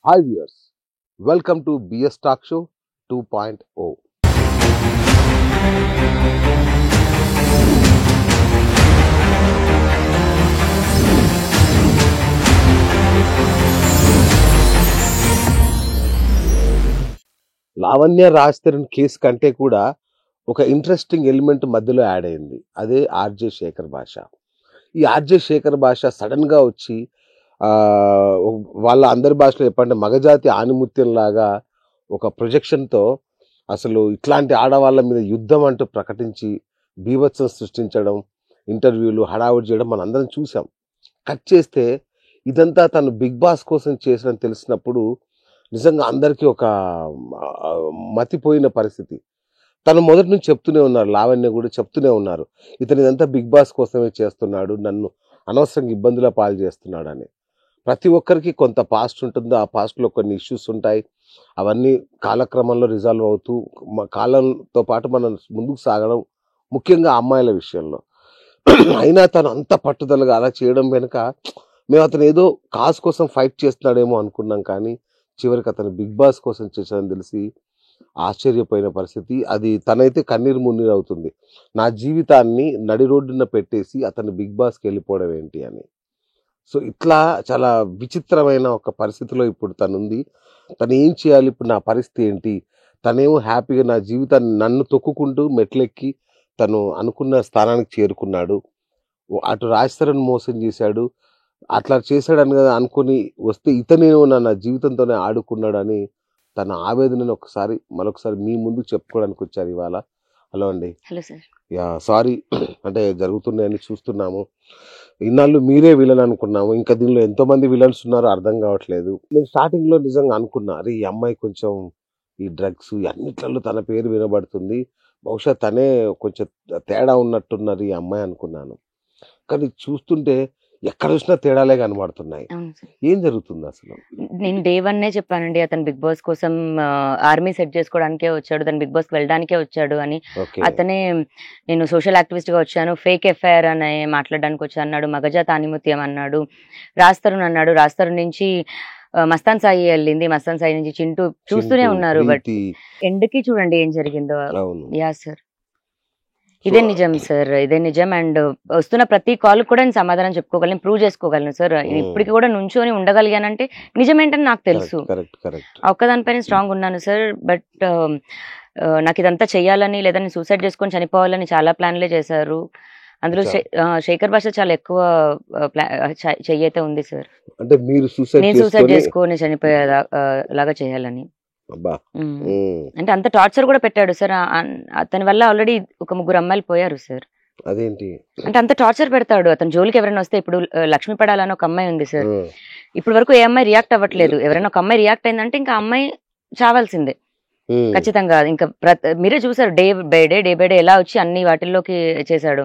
Hi viewers, welcome to BS Talk Show 2.0. Lavanya Raj case కంటే కూడా ఒక ఇంట్రెస్టింగ్ ఎలిమెంట్ మధ్యలో యాడ్ అయింది. అదే ఆర్జే శేఖర్ భాష. ఈ ఆర్జే శేఖర్ భాష సడన్ గా వచ్చి వాళ్ళ అందరి భాషలో చెప్పండి మగజాతి ఆనిముత్యం లాగా ఒక ప్రొజెక్షన్తో అసలు ఇట్లాంటి ఆడవాళ్ళ మీద యుద్ధం అంటూ ప్రకటించి బీభత్సం సృష్టించడం, ఇంటర్వ్యూలు హడావుడి చేయడం మనం అందరం చూసాం. కట్ చేస్తే ఇదంతా తను బిగ్ బాస్ కోసం చేసిన తెలిసినప్పుడు నిజంగా అందరికీ ఒక మతిపోయిన పరిస్థితి. తను మొదటి నుంచి చెప్తూనే ఉన్నారు, లావణ్య కూడా చెప్తూనే ఉన్నారు, ఇతను ఇదంతా బిగ్ బాస్ కోసమే చేస్తున్నాడు, నన్ను అనవసరంగా ఇబ్బందుల పాలు చేస్తున్నాడు అని. ప్రతి ఒక్కరికి కొంత పాస్ట్ ఉంటుంది, ఆ పాస్ట్లో కొన్ని ఇష్యూస్ ఉంటాయి, అవన్నీ కాలక్రమంలో రిజాల్వ్ అవుతూ కాలంతో పాటు మనం ముందుకు సాగడం, ముఖ్యంగా అమ్మాయిల విషయంలో. అయినా తను అంత పట్టుదలగా అలా చేయడం వెనుక మేము అతను ఏదో కాజ్ కోసం ఫైట్ చేస్తున్నాడేమో అనుకున్నాం, కానీ చివరికి అతను బిగ్ బాస్ కోసం చేశాడని తెలిసి ఆశ్చర్యపోయిన పరిస్థితి. అది తనైతే కన్నీరు మున్నీరు అవుతుంది. నా జీవితాన్ని నడి రోడ్డున పెట్టేసి అతను బిగ్ బాస్కి వెళ్ళిపోవడం ఏంటి అని. సో ఇట్లా చాలా విచిత్రమైన ఒక పరిస్థితిలో ఇప్పుడు తనుంది. తను ఏం చేయాలి, ఇప్పుడు నా పరిస్థితి ఏంటి? తనేమో హ్యాపీగా నా జీవితాన్ని నన్ను తొక్కుకుంటూ మెట్లెక్కి తను అనుకున్న స్థానానికి చేరుకున్నాడు. అటు రాజ్ తరుణ్ మోసం చేశాడు, అట్లా చేశాడని కదా అనుకుని వస్తే ఇతనేమో నా జీవితంతోనే ఆడుకున్నాడు అని తన ఆవేదనను మరొకసారి మీ ముందు చెప్పుకోవడానికి వచ్చారు ఇవాళ. హలో అండి. Hello sir. యా సారీ, అంటే జరుగుతున్నాయని చూస్తున్నాము. ఇన్నాళ్ళు మీరే విలన్ అనుకున్నాము, ఇంకా దీనిలో ఎంతో మంది విలన్స్ ఉన్నారో అర్థం కావట్లేదు. నేను స్టార్టింగ్ లో నిజంగా అనుకున్నా, అరే ఈ అమ్మాయి కొంచెం ఈ డ్రగ్స్ అన్నిట్లలో తన పేరు వినబడుతుంది, బహుశా తనే కొంచెం తేడా ఉన్నట్టున్నారు ఈ అమ్మాయి అనుకున్నాను. కానీ చూస్తుంటే ఎక్కడ చూసినా తేడాలే కనబడుతున్నాయి. ఏం జరుగుతుంది అసలు? నేను డే 1 చెప్పానండి, అతను బిగ్ బాస్ కోసం ఆర్మీ సెట్ చేసుకోవడానికే వచ్చాడు, తను బిగ్ బాస్ కి వెళ్ళడానికే వచ్చాడు అని. అతనే నేను సోషల్ యాక్టివిస్ట్ గా వచ్చాను, ఫేక్ ఎఫ్ఐఆర్ అని మాట్లాడడానికి వచ్చాను అన్నాడు, మగజాత ఆనిముత్యం అన్నాడు, రాజ్ తరుణ్ అన్నాడు, రాజ్ తరుణ్ నుంచి మస్తాన్ సాయి వెళ్ళింది, మస్తాన్ సాయి నుంచి చింటూ చూస్తూనే ఉన్నారు. బట్ ఎండ్కి చూడండి ఏం జరిగిందో. యా సార్, ఇదే నిజం సార్, ఇదే నిజం. అండ్ వస్తున్న ప్రతి కాల్ కూడా నేను సమాధానం చెప్పుకోగలను, ప్రూవ్ చేసుకోగలను సార్. ఇప్పటికి కూడా నుంచొని ఉండగలిగానంటే నిజమేంటని నాకు తెలుసు. ఒక్కదానిపైన స్ట్రాంగ్ ఉన్నాను సార్. బట్ నాకు ఇదంతా చెయ్యాలని లేదా నేను సూసైడ్ చేసుకొని చనిపోవాలని చాలా ప్లాన్లే చేశారు. అందులో శేఖర్ భాష చాలా ఎక్కువ చెయ్యి అయితే ఉంది సార్. అంటే మీరు నేను సూసైడ్ చేసుకొని చనిపోయేలాగా చేయాలని. అంటే అంత టార్చర్ కూడా పెట్టాడు సార్. అతని వల్ల ఆల్రెడీ ఒక 3 అమ్మాయిలు పోయారు సార్. అదేంటి అంటే అంత టార్చర్ పెడతాడు అతను. జోలికి ఎవరైనా వస్తే, ఇప్పుడు లక్ష్మీ పడాలని ఒక అమ్మాయి ఉంది సార్, ఇప్పటి వరకు ఏ అమ్మాయి రియాక్ట్ అవ్వట్లేదు. ఎవరైనా ఒక అమ్మాయి రియాక్ట్ అయిందంటే ఇంకా అమ్మాయి చావాల్సిందే ఖచ్చితంగా. ఇంకా మీరే చూసారు, డే బై డే ఎలా వచ్చి అన్ని వాటిల్లోకి చేశాడు.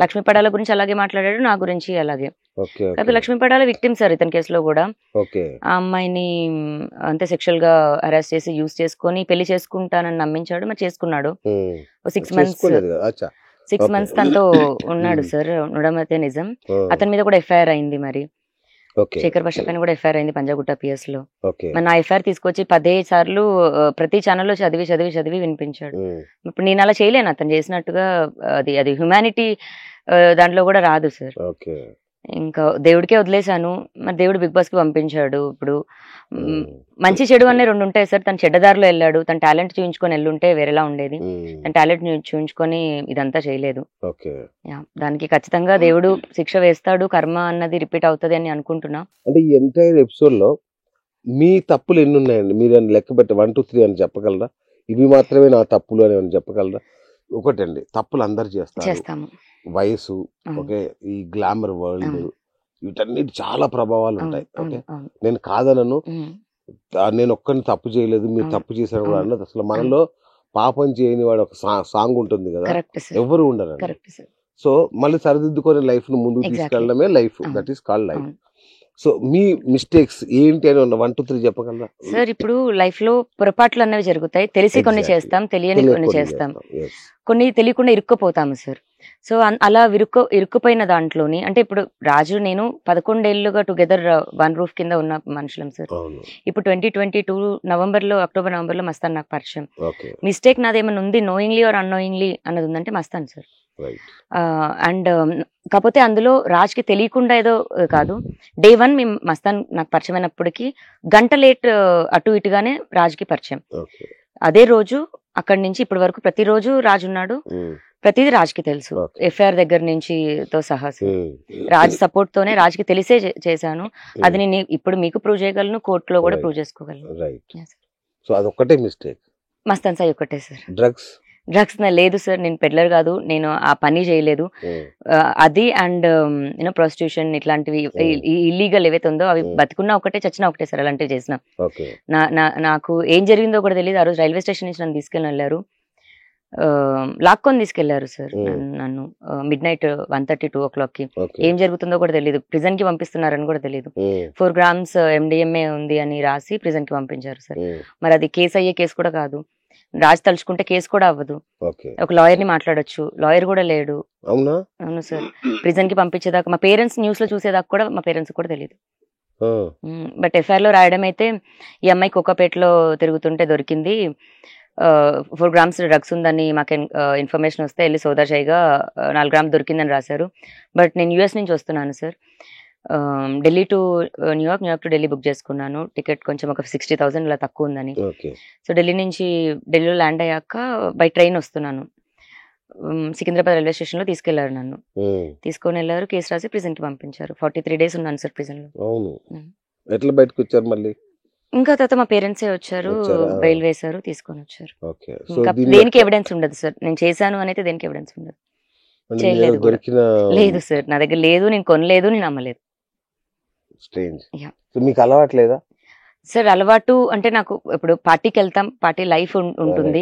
లక్ష్మీ పడాల గురించి అలాగే మాట్లాడాడు, నా గురించి అలాగే. లక్ష్మీ పడాల విక్టిమ్ సార్ ఇతని కేసులో కూడా. ఆ అమ్మాయిని అంతే సెక్షువల్ గా హరాస్ చేసి యూజ్ చేసుకొని పెళ్లి చేసుకుంటానని నమ్మించాడు, మరి చేసుకున్నాడు. 6 మంత్స్ తనతో ఉన్నాడు సార్. ఉండడం అయితే నిజం. అతని మీద కూడా ఎఫ్ఐఆర్ అయింది, మరి శేఖర్ భాష పైన కూడా ఎఫ్ఐఆర్ అయింది పంజాగుట్ట పిఎస్ లో. మరి నా ఎఫ్ఐఆర్ తీసుకొచ్చి 10 సార్లు ప్రతి ఛానల్లో చదివి వినిపించాడు. ఇప్పుడు నేను అలా చేయలేను, అతను చేసినట్టుగా. అది హ్యుమానిటీ దాంట్లో కూడా రాదు సార్. ఇంకా దేవుడికే వదిలేశాను, మరి దేవుడు బిగ్ బాస్ కి పంపించాడు. ఇప్పుడు మంచి చెడు అనే 2 ఉంటాయి సార్. తను చెడ్డదారిలో వెళ్ళాడు, తన టాలెంట్ చూపించుకొని వెళ్ళుంటే వేరేలా ఉండేది. తన టాలెంట్ చూపించుకొని ఇదంతా చేయలేదు. దానికి ఖచ్చితంగా దేవుడు శిక్ష వేస్తాడు, కర్మ అన్నది రిపీట్ అవుతుంది అని అనుకుంటున్నా. అంటే ఈ ఎంటైర్ ఎపిసోడ్ లో మీ తప్పులు ఎన్ని ఉన్నాయండి? మీరు లెక్క పెట్టి 1 2 3 అని చెప్పగలరా? ఇవి మాత్రమే నా తప్పులు అని చెప్పగలరా? ఒకటండి, తప్పులు అందరు చేస్తాము, వయసు, ఓకే, ఈ గ్లామర్ వరల్డ్, వీటన్నిటి చాలా ప్రభావాలు ఉంటాయి. ఓకే, నేను కాదనను, నేను ఒక్కరిని తప్పు చేయలేదు, మీరు తప్పు చేశారు కూడా అన్నది. అసలు మనలో పాపం చేయని వాడు ఒక సాంగ్ ఉంటుంది కదా, ఎవరు ఉండరు. సో మళ్ళీ సరిదిద్దుకొని లైఫ్ ను ముందుకు తీసుకెళ్ళడమే life, that is called life. So మీ మిస్టేక్స్ ఏంటి అని 1 2 3 చెప్పగలరా సార్? ఇప్పుడు లైఫ్ లో పొరపాట్లు అన్నవి జరుగుతాయి, తెలిసి కొన్ని చేస్తాం, తెలియని కొన్ని చేస్తాం, కొన్ని తెలియకుండా ఇరుక్కుపోతాము సార్. సో అలా ఇరుక్కుపోయిన దాంట్లోని అంటే ఇప్పుడు రాజు నేను 11 ఏళ్లుగా టుగెదర్ వన్ రూఫ్ కింద ఉన్న మనుషులం సార్. ఇప్పుడు 2022 అక్టోబర్ నవంబర్ లో మస్తాన్ నాకు పరిచయం. మిస్టేక్ నాదేమైనా ఉంది నోయింగ్లీ ఆర్ అన్నోయింగ్లీ అన్నది ఉందంటే మస్తాన్ సార్. అండ్ కాకపోతే అందులో రాజ్కి తెలియకుండా ఏదో కాదు, డే 1 మేము మస్తాన్ నాకు పరిచయం అయినప్పటికీ గంట లేట్ అటు ఇటుగానే రాజ్కి పరిచయం. అదే రోజు అక్కడి నుంచి ఇప్పటి వరకు ప్రతిరోజు రాజు ఉన్నాడు, ప్రతిదీ రాజ్కి తెలుసు, ఎఫ్ఐఆర్ దగ్గర నుంచి తో సహా. రాజ్ సపోర్ట్ తోనే రాజ్కి తెలిసే చేశాను. అది నేను ఇప్పుడు మీకు ప్రూవ్ చేయగలను, కోర్టులో కూడా ప్రూవ్ చేసుకోగలను. మస్తాన్ సాయి ఒక్కటే సార్. డ్రగ్స్ లేదు సార్, నేను పెడ్లర్ కాదు, నేను ఆ పని చేయలేదు. అది అండ్ యూనో ప్రాస్టిట్యూషన్ ఇట్లాంటివి ఇల్లీగల్ ఏవైతే ఉందో అవి బతుకున్నా ఒకటే చచ్చినా ఒకటే సార్. అలాంటివి చేసిన నాకు ఏం జరిగిందో కూడా తెలియదు. ఆ రోజు రైల్వే స్టేషన్ నుంచి నన్ను తీసుకెళ్ళి వెళ్ళారు, లాక్కొని తీసుకెళ్లారు సార్ నన్ను మిడ్ నైట్ 1:30, 2 o'clock కి. ఏం జరుగుతుందో కూడా తెలియదు, ప్రిజన్ కి పంపిస్తున్నారని కూడా తెలియదు. 4 grams MDMA ఉంది అని రాసి ప్రిజన్ కి పంపించారు సార్. మరి అది కేసు అయ్యే కేసు కూడా కాదు, రాజు తలుచుకుంటే కేసు కూడా అవ్వదు. ఒక లాయర్ ని మాట్లాడొచ్చు, లాయర్ కూడా లేడు. అవును సార్, ప్రిజన్ కి పంపించేదాకా మా పేరెంట్స్ న్యూస్ లో చూసేదాకా కూడా మా పేరెంట్స్ కూడా తెలియదు. బట్ ఎఫ్ఐఆర్ లో రాయడం అయితే ఈ అమ్మాయి కోకాపేటలో తిరుగుతుంటే దొరికింది, 4 grams డ్రగ్స్ ఉందని మాకు ఇన్ఫర్మేషన్ వస్తే వెళ్ళి సోదాషాయిగా 4 grams దొరికిందని రాశారు. బట్ నేను యుఎస్ నుంచి వస్తున్నాను sir, Delhi to New York, New York to Delhi book చేసుకున్నాను. టికెట్ కొంచెం ఒక 60,000 ఇలా తక్కువ ఉందని. సో ఢిల్లీలో ల్యాండ్ అయ్యాక బై ట్రైన్ వస్తున్నాను, సికింద్రాబాద్ రైల్వే స్టేషన్ లో తీసుకెళ్లారు నన్ను. తీసుకొని వెళ్ళారు, కేసు రాసి ప్రిజన్ కి పంపించారు. 43 days ఉన్నాను సార్ ప్రిజన్ లో. ఎట్లా బయటకు వచ్చారు మళ్ళీ? ఇంకా తర్వాత మా పేరెంట్సే వచ్చారు, బెయిల్ వేశారు, తీసుకొని వచ్చారు. ఇంకా దేనికి ఎవిడెన్స్ ఉండదు సార్, నేను చేశాను అని అయితే దేనికి ఎవిడెన్స్ ఉండదు. చేయలేదు లేదు సార్, నా దగ్గర లేదు, నేను కొనలేదు, నేను అమ్మలేదు. మీకు అలవాటు లేదా సార్? అలవాటు అంటే నాకు ఇప్పుడు పార్టీకి వెళ్తాం, పార్టీ లైఫ్ ఉంటుంది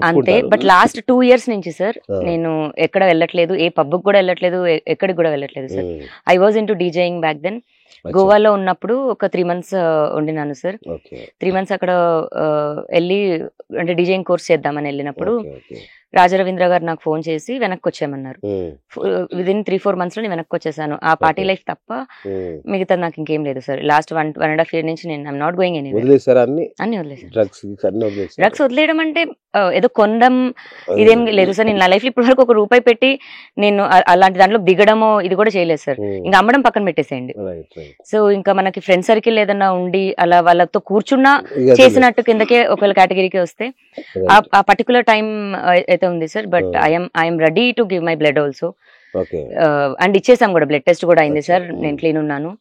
అంతే. బట్ లాస్ట్ 2 years నుంచి సార్ నేను ఎక్కడ వెళ్ళట్లేదు, ఏ పబ్ కూడా వెళ్ళట్లేదు, ఎక్కడికి కూడా వెళ్ళట్లేదు sir. I was into DJing back then. గోవాలో ఉన్నప్పుడు ఒక 3 months ఉండినాను సార్. 3 months అక్కడ వెళ్ళి అంటే డీజేయింగ్ కోర్స్ చేద్దామని వెళ్ళినప్పుడు రాజరవీంద్ర గారు నాకు ఫోన్ చేసి వెనక్కి వచ్చేయమన్నారు. విదిన్ 3-4 months లో నేను వెనక్కి వచ్చేసాను. ఆ పార్టీ లైఫ్ తప్ప మిగతా నాకు ఇంకేం లేదు సార్. లాస్ట్ 1.5 years నుంచి నేను ఐఎమ్ నాట్ గోయింగ్ ఎనీ. అన్ని వదిలేసాను. డ్రగ్స్ వదిలేయడం అంటే ఏదో కొనడం ఇదేం లేదు సార్. నేను నా లైఫ్ లో ఇప్పటి వరకు ₹1 పెట్టి నేను అలాంటి దాంట్లో దిగడమో ఇది కూడా చేయలేదు సార్. ఇంకా అమ్మడం పక్కన పెట్టేసేయండి. సో ఇంకా మనకి ఫ్రెండ్ సర్కిల్ ఏదన్నా ఉండి అలా వాళ్ళతో కూర్చున్నా చేసినట్టు కిందకే ఒకవేళ కేటగిరీకి వస్తే ఆ పర్టికులర్ టైం అయితే ఉంది sir. But I'm ready to give my blood also. And ఇచ్చేసాం కూడా, బ్లడ్ టెస్ట్ కూడా అయింది సార్, నేను క్లీన్ ఉన్నాను.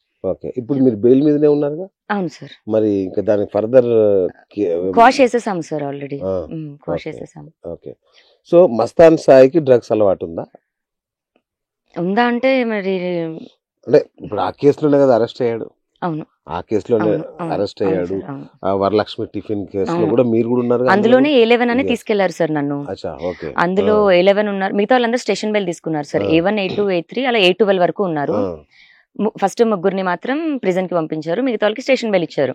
ఇప్పుడు మీరు బెయిల్ మీదనే ఉన్నారు? అవును సార్. మరి ఇంకా దానికి ఫర్దర్ క్వాష్ చేసేసాం సార్, ఆల్రెడీ క్వాష్ చేసేసాం. ఓకే. సో మస్తాన్ సాయికి డ్రగ్స్ అలవాటు ఉందా అంటే మరి అంటే ఇప్పుడు ఆ కేసులోనే కదా అరెస్ట్ అయ్యాడు? అవును, ఆ కేసులోనే అరెస్ట్ అయ్యాడు. వరలక్ష్మి టిఫిన్ కేసులో కూడా మీరు కూడా ఉన్నారు. అందులోనే A11 అని తీసుకెళ్లారు సార్ నన్ను. అందులో A11 ఉన్నారు, మిగతా వాళ్ళందరూ స్టేషన్ బెయిల్ తీసుకున్నారు సార్. A1, A2, A3 అలా A12 వరకు ఉన్నారు. ఫస్ట్ 3 మాత్రం ప్రిజన్ కి పంపించారు, మిగతా వాళ్ళకి స్టేషన్ బెయిల్ ఇచ్చారు.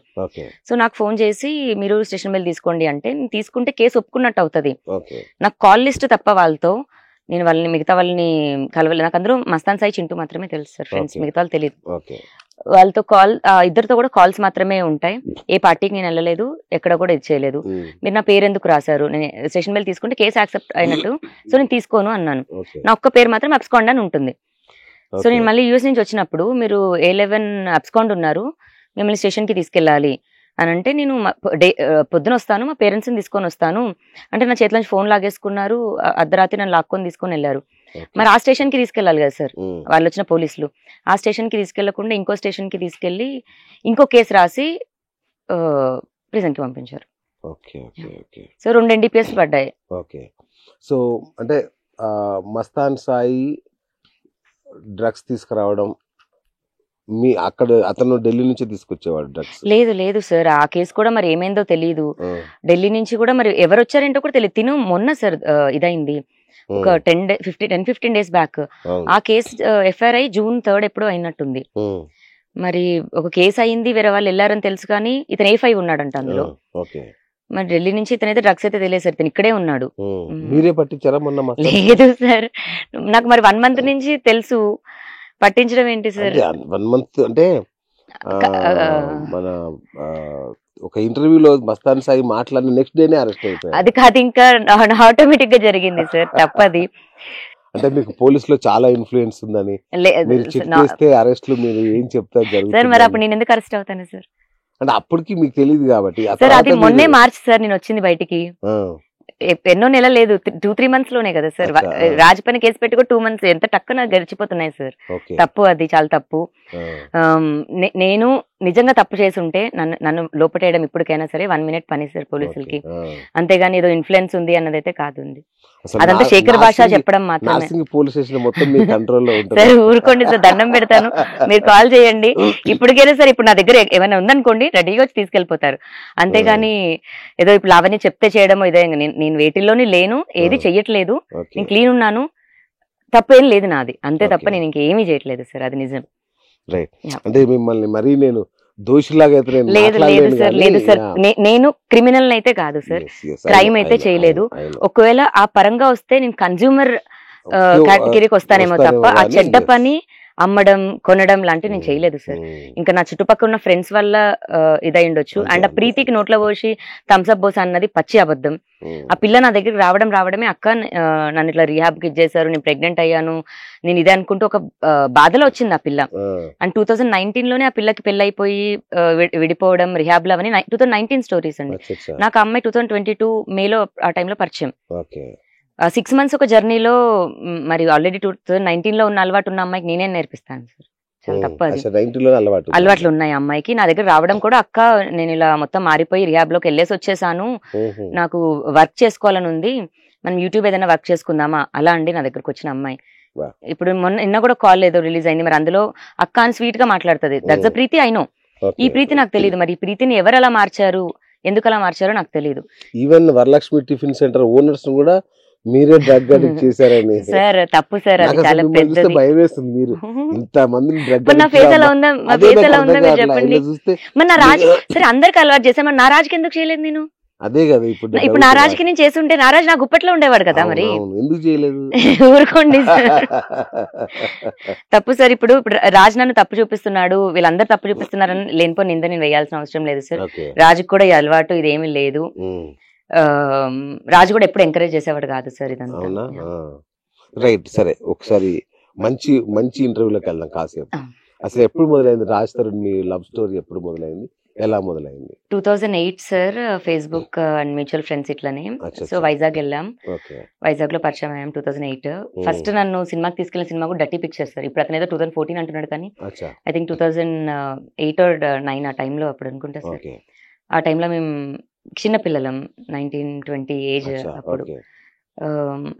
సో నాకు ఫోన్ చేసి మీరు స్టేషన్ బెయిల్ తీసుకోండి అంటే, నేను తీసుకుంటే కేసు ఒప్పుకున్నట్టు అవుతుంది. నాకు కాల్ లిస్ట్ తప్ప వాళ్ళతో నేను మిగతా వాళ్ళని కలవలేదు. నాకు అందరూ మస్తాన్ సాయి, చింటూ మాత్రమే తెలుసు సార్ ఫ్రెండ్స్, మిగతా వాళ్ళు తెలియదు. వాళ్ళతో ఇద్దరితో కూడా కాల్స్ మాత్రమే ఉంటాయి. ఏ పార్టీకి నేను వెళ్ళలేదు, ఎక్కడ కూడా ఇది చేయలేదు. మీరు నా పేరు ఎందుకు రాశారు, నేను స్టేషన్ బెయిల్ తీసుకుంటే కేసు యాక్సెప్ట్ అయినట్టు, సో నేను తీసుకోను అన్నాను. నా ఒక్క పేరు మాత్రం అబ్స్కాండ్ అని ఉంటుంది. సో నేను మళ్ళీ యూఎస్ నుంచి వచ్చినప్పుడు మీరు A11 అబ్స్కాండ్ ఉన్నారు, మిమ్మల్ని స్టేషన్ కి తీసుకెళ్ళాలి అని అంటే, నేను పొద్దున వస్తాను, మా పేరెంట్స్ని తీసుకొని వస్తాను అంటే నా చేతిలో నుంచి ఫోన్ లాగేసుకున్నారు. అర్ధరాత్రి నన్ను లాక్కొని తీసుకొని వెళ్ళారు. మరి ఆ స్టేషన్ కి తీసుకెళ్ళాలి కదా సార్ వాళ్ళు వచ్చిన పోలీసులు. ఆ స్టేషన్ కి తీసుకెళ్లకుండా ఇంకో స్టేషన్ కి తీసుకెళ్లి ఇంకో కేసు రాసి ప్రిజన్ కి పంపించారు. సో 2 NDPS పడ్డాయి. సో అంటే మస్తాన్ సాయి డ్రగ్స్ తీసుకురావడం, మీ అక్కడ అతను ఢిల్లీ నుంచి తీసుకొచ్చేవాడు డ్రగ్స్? లేదు సార్, ఆ కేసు కూడా మరి ఏమైందో తెలియదు. ఢిల్లీ నుంచి కూడా మరి ఎవరు వచ్చారేంటో కూడా తెలియదు. తిను మొన్న సార్ ఇదైంది ఒక 10-15 days బ్యాక్. ఆ కేసు FIR June 3rd ఎప్పుడో అయినట్టుంది. మరి ఒక కేసు అయింది, వేరే వాళ్ళు వెళ్ళారని తెలుసు, కానీ ఇతను A5 ఉన్నాడంట అందులో. మరి ఢిల్లీ నుంచి ఇతనైతే డ్రగ్స్ అయితే తెలియదు సార్, ఇతను ఇక్కడే ఉన్నాడు. మీరే పట్టించారా మొన్న లేదు సార్, నాకు మరి 1 month నుంచి తెలుసు, పట్టించడం ఏంటి సార్? 1 month అంటే మన ఒక ఇంటర్వ్యూలో మస్తాన్ సాయి మాట్లాడిన నెక్స్ట్ డేనే అరెస్ట్ అయిపోయారు. అది కాదు, ఇంకా ఆటోమేటిక్ గా జరిగింది సార్, తప్పది. అంటే మీకు పోలీసులో చాలా ఇన్ఫ్లుయెన్స్ ఉందని మీరు చెక్ చేస్తే అరెస్ట్లు మీరు ఏం చెప్తారు సార్? మరి అప్పుడు నేను ఎందుకు అరెస్ట్ అవుతాను సార్? అంటే అప్పటికి మీకు తెలియదు కాబట్టి. సార్ అది మొన్నే మార్చి సార్ నేను వచ్చింది బయటికి, ఎన్నో నెల లేదు, 2-3 months లోనే కదా సార్. రాజ్ పైన కేసు పెట్టి కూడా 2 months, ఎంత టక్కున గడిచిపోతున్నాయి సార్. తప్పు, అది చాలా తప్పు. నేను నిజంగా తప్పు చేసి ఉంటే నన్ను లోపటేయడం ఇప్పటికైనా సరే 1 minute పని సార్ పోలీసులకి, అంతేగాని ఏదో ఇన్ఫ్లుయెన్స్ ఉంది అన్నదైతే కాదుంది. అదంతా శేఖర్ భాష చెప్పడం మాత్రమే. సార్ ఊరుకోండి సార్, దండం పెడతాను, మీరు కాల్ చేయండి ఇప్పటికైనా సరే. ఇప్పుడు నా దగ్గర ఏమైనా ఉందనుకోండి, రెడీగా వచ్చి తీసుకెళ్లిపోతారు, అంతేగాని ఏదో ఇప్పుడు లావణ్య చెప్తే చేయడమో ఇదే. నేను వేటిల్లోని లేను, ఏది చెయ్యట్లేదు, నేను క్లీన్ ఉన్నాను, తప్పేం లేదు నాది, అంతే తప్ప నేను ఇంకేమీ చేయట్లేదు సార్, అది నిజం. రైట్. అంటే మిమ్మల్ని మరీ నేను దోషిలాగా లేదు లేదు సార్, లేదు సార్, నేను క్రిమినల్ అయితే కాదు సార్, క్రైమ్ అయితే చేయలేదు. ఒకవేళ ఆ పరంగా వస్తే నేను కన్జ్యూమర్ కేటగిరీకి వస్తానేమో తప్ప ఆ చెడ్డ పని అమ్మడం కొనడం లాంటివి నేను చేయలేదు సార్. ఇంకా నా చుట్టుపక్కల ఉన్న ఫ్రెండ్స్ వల్ల ఇదై ఉండొచ్చు. అండ్ ఆ ప్రీతికి నోట్లో పోసి థమ్స్అప్ బోస్ అన్నది పచ్చి అబద్ధం. ఆ పిల్ల నా దగ్గరికి రావడమే, అక్క నన్ను ఇట్లా రీహాబ్కి ఇచ్చేసారు, నేను ప్రెగ్నెంట్ అయ్యాను, నేను ఇదే అనుకుంటూ ఒక బాధలో వచ్చింది ఆ పిల్ల. అండ్ 2019 లోనే ఆ పిల్లకి పెళ్ళైపోయి విడిపోవడం, రిహాబ్ లో అవన్నీ 2019 స్టోరీస్ అండి. నాకు అమ్మాయి 2022 మేలో ఆ టైంలో పరిచయం. 6 months ఒక జర్నీలో, మరి ఆల్రెడీ 2019 లో ఉన్న అలవాటు ఉన్న అమ్మాయికి నేనే నేర్పిస్తాను సార్, చాలా తప్పది. అలవాట్లు ఉన్నాయి అమ్మాయికి. నా దగ్గర రావడం కూడా, అక్క నేను ఇలా మొత్తం మారిపోయి రిహాబ్ లోకి వెళ్ళేసి వచ్చేసాను, నాకు వర్క్ చేసుకోవాలని ఉంది, మనం యూట్యూబ్ ఏదైనా వర్క్ చేసుకుందామా, అలా అండి నా దగ్గరకు వచ్చిన అమ్మాయి. ఇప్పుడు నిన్న కూడా కాల్ ఏదో రిలీజ్ అయింది, మరి అందులో అక్క అని స్వీట్ గా మాట్లాడుతుంది. That's a Preethi, I know. ఈ ప్రీతి నాకు తెలియదు, మరి ఈ ప్రీతిని ఎవరు అలా మార్చారు, ఎందుకు అలా మార్చారో నాకు తెలియదు. Even Varalakshmi tiffin centre owners కూడా మీరే డ్రగ్ అడిక్ట్ చేశారని సార్, తప్పు సార్, అది చాలా పెద్దది. భయం వేస్తుంది, మీరు ఇంత మందిని డ్రగ్ నా ఫేస్ ఎలా ఉందా, మా ఫేస్ ఎలా ఉందా మీరు చెప్పండి. మరి నా రాజు సరే అందరికి అలవాటు చేశాను, మరి నా రాజుకి ఎందుకు చేయలేదు నేను? అదే కదా ఇప్పుడు నా రాజుకి నేను చేస్తుంటే నా రాజు నా గుప్పట్లో ఉండేవాడు కదా, మరి ఎందుకు చేయలేదు? ఊరుకోండి సార్, తప్పు సార్. ఇప్పుడు రాజు నన్ను తప్పు చూపిస్తున్నాడు, వీళ్ళందరూ తప్పు చూపిస్తున్నారని లేనిపోయి నింద నేను వేయాల్సిన అవసరం లేదు సార్. రాజుకి కూడా ఈ అలవాటు ఇదేమీ లేదు. రాజు కూడా ఎప్పుడు ఎంకరేజ్ చేసేవాడు కాదు సార్ ఇదంతా. రైట్. సరే, ఒకసారి మంచి మంచి ఇంటర్వ్యూలోకి వెళ్దాం కాసేపు. అసలు ఎప్పుడు మొదలైంది రాజ్ తరుణ్ మీ లవ్ స్టోరీ, ఎప్పుడు మొదలైంది, ఎలా మొదలైంది? 2008 sir, Facebook and mutual friends ఇట్లానే. సో వైజాగ్ వెళ్ళాం, వైజాగ్ లో పరిచయం అయ్యాం 2008. ఫస్ట్ నన్ను సినిమాకి తీసుకెళ్లిన సినిమా కూడా డర్టీ పిక్చర్స్ సార్. ఇప్పుడు అతను ఏదో 2014 అంటున్నాడు, కానీ ఐ థింక్ 2008 or 2009 ఆ టైంలో అప్పుడు అనుకుంటా సార్. ఆ టైంలో మేము చిన్న పిల్లలం, 19-20 ఏజ్ అప్పుడు.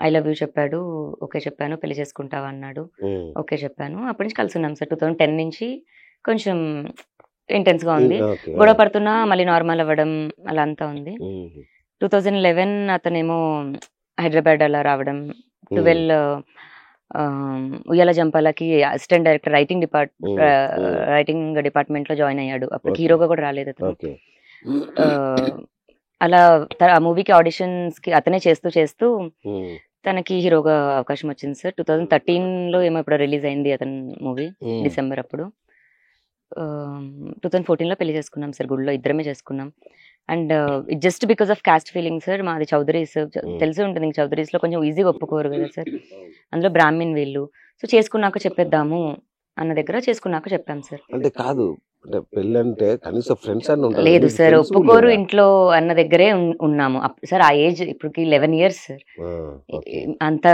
ఐ లవ్ యూ చెప్పాడు, ఓకే చెప్పాను. పెళ్లి చేసుకుంటావా అన్నాడు, ఓకే చెప్పాను. అప్పటి నుంచి కలిసి ఉన్నాం సార్. 2010 నుంచి కొంచెం ఇంటెన్స్ గా ఉంది, గొడవ పడుతున్నా మళ్ళీ నార్మల్ అవ్వడం అలా అంతా ఉంది. 2011 అతనేమో హైదరాబాద్ అలా రావడం. 12 ఉయ్యాల జంపాలకి అసిస్టెంట్ డైరెక్టర్ రైటింగ్ డిపార్ట్మెంట్ లో జాయిన్ అయ్యాడు. అప్పుడు హీరోగా కూడా రాలేదు అతను. అలా ఆ మూవీకి ఆడిషన్స్ కి అతనే చేస్తూ తనకి హీరోగా అవకాశం వచ్చింది సార్. 2013 లో ఏమో ఇప్పుడు రిలీజ్ అయింది అతని మూవీ, డిసెంబర్ అప్పుడు. 2014 లో పెళ్లి చేసుకున్నాం సార్, గుడిలో ఇద్దరమే చేసుకున్నాం. And it just because of caste feeling sir. మాది చౌదరీస్, తెలిసి ఉంటుంది, చౌదరీస్ లో కొంచెం ఈజీగా ఒప్పుకోరు కదా సార్, అందులో బ్రాహ్మిన్ వీళ్ళు. సో చేసుకున్నాక చెప్పేద్దాము అన్న దగ్గర చేసుకున్నాక చెప్పాం సార్. అంటే కాదు, అంటే పెళ్ళి అంటే కనీసం ఫ్రెండ్స్ అని ఉంటారు. లేదు సార్, ఒప్పుకోరు ఇంట్లో అన్న దగ్గరే ఉన్నాము సార్. ఆ ఏజ్ ఇప్పటికి 11 years సార్. అంత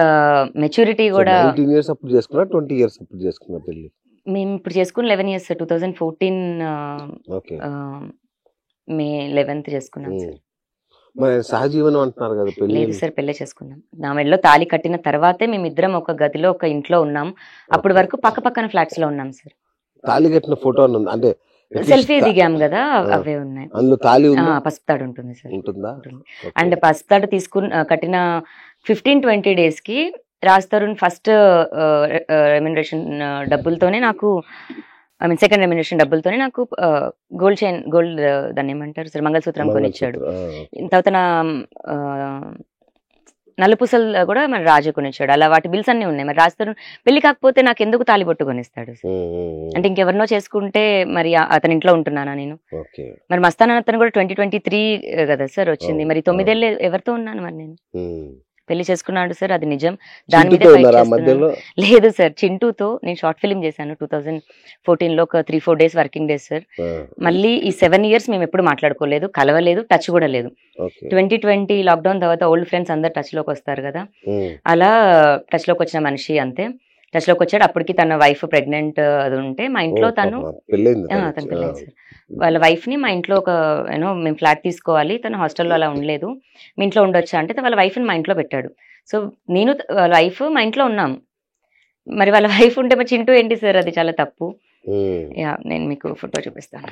మెచ్యూరిటీ కూడా. 19 years అప్పుడు చేసుకున్నా, 20 years అప్పుడు చేసుకున్నా పెళ్లి? మేము ఇప్పుడు చేసుకుని 11 years సార్. 2014 May 11th చేసుకున్నాం సార్. మరి సహజీవనం అంటున్నారు కదా, పెళ్లి? లేదు సార్, పెళ్లి చేసుకున్నాం. నా మెడలో తాళి కట్టిన తర్వాతే మేమిద్దరం ఒక గదిలో ఒక ఇంట్లో ఉన్నాం. అప్పటి వరకు పక్క పక్కన ఫ్లాట్స్ లో ఉన్నాం సార్. తాళి కట్టిన ఫోటో అంటే సెల్ఫీ దిగాం కదా, అవే ఉన్నాయి. అందులో తాళి పసుపు తాడు ఉంటుంది సార్. అండ్ పసుపు తాడు కట్టిన 15-20 days కి రాజ్ తరుణ్ ఫస్ట్ రెమ్యునరేషన్ డబ్బులతోనే నాకు ఐ మీన్ సెకండ్ రెమ్యునరేషన్ డబ్బులతోనే నాకు గోల్డ్ దాన్ని ఏమంటారు సార్ మంగళసూత్రం కొనిచ్చాడు. తర్వాత నా నలుపుసలు కూడా మరి రాజు కొనిచ్చాడు. అలా వాటి బిల్స్ అన్ని ఉన్నాయి. మరి రాజుతో పెళ్లి కాకపోతే నాకు ఎందుకు తాలిబొట్టు కొనిస్తాడు సార్? అంటే ఇంకెవరినో చేసుకుంటే మరి అతని ఇంట్లో ఉంటున్నానా నేను? మరి మస్తాన్ అతను కూడా 2023 కదా సార్ వచ్చింది. మరి 9 ఏళ్ళు ఎవరితో ఉన్నాను మరి నేను? పెళ్లి చేసుకున్నాడు సార్, అది నిజం. దాని మీద లేదు సార్. చింటూతో నేను షార్ట్ ఫిలిం చేశాను 2014 లో, ఒక 3-4 డేస్ వర్కింగ్ డేస్ సార్. మళ్ళీ ఈ 7 years మేము ఎప్పుడు మాట్లాడుకోలేదు, కలవలేదు, టచ్ కూడా లేదు. 2020 లాక్డౌన్ తర్వాత ఓల్డ్ ఫ్రెండ్స్ అందరు టచ్ లోకి వస్తారు కదా, అలా టచ్ లోకి వచ్చిన మనిషి అంతే. టచ్ లోకి వచ్చాడు. అప్పటికి తన వైఫ్ ప్రెగ్నెంట్ అది ఉంటే మా ఇంట్లో తను పెళ్ళైంది సార్. వాళ్ళ వైఫ్ ని మా ఇంట్లో ఒక మేము ఫ్లాట్ తీసుకోవాలి, తను హాస్టల్లో అలా ఉండలేదు, మీ ఇంట్లో ఉండొచ్చా అంటే వాళ్ళ వైఫ్ ని మా ఇంట్లో పెట్టాడు. సో నేను వాళ్ళ వైఫ్ మా ఇంట్లో ఉన్నాం. మరి వాళ్ళ వైఫ్ ఉంటే మరి చింటూ ఏంటి సార్? అది చాలా తప్పు. నేను మీకు ఫోటో చూపిస్తాను.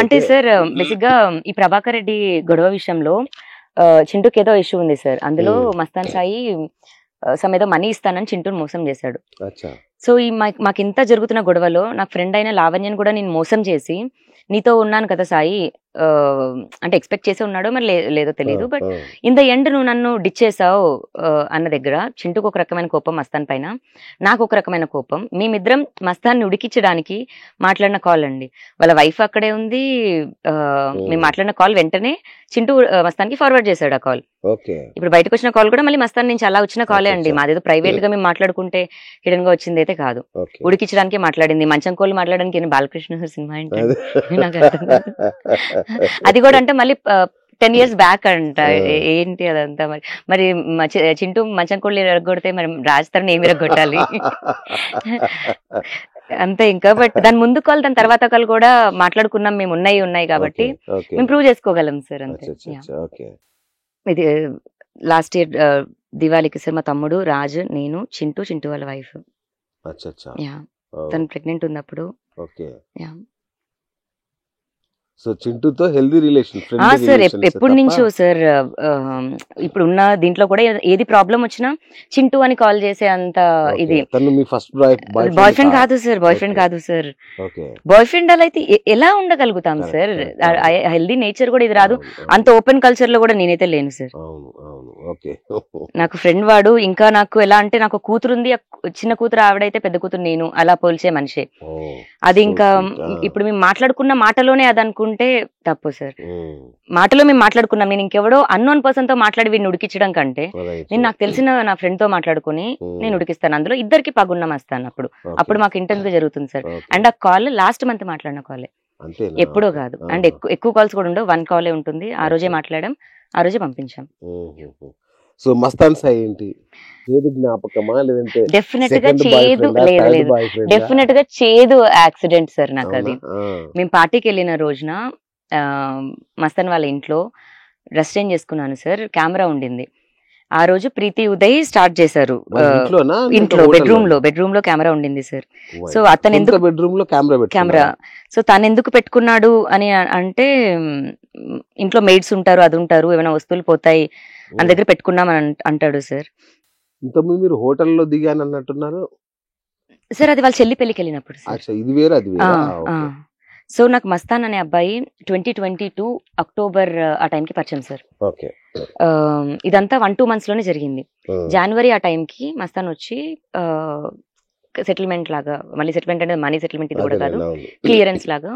అంటే సార్ బేసిక్ గా ఈ ప్రభాకర్ రెడ్డి గొడవ విషయంలో చింటూకి ఏదో ఇష్యూ ఉంది సార్. అందులో మస్తాన్ సాయి ఏదో మనీ ఇస్తానని చింటూని మోసం చేశాడు. సో ఈ మాకు ఇంత జరుగుతున్న గొడవలో నాకు ఫ్రెండ్ అయిన లావణ్యని కూడా నేను మోసం చేసి, నీతో ఉన్నాను కదా సాయి అంటే ఎక్స్పెక్ట్ చేసి ఉన్నాడో మరి లేదో తెలియదు, బట్ ఇన్ ద ఎండ్ నువ్వు నన్ను డిచ్ చేసావు అన్న దగ్గర చింటూకు ఒక రకమైన కోపం, మస్తాన్ పైన నాకు ఒక రకమైన కోపం. మేమిద్దరం మస్తాన్ని ఉడికించడానికి మాట్లాడిన కాల్ అండి. వాళ్ళ వైఫ్ అక్కడే ఉంది. మేము మాట్లాడిన కాల్ వెంటనే చింటూ మస్తాన్కి ఫార్వర్డ్ చేశాడు ఆ కాల్. ఇప్పుడు బయటకు వచ్చిన కాల్ కూడా మళ్ళీ మస్తాన్ నుంచి అలా వచ్చిన కాలే అండి. మాదేదో ప్రైవేట్ గా మేము మాట్లాడుకుంటే హిడెన్ గా వచ్చింది అయితే కాదు. ఉడికించడానికి మాట్లాడింది. మంచం కోళ్ళు మాట్లాడడానికి బాలకృష్ణ సార్ సినిమా ఏంటి నాకు అర్థం కాదు. అది కూడా అంటే మళ్ళీ 10 years బ్యాక్ అంట. ఏంటి అదంతా? మరి చింటూ మంచం కోళ్ళు ఎరగొడితే మరి రాజ్ తరుణ్ ఏమి ఎరగొట్టాలి అంతే ఇంకా. బట్ దాని ముందు కాల్ దాని తర్వాత కాల్ కూడా మాట్లాడుకున్నాం మేము, ఉన్నాయి కాబట్టి మేము ప్రూవ్ చేసుకోగలం సార్ అంతే. ఇది లాస్ట్ ఇయర్ దివాళీకి సార్ మా తమ్ముడు రాజు, నేను, చింటూ వాళ్ళ వైఫ్. తను ప్రెగ్నెంట్ ఉన్నప్పుడు. సో చింటూతో హెల్దీ రిలేషన్ సార్ ఎప్పటి నుంచో సార్. ఇప్పుడు ఉన్న దీంట్లో కూడా ఏది ప్రాబ్లం వచ్చినా చింటూ అని కాల్ చేసే అంత ఇది. బాయ్ ఫ్రెండ్ కాదు సార్, బాయ్ ఫ్రెండ్ కాదు సార్. బాయ్ ఫ్రెండ్ అలా అయితే ఎలా ఉండగలుగుతాం సార్? హెల్దీ నేచర్ కూడా ఇది రాదు. అంత ఓపెన్ కల్చర్ లో కూడా నేనైతే లేను సార్. నాకు ఫ్రెండ్ వాడు. ఇంకా నాకు ఎలా అంటే నాకు కూతురు ఉంది, చిన్న కూతురు ఆవిడైతే పెద్ద కూతురు నేను, అలా పోల్చే మనిషి. అది ఇంకా ఇప్పుడు మేము మాట్లాడుకున్న మాటలోనే అది అనుకుంటే తప్పు సార్. మాటలో మేము మాట్లాడుకున్నాం. నేను ఇంకెవడో అన్నోన్ పర్సన్ తో మాట్లాడి వీడిని ఉడికించడం కంటే నేను నాకు తెలిసిన నా ఫ్రెండ్ తో మాట్లాడుకుని నేను ఉడికిస్తాను. అందులో ఇద్దరికి పగున్నాం వస్తాను. అప్పుడు మాకు ఇంటెన్స్ గా జరుగుతుంది సార్. అండ్ ఆ కాల్ లాస్ట్ మంత్ మాట్లాడిన కాలే, ఎప్పుడో కాదు. అండ్ ఎక్కువ కాల్స్ కూడా ఉండవు, 1 కాలే ఉంటుంది. ఆ రోజే మాట్లాడాం, ఆ రోజే పంపించాం. సో మస్తాన్ సాయి ఏంటి జ్ఞాపకమా లేదంటే డెఫినెట్ గా చేదు? లేదు, డెఫినెట్ గా చేదు యాక్సిడెంట్ సార్ నాకు అది. మేము పార్టీకి వెళ్ళిన రోజున మస్తాన్ వాళ్ళ ఇంట్లో డ్రెస్ చేంజ్ చేసుకున్నాను సార్. కెమెరా ఉండింది ఆ రోజు. ప్రీతి ఉదయ్ స్టార్ట్ చేశారు ఇంట్లో, బెడ్రూమ్ లో కెమెరా ఉండింది సార్. సో అతను ఎందుకు బెడ్రూమ్ లో కెమెరా, సో తను ఎందుకు పెట్టుకున్నాడు అని అంటే, ఇంట్లో మెయిడ్స్ ఉంటారు, అది ఉంటారు, ఏమైనా వస్తువులు పోతాయి అని దగ్గర పెట్టుకున్నామని అంటాడు సార్. ఇంతకుముందు మీరు హోటల్లో దిగాను అన్నట్టున్నారు సార్. అది వాళ్ళ చెల్లి పెళ్లికి వెళ్ళినప్పుడు. సో నాకు మస్తాన్ అనే అబ్బాయి 2022 అక్టోబర్ ఆ టైంకి పరిచయం సార్. ఇదంతా 1-2 months లోనే జరిగింది. జనవరి ఆ టైంకి మస్తాన్ వచ్చి సెటిల్మెంట్ లాగా, మళ్ళీ సెటిల్మెంట్ అనేది మనీ సెటిల్మెంట్ ఇది కూడా కాదు, క్లియరెన్స్ లాగా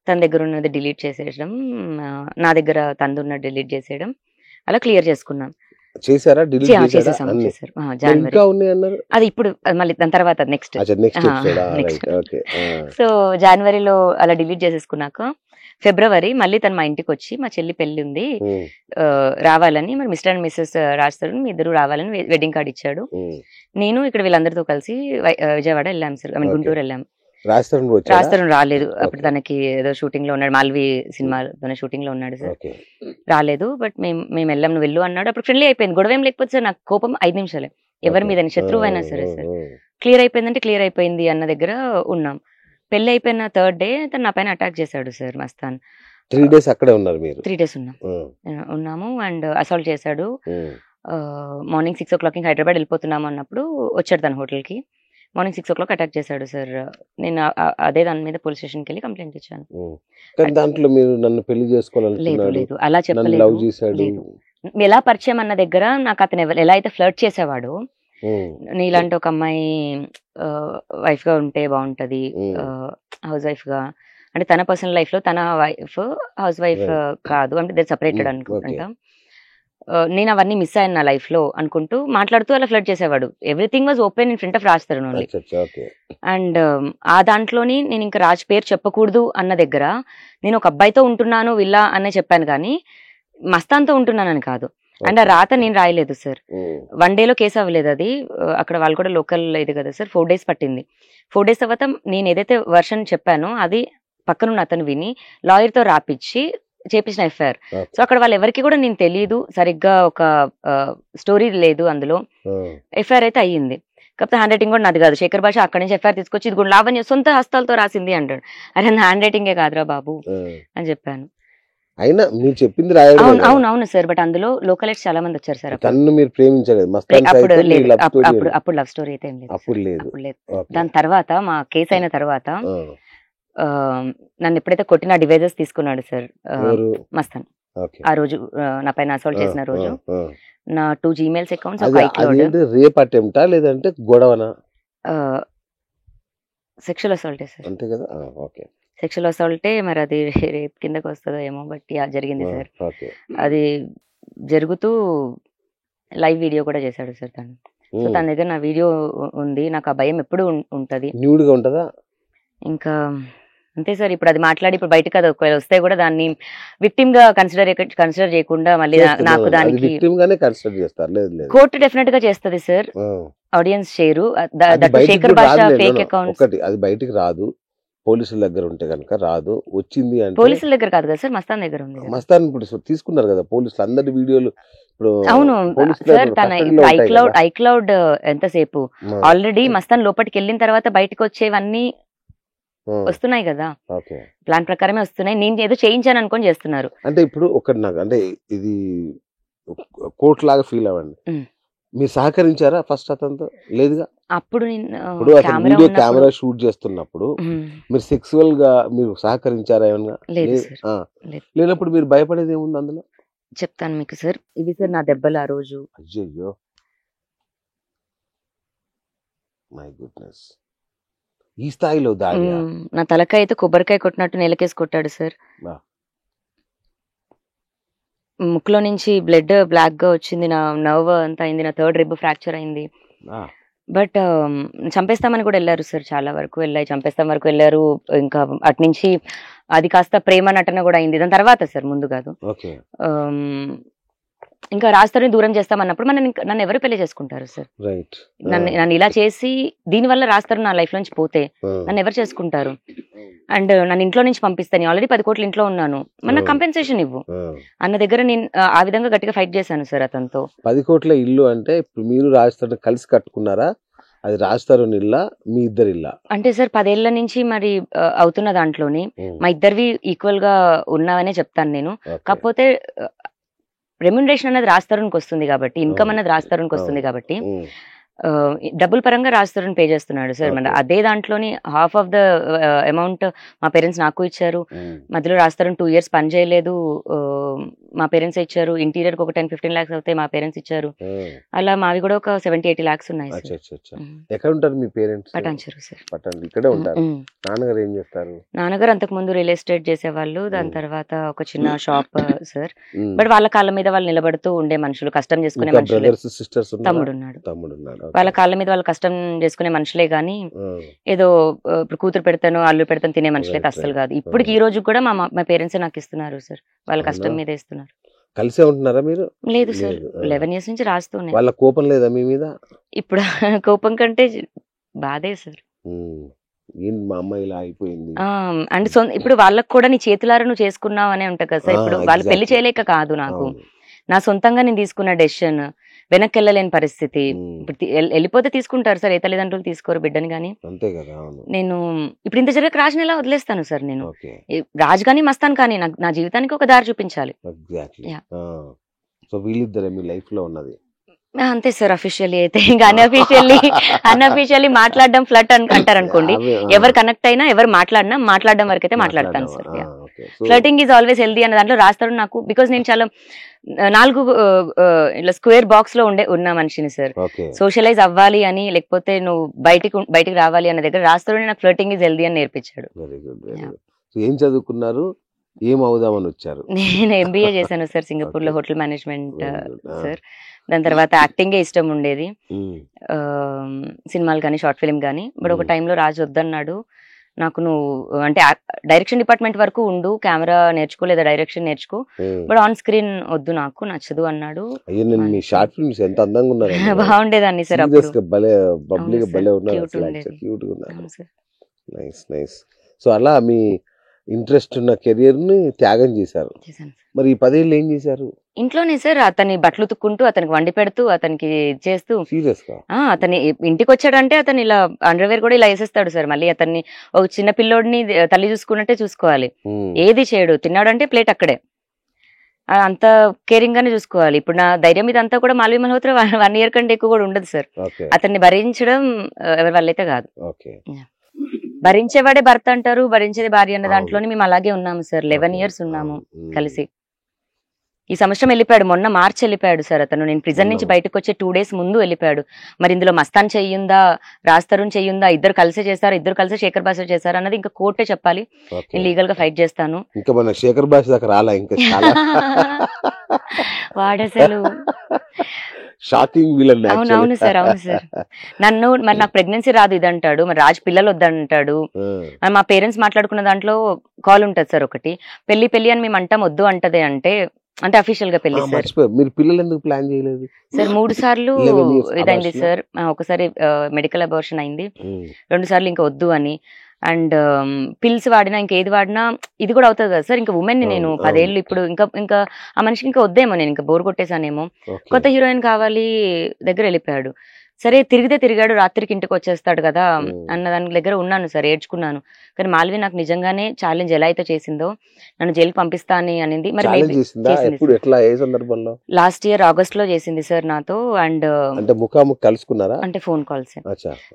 తన దగ్గర ఉన్నది డిలీట్ చేసేయడం, నా దగ్గర తనది ఉన్నది డిలీట్ చేసేయడం, అలా క్లియర్ చేసుకున్నాం. చేసారా? చేసేసాం జనవరి. అది ఇప్పుడు మళ్ళీ దాని తర్వాత నెక్స్ట్. సో జనవరిలో అలా డిలీట్ చేసేసుకున్నాక ఫిబ్రవరి మళ్ళీ తను మా ఇంటికి వచ్చి, మా చెల్లి పెళ్లి ఉంది రావాలని, మరి mister and missus Raj Tarun మీ ఇద్దరు రావాలని వెడ్డింగ్ కార్డ్ ఇచ్చాడు. నేను ఇక్కడ వీళ్ళందరితో కలిసి విజయవాడ వెళ్ళాం సార్, ఐ మీన్ గుంటూరు వెళ్ళాం. రాజ్ తరుణ్ రాలేదు అప్పుడు, తనకి ఏదో షూటింగ్ లో ఉన్నాడు, మాల్వి సినిమాతోనే షూటింగ్ లో ఉన్నాడు సార్, రాలేదు. బట్ మేము వెళ్ళాం, నువ్వు వెళ్ళు అన్నాడు. అప్పుడు ఫ్రెండ్లీ అయిపోయింది. గొడవ ఏం లేకపోతే సార్ నాకు కోపం 5 నిమిషాలే, ఎవరి మీద శత్రువు అయినా సరే సార్. క్లియర్ అయిపోయిందంటే క్లియర్ అయిపోయింది అన్న దగ్గర ఉన్నాం. పెళ్లి అయిపోయిన 3rd day తను నా పైన అటాక్ చేశాడు సార్ మస్తాన్. 3 days అక్కడే ఉన్నారు మీరు? 3 days ఉన్నాము. అండ్ అసాల్ట్ చేశాడు. మార్నింగ్ 6 o'clock హైదరాబాద్ వెళ్ళిపోతున్నాము అన్నప్పుడు వచ్చాడు తన హోటల్కి. మార్నింగ్ 6 o'clock అటాక్ చేశాడు సార్. నేను అదే దాని మీద పోలీస్ స్టేషన్కి వెళ్ళి కంప్లైంట్ ఇచ్చాను. కానీ దాంట్లో మీరు నన్ను పెళ్లి లేదు చేసుకోవాలనుకున్నాడు, లేదు అలా నన్ను చెప్పలేదు. లవ్ చేశాడు. లేదు. ఎలా పరిచయం అన్న దగ్గర నాకు అతను ఎలా అయితే ఫ్లర్ట్ చేసేవాడు, నీలాంటి ఒక అమ్మాయి వైఫ్ గా ఉంటే బాగుంటది, హౌస్ వైఫ్ గా, అంటే తన పర్సనల్ లైఫ్ లో తన వైఫ్ హౌస్ వైఫ్ కాదు, అంటే ఇద్దరు సపరేటెడ్ అనుకుంటా. నేను అవన్నీ మిస్ అయ్యాను నా లైఫ్ లో అనుకుంటూ మాట్లాడుతూ అలా ఫ్లడ్ చేసేవాడు. Everything was open in front of Raj Tarun only. And ఆ దాంట్లోని నేను ఇంకా రాజ్ పేరు చెప్పకూడదు అన్న దగ్గర నేను ఒక అబ్బాయితో ఉంటున్నాను విల్లా అనే చెప్పాను, కానీ మస్తాన్తో ఉంటున్నానని కాదు. అండ్ ఆ రాత నేను రాయలేదు సార్. 1 day కేసు అవ్వలేదు అది. అక్కడ వాళ్ళు కూడా లోకల్ ఇది కదా సార్, 4 days పట్టింది. 4 days తర్వాత నేను ఏదైతే వర్షన్ చెప్పానో అది పక్కనున్న అతను విని లాయర్తో రాపిచ్చి చేపించిన ఎఫ్ఐఆర్. సో అక్కడ వాళ్ళు ఎవరికి కూడా నేను తెలియదు, సరిగ్గా ఒక స్టోరీ లేదు అందులో. ఎఫ్ఐఆర్ అయితే అయ్యింది, కాకపోతే హ్యాండ్ రైటింగ్ కూడా నాది కాదు. శేఖర్ భాష అక్కడి నుంచి ఎఫ్ఐఆర్ తీసుకొచ్చి ఇది కూడా లావణ్య సొంత హస్తాలతో రాసింది అంటాడు. అరే హ్యాండ్ రైటింగే కాదురా బాబు అని చెప్పాను. అయినా మీరు చెప్పింది అవును సార్, బట్ అందులో లోకలైట్స్ చాలా మంది వచ్చారు సార్. మీరు ప్రేమించలేదు అప్పుడు లవ్ స్టోరీ అయితే ఏం లేదు, అప్పుడు లేదు. దాని తర్వాత మా కేసు అయిన తర్వాత నన్ను ఎప్పుడైతే కొట్టిన డివైజెస్ తీసుకున్నాడు సార్ మస్తాన్. ఆ రోజు నా పైన అసాల్ట్ చేసిన రోజు నా 2 Gmails అకౌంట్స్, ఒక iCloud. రేప్ అటెంప్టా లేదంటే గొడవనా? సెక్షువల్ అసాల్టే సార్. అంతే కదా. ఓకే, సెక్షువల్ అసాల్టే. మరి అది రేప్ కిందకి వస్తుందో ఏమో, బట్ జరిగింది సార్. అది జరుగుతూ లైవ్ వీడియో కూడా చేశాడు సార్ తను. సో తన దగ్గర నా వీడియో ఉంది. నాకు ఆ భయం ఎప్పుడు ఉంటది. న్యూడ్గా ఉంటదా? ఇంకా అంతే సార్. ఇప్పుడు అది మాట్లాడి ఇప్పుడు బయటకు అది ఒకవేళ వస్తే కూడా దాన్ని విక్టిమ్ గా కన్సిడర్ చేయకుండా మళ్ళీ నాకు దానికి కోర్టు డెఫినెట్ గా చేస్తుంది సార్. ఆడియన్స్ షేరు శేఖర్ భాష ఫేక్ అకౌంట్స్ అది బయటికి రాదు, పోలీసుల దగ్గర ఉంటే కనుక రాదు. వచ్చింది అంటే పోలీసుల దగ్గర కాదు కదా సార్, మస్తాన్ దగ్గర ఉంది. మస్తాన్ ఇప్పుడు తీసుకున్నారు కదా పోలీసులు అందరి వీడియోలు. అవును సార్, తన ఐక్లౌడ్ ఎంతసేపు ఆల్రెడీ మస్తాన్ లోపలికి వెళ్ళిన తర్వాత బయటకు వచ్చేవన్నీ వస్తున్నాయి కదా, ప్లాన్ ప్రకారమే వస్తున్నాయి. నేను ఏదో చేయించాను అనుకొని చేస్తున్నారు. అంటే ఇప్పుడు ఒకటి నాకు అంటే ఇది కోర్టు లాగా ఫీల్ అవ్వండి, మీరు సహకరించారా ఫస్ట్ అతనితో? లేదుగా. అప్పుడు వీడియో కెమెరా షూట్ చేస్తున్నప్పుడు మీరు సెక్సువల్ గా మీరు సహకరించారా ఏమన్నా? లేనప్పుడు మీరు భయపడేది ఏముంది అందులో? చెప్తాను మీకు సార్. ఇది సార్ నా దెబ్బలు ఆ రోజు. అయ్యో మై గుడ్నెస్, ఈ స్థాయిలో దాడి. నా తలకాయ అయితే కొబ్బరికాయ కొట్టినట్టు నేలకేసి కొట్టాడు సార్. ముక్కులో నుంచి బ్లడ్ బ్లాక్ గా వచ్చింది, నా నర్వ్ అంతా అయింది, నా 3rd rib ఫ్రాక్చర్ అయింది. బట్ చంపేస్తామని కూడా వెళ్ళారు సార్, చాలా వరకు చంపేస్తాం వరకు వెళ్ళారు. ఇంకా అటు నుంచి అది కాస్త ప్రేమ నటన కూడా అయింది దాని తర్వాత సార్, ముందు కాదు. ఇంకా రాజ్తరుణ్ దూరం చేస్తామన్నప్పుడు నన్ను ఎవరు పెళ్లి చేసుకుంటారు సార్? నన్ను ఇలా చేసి దీనివల్ల రాజ్తరుణ్ నా లైఫ్ నుంచి పోతే నన్ను ఎవరు చేసుకుంటారు? అండ్ నన్ను ఇంట్లో నుంచి పంపిస్తాను, ఆల్రెడీ 10 కోట్ల ఇంట్లో ఉన్నాను, మన కంపెన్సేషన్ ఇవ్వు అన్న దగ్గర నేను ఆ విధంగా గట్టిగా ఫైట్ చేశాను సార్ అతనితో. 10 కోట్ల ఇల్లు అంటే ఇప్పుడు మీరు రాజ్తరుణ్ కలిసి కట్టుకున్నారా? అది రాజ్తరుణ్ ఇల్లా మీ ఇద్దరు ఇల్లా? అంటే సార్ 10 ఏళ్ల నుంచి మరి అవుతున్న దాంట్లోని మా ఇద్దరివి ఈక్వల్ గా ఉన్నావనే చెప్తాను నేను. కాకపోతే రెమ్యునరేషన్ అనేది రాజ్తరుణ్కి వస్తుంది కాబట్టి, ఇన్కమ్ అనేది రాజ్తరుణ్కి వస్తుంది కాబట్టి డబ్బుల పరంగా రాజ్తరుణ్ పే చేస్తున్నాడు సార్. మన అదే దాంట్లోని హాఫ్ ఆఫ్ ద అమౌంట్ మా పేరెంట్స్ నాకు ఇచ్చారు. మధ్యలో రాజ్తరుణ్ 2 years పని చేయలేదు, మా పేరెంట్స్ ఇచ్చారు. ఇంటీరియర్ కి ఒక 10-15 lakhs అవుతాయి, మా పేరెంట్స్ ఇచ్చారు. అలా మావి కూడా ఒక 70-80 lakhs ఉన్నాయి. ఎక్కడ ఉంటారు మీ పేరెంట్స్? పటాన్చెరు సార్. ఇక్కడే ఉంటారు. నాన్నగారు ఏం చేస్తారు? నాన్నగారు అంతకు ముందు రియల్ ఎస్టేట్ చేసేవాళ్ళు, దాని తర్వాత ఒక చిన్న షాప్ సార్. బట్ వాళ్ళ కాళ్ళ మీద వాళ్ళు నిలబడుతూ ఉండే మనుషులు, కష్టం చేసుకునే మనుషులు. తమ్ముడు ఉన్నాడు. వాళ్ళ కాళ్ళ మీద వాళ్ళు కష్టం చేసుకునే మనుషులే గానీ ఏదో ఇప్పుడు కూతురు పెడతాను అల్లు పెడతాను తినే మనుషులైతే అస్సలు కాదు. ఇప్పటికి ఈ రోజు కూడా మా పేరెంట్స్ నాకు ఇస్తున్నారు సార్, వాళ్ళ కష్టం మీద ఇస్తున్నారు. కలిసే ఉంటున్నారా మీరు? లేదు సార్, 11 years నుంచి రాస్తూనే. వాళ్ళ కోపం లేదా మీ మీద? ఇప్పుడు కోపం కంటే బాధే సార్. మా అమ్మాయి ఇలా అయిపోయింది అండ్ ఇప్పుడు వాళ్ళకి కూడా నీ చేతులారా నువ్వు చేసుకున్నావు అనే ఉంటా కదా సార్. ఇప్పుడు వాళ్ళు పెళ్లి చేయలేక కాదు, నాకు నా సొంతంగా నేను తీసుకున్న డెసిషన్, వెనక్కి వెళ్ళలేని పరిస్థితి. ఇప్పుడు వెళ్ళిపోతే తీసుకుంటారు సార్, ఏ తల్లిదండ్రులు తీసుకోరు బిడ్డని కానీ. నేను ఇప్పుడు ఇంత జరగక రాజుని ఎలా వదిలేస్తాను సార్? నేను రాజు కానీ మస్తాన్ కానీ నా జీవితానికి ఒక దారి చూపించాలి. అంతే సార్ అఫీషియల్లీ అయితే. ఇంకా అన్అఫీషియల్లీ మాట్లాడడం ఫ్లర్ట్ అంటారు అనుకోండి. ఎవరు కనెక్ట్ అయినా ఎవరు మాట్లాడడం వరకు అయితే మాట్లాడతాను sir. Flirting is always healthy అనే దాంట్లో రాస్తాడు నాకు. బికాస్ నేను చాలా 4 ఇట్లా స్క్వేర్ బాక్స్ లో ఉన్న మనిషిని సార్. సోషలైజ్ అవ్వాలి అని, లేకపోతే నువ్వు బయటికి రావాలి అనే దగ్గర రాస్తాడు నాకు ఫ్లర్టింగ్ ఈజ్ హెల్దీ అని నేర్పించాడు. ఏం చదువుకున్నారు, ఏం అవుదామని వచ్చారు? నేను ఎంబీఏ చేశాను సార్ సింగపూర్ లో, హోటల్ మేనేజ్మెంట్ సార్. దాని తర్వాత యాక్టింగే ఇష్టం ఉండేది, సినిమాలు కానీ షార్ట్ ఫిల్మ్ కానీ. బట్ ఒక టైంలో రాజు వద్దన్నాడు నాకు, నువ్వు అంటే డైరెక్షన్ డిపార్ట్మెంట్ వరకు ఉండు, కెమెరా నేర్చుకో లేదా డైరెక్షన్ నేర్చుకో, బట్ ఆన్ స్క్రీన్ వద్దు, నాకు నచ్చదు అన్నాడు. బాగుండేదాన్ని సార్ అప్పుడు. సో అలా మీ ఇంట్రెస్ట్ ఉన్న కెరియర్ ని త్యాగం చేశారు. మరి ఈ 10 ఏళ్ళు ఏం చేశారు? ఇంట్లోనే సార్, అతని బట్టలు ఉతుక్కుంటూ, అతనికి వండి పెడుతూ, అతనికి చేస్తూ. సీరియస్ గా అతని ఇంటికి వచ్చాడంటే అతను ఇలా అండర్వేర్ కూడా ఇలా వేసేస్తాడు సార్. మళ్ళీ అతన్ని ఒక చిన్న పిల్లోడిని తల్లి చూసుకున్నట్టే చూసుకోవాలి. ఏది చేయడు, తిన్నాడంటే ప్లేట్ అక్కడే. అంత కేరింగ్ గానే చూసుకోవాలి. ఇప్పుడు నా ధైర్యం మీద అంతా కూడా మాల్వి మల్హోత్రా 1 year కంటే ఎక్కువ కూడా ఉండదు సార్. అతన్ని భరించడం ఎవరి వల్ల అయితే కాదు. భరించేవాడే భర్త అంటారు, భరించేది భార్య అన్న దాంట్లోనే మేము అలాగే ఉన్నాము సార్. 11 years ఉన్నాము కలిసి. ఈ సంవత్సరం వెళ్ళిపోయాడు, మొన్న మార్చి వెళ్ళిపోయాడు సార్ అతను. నేను ప్రిజన్ నుంచి బయటకు వచ్చే 2 days ముందు వెళ్ళిపోయాడు. మరి ఇందులో మస్తాన్ చెయ్యుందా, రాజ్ తరుణ్ చెయ్యుందా, ఇద్దరు కలిసే చేస్తారు, ఇద్దరు కలిసి శేఖర్ భాష చేశారు అన్నది ఇంకా కోర్టే చెప్పాలి. నేను లీగల్ గా ఫైట్ చేస్తాను. ఇంకా మన శేఖర్ భాష దాకా రాలా ఇంకా వాడసలు షాకింగ్. అవును సార్, అవును సార్. నన్ను మరి నాకు ప్రెగ్నెన్సీ రాదు ఇదంటాడు, మరి రాజు పిల్లలు వద్దంటాడు. మా పేరెంట్స్ మాట్లాడుకున్న దాంట్లో కాల్ ఉంటది సార్ ఒకటి, పెళ్లి అని మేము అంటాం, వద్దు అంటది అంటే అఫీషియల్ గా పెళ్లి సార్. మీరు పిల్లలు ఎందుకు ప్లాన్ చేయలేదు సార్? 3 సార్లు ఇదైంది సార్. ఒకసారి మెడికల్ అబార్షన్ అయింది, 2 సార్లు ఇంకా వద్దు అని. అండ్ పిల్స్ వాడినా ఇంకేది వాడినా ఇది కూడా అవుతుంది కదా సార్. ఇంకా ఉమెన్ ని నేను 10 ఏళ్ళు ఇప్పుడు ఇంకా ఆ మనిషికి ఇంకా వద్దేమో, నేను ఇంకా బోర్ కొట్టేసానేమో. కొత్త హీరోయిన్ కావాలి దగ్గర వెళ్ళిపోయాడు. సరే తిరిగాడు, రాత్రికి ఇంటికి వచ్చేస్తాడు కదా అన్న దాని దగ్గర ఉన్నాను సార్, ఏడ్చుకున్నాను. కానీ మాల్వి నాకు నిజంగానే ఛాలెంజ్ ఎలా అయితే చేసిందో, నన్ను జైలుకి పంపిస్తా అని అనింది. మరి లాస్ట్ ఇయర్ ఆగస్ట్ లో చేసింది సార్ నాతో. అండ్ కలుసుకున్నారా అంటే phone calls.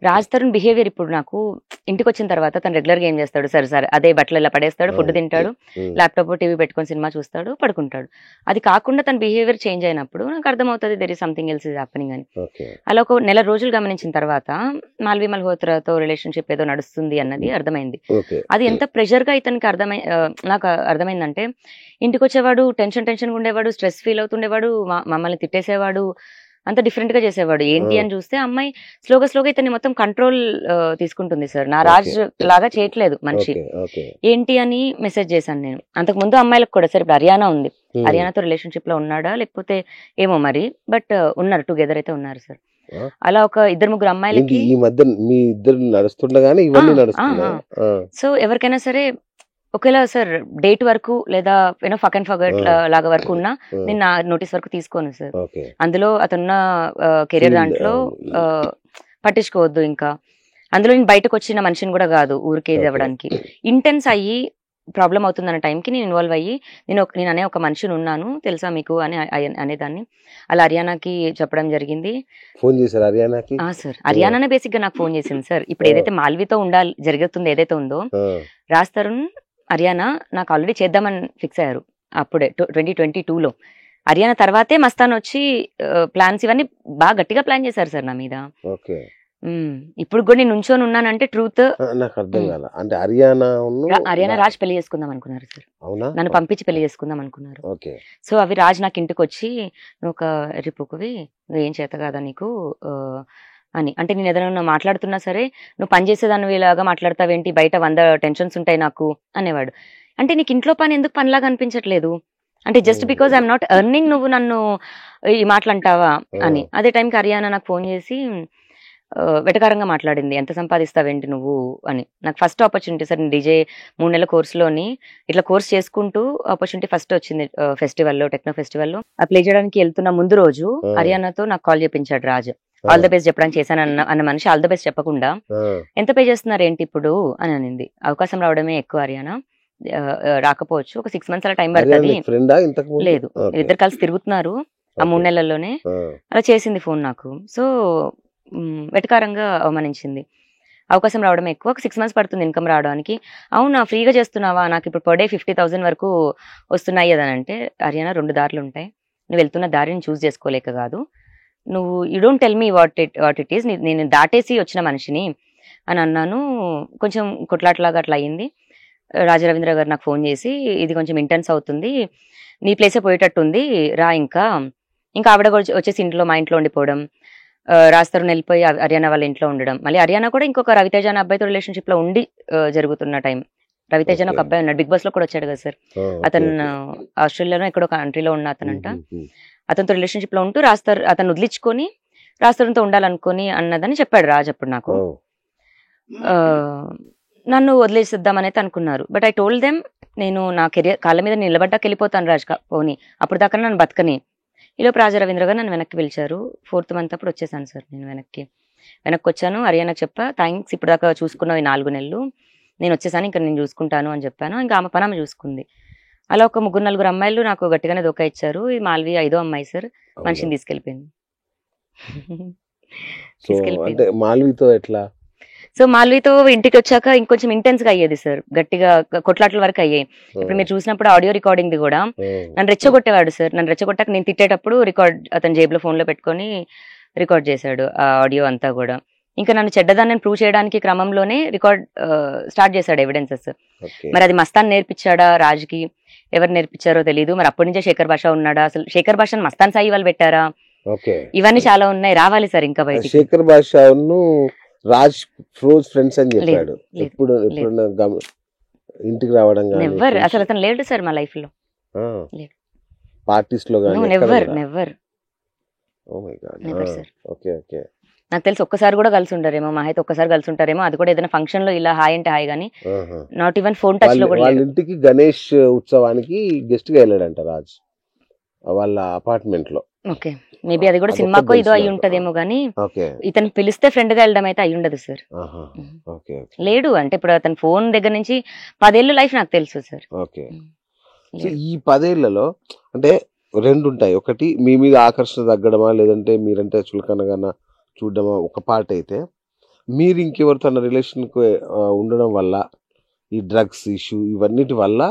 Raj Tarun behaviour ఇప్పుడు నాకు ఇంటికి వచ్చిన తర్వాత తను రెగ్యులర్ గా ఏం చేస్తాడు సరే అదే బట్టలు ఇలా పడేస్తాడు, ఫుడ్ తింటాడు, ల్యాప్టాప్ టీవీ పెట్టుకొని సినిమా చూస్తాడు, పడుకుంటాడు. అది కాకుండా తన బిహేవియర్ చేంజ్ అయినప్పుడు నాకు అర్థమవుతుంది there is something else is happening అని. అలా ఒక నెల రోజులు గమనించిన తర్వాత మాల్వి మల్హోత్రాతో రిలేషన్షిప్ ఏదో నడుస్తుంది అన్నది అర్థమైంది. అది ఎంత ప్రెషర్ గా ఇతనికి నాకు అర్థమైందంటే, ఇంటికి వచ్చేవాడు టెన్షన్ ఉండేవాడు, స్ట్రెస్ ఫీల్ అవుతుండేవాడు, మమ్మల్ని తిట్టేసేవాడు, అంత డిఫరెంట్ గా చేసేవాడు. ఏంటి అని చూస్తే అమ్మాయి స్లోగా ఇతన్ని మొత్తం కంట్రోల్ తీసుకుంటుంది సార్. నా రాజ్ లాగా చేయట్లేదు మనిషి. ఏంటి అని మెసేజ్ చేశాను నేను. అంతకు ముందు అమ్మాయిలకు కూడా సార్, ఇప్పుడు హర్యానా ఉంది, హర్యానాతో రిలేషన్షిప్ లో ఉన్నాడా లేకపోతే ఏమో మరి, బట్ ఉన్నారు, టుగెదర్ అయితే ఉన్నారు సార్. అలా ఒక 2-3 అమ్మాయిలకి ఈ మధ్య మీ ఇద్దరు నడుస్తుండగానే ఇవన్నీ నడుస్తున్నాయి. సో ఎవరికైనా సరే ఒకవేళ సార్ డేట్ వరకు లేదా ఫక్ అండ్ ఫర్గెట్ లాగా వరకు ఉన్నా నేను నా నోటీస్ వరకు తీసుకోను సార్. అందులో అతనున్న కెరీర్ దాంట్లో పట్టించుకోవద్దు. ఇంకా అందులో నేను బయటకు వచ్చిన మనిషిని కూడా కాదు ఊరికేది అవ్వడానికి. ఇంటెన్స్ అయ్యి ప్రాబ్లం అవుతుందన్న టైంకి నేను ఇన్వాల్వ్ అయ్యి నేను అనే ఒక మనిషిని ఉన్నాను తెలుసా మీకు అని అనేదాన్ని. అలా హర్యానాకి చెప్పడం జరిగింది. ఫోన్ చేశారు హర్యానాకి? సార్ హర్యానానే బేసిక్ గా నాకు ఫోన్ చేసింది సార్. ఇప్పుడు ఏదైతే మాల్వితో జరుగుతుంది ఏదైతే ఉందో, రాజ్ తరుణ్ హర్యానా నాకు ఆల్రెడీ చేద్దామని ఫిక్స్ అయ్యారు అప్పుడే 2022లో. హర్యానా తర్వాతే మస్తాన్ వచ్చి ప్లాన్స్ ఇవన్నీ బాగా గట్టిగా ప్లాన్ చేశారు సార్ నా మీద. ఇప్పుడు కూడా నేను నుంచొని ఉన్నానంటే ట్రూత్ నాకు అర్థం కాల. అంటే హర్యానా రాజ్ పెళ్లి చేసుకుందాం అనుకున్నారు సార్, నన్ను పంపించి పెళ్లి చేసుకుందాం అనుకున్నారు. సో అవి రాజ్ నాకు ఇంటికి వచ్చి, నువ్వు ఒక రిపుకువి, నువ్వేం చేత కాదా నీకు అని అంటే, నేను ఏదైనా మాట్లాడుతున్నా సరే నువ్వు పని చేసేదాన్ని ఇలాగా మాట్లాడతావేంటి, బయట 100 టెన్షన్స్ ఉంటాయి నాకు అనేవాడు. అంటే నీకు ఇంట్లో పని ఎందుకు పనిలాగా అనిపించట్లేదు అంటే, just because I'm not earning నువ్వు నన్ను ఈ మాటలు అంటావా అని. అదే టైంకి హర్యానా నాకు ఫోన్ చేసి వెటకారంగా మాట్లాడింది, ఎంత సంపాదిస్తావేంటి నువ్వు అని. నాకు ఫస్ట్ ఆపర్చునిటీ సార్, నేను డీజే 3 నెలల కోర్సులోని ఇట్లా కోర్స్ చేసుకుంటూ ఆపర్చునిటీ ఫస్ట్ వచ్చింది ఫెస్టివల్లో, టెక్నో ఫెస్టివల్లో. ప్లే చేయడానికి వెళ్తున్న ముందు రోజు హర్యానాతో నాకు కాల్ చేపించాడు రాజ్. ఆల్ ద బెస్ట్ చెప్పడానికి చేశాను అన్న మనిషి ఆల్ ద బెస్ట్ చెప్పకుండా ఎంత పే చేస్తున్నారు ఏంటి ఇప్పుడు అని అనింది. అవకాశం రావడమే ఎక్కువ హర్యానా, రాకపోవచ్చు, ఒక 6 months అలా టైం పడుతుంది. లేదు, ఇద్దరు కలిసి తిరుగుతున్నారు, ఆ 3 నెలల్లోనే అలా చేసింది ఫోన్ నాకు. సో వెటకారంగా అవమానించింది. అవకాశం రావడం ఎక్కువ, 6 months పడుతుంది ఇన్కమ్ రావడానికి. అవునా, ఫ్రీగా చేస్తున్నావా, నాకు ఇప్పుడు పర్ డే 50,000 వరకు వస్తున్నాయి అదనంటే, హర్యానా 2 దారులు ఉంటాయి, నువ్వు వెళ్తున్న దారిని చూస్ చేసుకోలేక కాదు, నువ్వు you don't tell me what it is, నేను దాటేసి వచ్చిన మనిషిని అని అన్నాను. కొంచెం కొట్లాట్లాగా అట్లా అయ్యింది. రాజా రవీంద్ర గారు నాకు ఫోన్ చేసి, ఇది కొంచెం ఇంటెన్స్ అవుతుంది, నీ ప్లేసే పోయేటట్టుంది రా, ఇంకా ఆవిడ వచ్చేసి ఇంట్లో మా ఇంట్లో ఉండిపోవడం, రాజ్ వెళ్ళిపోయి హర్యానా వాళ్ళ ఇంట్లో ఉండడం, మళ్ళీ హర్యానా కూడా ఇంకొక రవితేజ అనే అబ్బాయితో రిలేషన్షిప్ లో ఉండి జరుగుతున్న టైం. రవితేజ ఒక అబ్బాయి ఉన్నాడు, బిగ్ బాస్ లో కూడా వచ్చాడు కదా సార్, అతను ఆస్ట్రేలియాలో ఎక్కడో కంట్రీలో ఉన్న అతనంట, అతనితో రిలేషన్షిప్ లో ఉంటూ అతను వదిలించుకొని రాజ్తో ఉండాలనుకొని అన్నదని చెప్పాడు రాజ్ అప్పుడు నాకు. నన్ను వదిలేసిద్దామని అయితే అనుకున్నారు. బట్ ఐ టోల్డ్ దెమ్, నేను నా కెరియర్ కాళ్ళ మీద నిలబడ్డాక వెళ్ళిపోతాను రాజ్, పోనీ అప్పుడు దాకా నన్ను బతకని. ఈలోపు రాజా రవీంద్ర గారు నన్ను వెనక్కి పిలిచారు. 4th month అప్పుడు వచ్చేసాను సార్. నేను వెనక్కి వచ్చాను. హర్యానాకి చెప్పా, థ్యాంక్స్, ఇప్పుడు దాకా చూసుకున్నావు 4 నెలలు, నేను వచ్చేసాను, ఇంకా నేను చూసుకుంటాను అని చెప్పాను. ఇంకా ఆమె పని ఆమె చూసుకుంది. అలా ఒక 3-4 అమ్మాయిలు నాకు గట్టిగానే దొక్క ఇచ్చారు. ఈ మాల్వి 5వ అమ్మాయి సార్, మనిషిని తీసుకెళ్ళిపోయింది. మాల్వితో ఎట్లా? సో మాల్వితో ఇంటికి వచ్చాక ఇంకొంచెం ఇంటెన్స్ గా అయ్యేది సార్, గట్టిగా కొట్లాట్ల వరకు అయ్యాయి. ఇప్పుడు మీరు చూసినప్పుడు ఆడియో రికార్డింగ్ కూడా నన్ను రెచ్చగొట్టేవాడు సార్. నన్ను రెచ్చగొట్టాక నేను తిట్టేటప్పుడు అతను జేబులో ఫోన్ లో పెట్టుకొని రికార్డ్ చేశాడు ఆ ఆడియో అంతా కూడా. ఇంకా నన్ను చెడ్డదాన్ని ప్రూవ్ చేయడానికి క్రమంలోనే స్టార్ట్ చేశాడు ఎవిడెన్సెస్. మరి అది మస్తాన్ నేర్పించాడా రాజ్కి, ఎవరు నేర్పించారో తెలీదు. మరి అప్పటి నుంచే శేఖర్ భాష ఉన్నాడా, అసలు శేఖర్ భాషను మస్తాన్ సాయి వాళ్ళు పెట్టారా, ఇవన్నీ చాలా ఉన్నాయి, రావాలి సార్ ఇంకా బయట. శేఖర్ భాష రాజ్ క్లోజ్ ఫ్రెండ్స్ అని చెప్పాడు. ఎప్పుడు ఇంటికి రావడం నెవర్, అసలు అతను లేడు సార్ మా లైఫ్ లో, పార్టీస్ లో నెవర్. నాకు తెలిసి ఒక్కసారి కూడా కలిసి ఉంటారేమో, మా అయితే ఒక్కసారి కలిసి ఉంటారేమో, అది కూడా ఏదైనా ఫంక్షన్ లో ఇలా హాయ్ అంటే హాయ్ గానీ, నాట్ ఈవెన్ ఫోన్ టచ్ లో కూడా. వాళ్ళ ఇంటికి గణేష్ ఉత్సవానికి గెస్ట్ గా వెళ్ళాడంట రాజ్, వాళ్ళ అపార్ట్మెంట్ లో. ఓకే, మేబీ అది కూడా సినిమాకో ఇదో అయి ఉంటదేమో గానీ, ఇతను పిలిస్తే ఫ్రెండ్ గా వెళ్ళడం అయితే అయి ఉండదు సార్. లేడు అంటే ఇప్పుడు అతను ఫోన్ దగ్గర నుంచి 10 ఏళ్ళు లైఫ్ నాకు తెలుసు సార్. ఈ 10 ఏళ్లలో అంటే 2 ఉంటాయి. ఒకటి మీ మీద ఆకర్షణ తగ్గడమా, లేదంటే మీరంటే చులకనగా చూడడమా ఒక పార్ట్ అయితే, మీరు ఇంకెవరితో రిలేషన్ ఉండడం వల్ల, ఈ డ్రగ్స్ ఇష్యూ ఇవన్నిటి వల్ల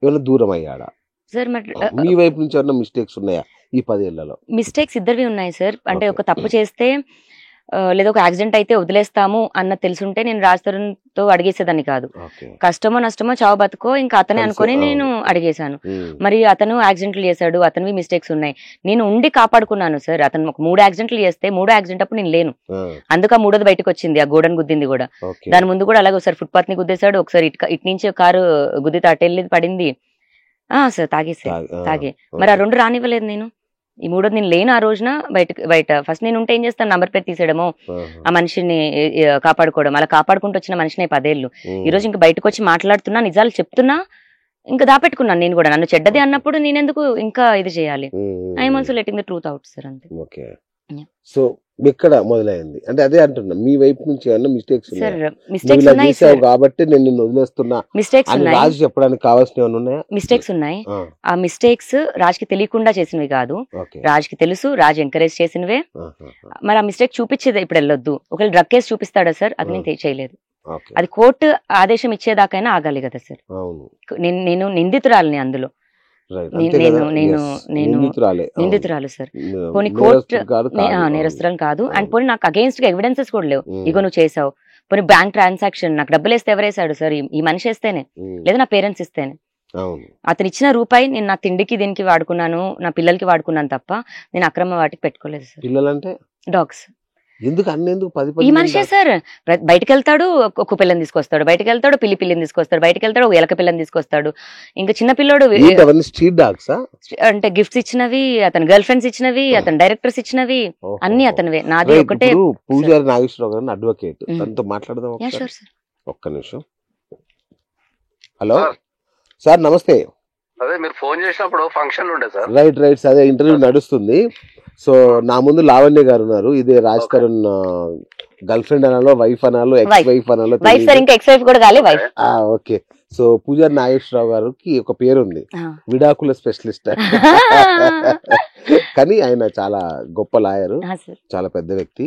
ఏమైనా దూరం అయ్యాడా సార్? మీ వైపు నుంచి ఏమైనా మిస్టేక్స్ ఉన్నాయా ఈ 10 ఏళ్లలో? మిస్టేక్స్ ఇద్దరివి ఉన్నాయి సార్. అంటే ఒక తప్పు చేస్తే లేదా ఒక యాక్సిడెంట్ అయితే వదిలేస్తాము అన్న తెలుసుంటే నేను రాజ్ తరుణ్తో అడిగేసేదాన్ని కాదు. కష్టమో నష్టమో చావు బతుకో ఇంకా అతనే అనుకుని నేను అడిగేశాను. మరి అతను యాక్సిడెంట్లు చేశాడు, అతనివి మిస్టేక్స్ ఉన్నాయి, నేను ఉండి కాపాడుకున్నాను సార్. అతను ఒక 3 యాక్సిడెంట్లు చేస్తే 3 యాక్సిడెంట్ అప్పుడు నేను లేను, అందుకు ఆ 3వది బయటకు వచ్చింది, ఆ గోడను గుద్దింది కూడా. దాని ముందు కూడా అలాగే ఒకసారి ఫుట్పాత్ ని గుద్దేశాడు, ఒకసారి ఇటు నుంచి కారు గుద్దితే అటెళ్ళి పడింది సార్. తాగే మరి ఆ 2 రానివ్వలేదు నేను. ఈ 3వది నేను లేను ఆ రోజున. బయట ఫస్ట్ నేను ఉంటే ఏం చేస్తాను, నంబర్ ప్లేట్ తీసేయడమో, ఆ మనిషిని కాపాడుకోవడం, అలా కాపాడుకుంటూ వచ్చిన మనిషిని 10 ఏళ్ళు. ఈ రోజు ఇంకా బయటకు వచ్చి మాట్లాడుతున్నా, నిజాలు చెప్తున్నా, ఇంకా దాపెట్టుకున్నాను నేను కూడా. నన్ను చెడ్డది అన్నప్పుడు నేనెందుకు ఇంకా ఇది చేయాలి? I'm also letting the truth out sir, అంతే. సో ఎక్కడ మొదలైంది అంటే అదే అంటున్నా, మీ వైపు నుంచి ఏమన్నా మిస్టేక్స్ కాబట్టి నేను నిన్ను వదిలేస్తున్నా రాజు చెప్పడానికి కావాల్సిన ఉన్నాయా? మిస్టేక్స్ ఉన్నాయి. ఆ మిస్టేక్స్ రాజ్కి తెలియకుండా చేసినవి కాదు, రాజ్కి తెలుసు, రాజ్ ఎంకరేజ్ చేసినవే. మరి ఆ మిస్టేక్ చూపించేది ఇప్పుడు వెళ్ళొద్దు. ఒకవేళ డ్రగ్ కేసు చూపిస్తాడా సార్, అది నేను చేయలేదు. అది కోర్టు ఆదేశం ఇచ్చేదాకైనా ఆగాలి కదా సార్. నేను నిందితురాలిని అందులో, నిందితురాలు సార్. పోనీ కోర్టు నేరస్తురాలు కాదు, అండ్ పోనీ నాకు అగేన్స్ట్ గా ఎవిడెన్సెస్ కూడా లేవు. ఇగో నువ్వు చేసావు, పోనీ బ్యాంక్ ట్రాన్సాక్షన్ నాకు డబ్బులు వేస్తే ఎవరేసాడు సార్? ఈ మనిషి వేస్తేనే, లేదా నా పేరెంట్స్ ఇస్తేనే. అతను ఇచ్చిన రూపాయి నేను నా తిండికి దీనికి వాడుకున్నాను, నా పిల్లలకి వాడుకున్నాను తప్ప నేను అక్రమ వాటికి పెట్టుకోలేదు సార్. పిల్లలంటే డాగ్స్. ఎందుకు అన్నేందుకు? ఈ మనిషే సార్ బయటకు వెళ్తాడు, ఒక పిల్లని తీసుకొస్తాడు, బయటకు వెళ్తాడు, పిల్లిని తీసుకొస్తాడు, బయటకు వెళ్తాడు, ఒక ఎలక పిల్లని తీసుకొస్తాడు. ఇంకా చిన్న పిల్లోడు స్ట్రీట్ డాగ్స్ అంటే గిఫ్ట్స్ ఇచ్చినవి, అతని గర్ల్ ఫ్రెండ్స్ ఇచ్చినవి, అతని డైరెక్టర్స్ ఇచ్చినవి అన్ని అతనివే. నాది ఒకటే. పూజారి నాగేశ్వరరావు గారు అడ్వకేట్, తనతో మాట్లాడదాం ఒక్క నిమిషం. హలో సార్, నమస్తే. అదే మీరు ఫోన్ చేసినప్పుడు ఫంక్షన్ ఉండే సార్. రైట్ అదే ఇంటర్వ్యూ నడుస్తుంది. సో నా ముందు లావణ్య గారు ఉన్నారు. ఇదే రాజ్ తరుణ్ గర్ల్ ఫ్రెండ్ అనాలో, వైఫ్ అనాలో, ఎక్స్ వైఫ్ అనాలో. ఓకే. సో పూజారి నాగేశ్వరరావు గారికి ఒక పేరు ఉంది, విడాకుల స్పెషలిస్ట్. కానీ ఆయన చాలా గొప్ప లాయరు, చాలా పెద్ద వ్యక్తి.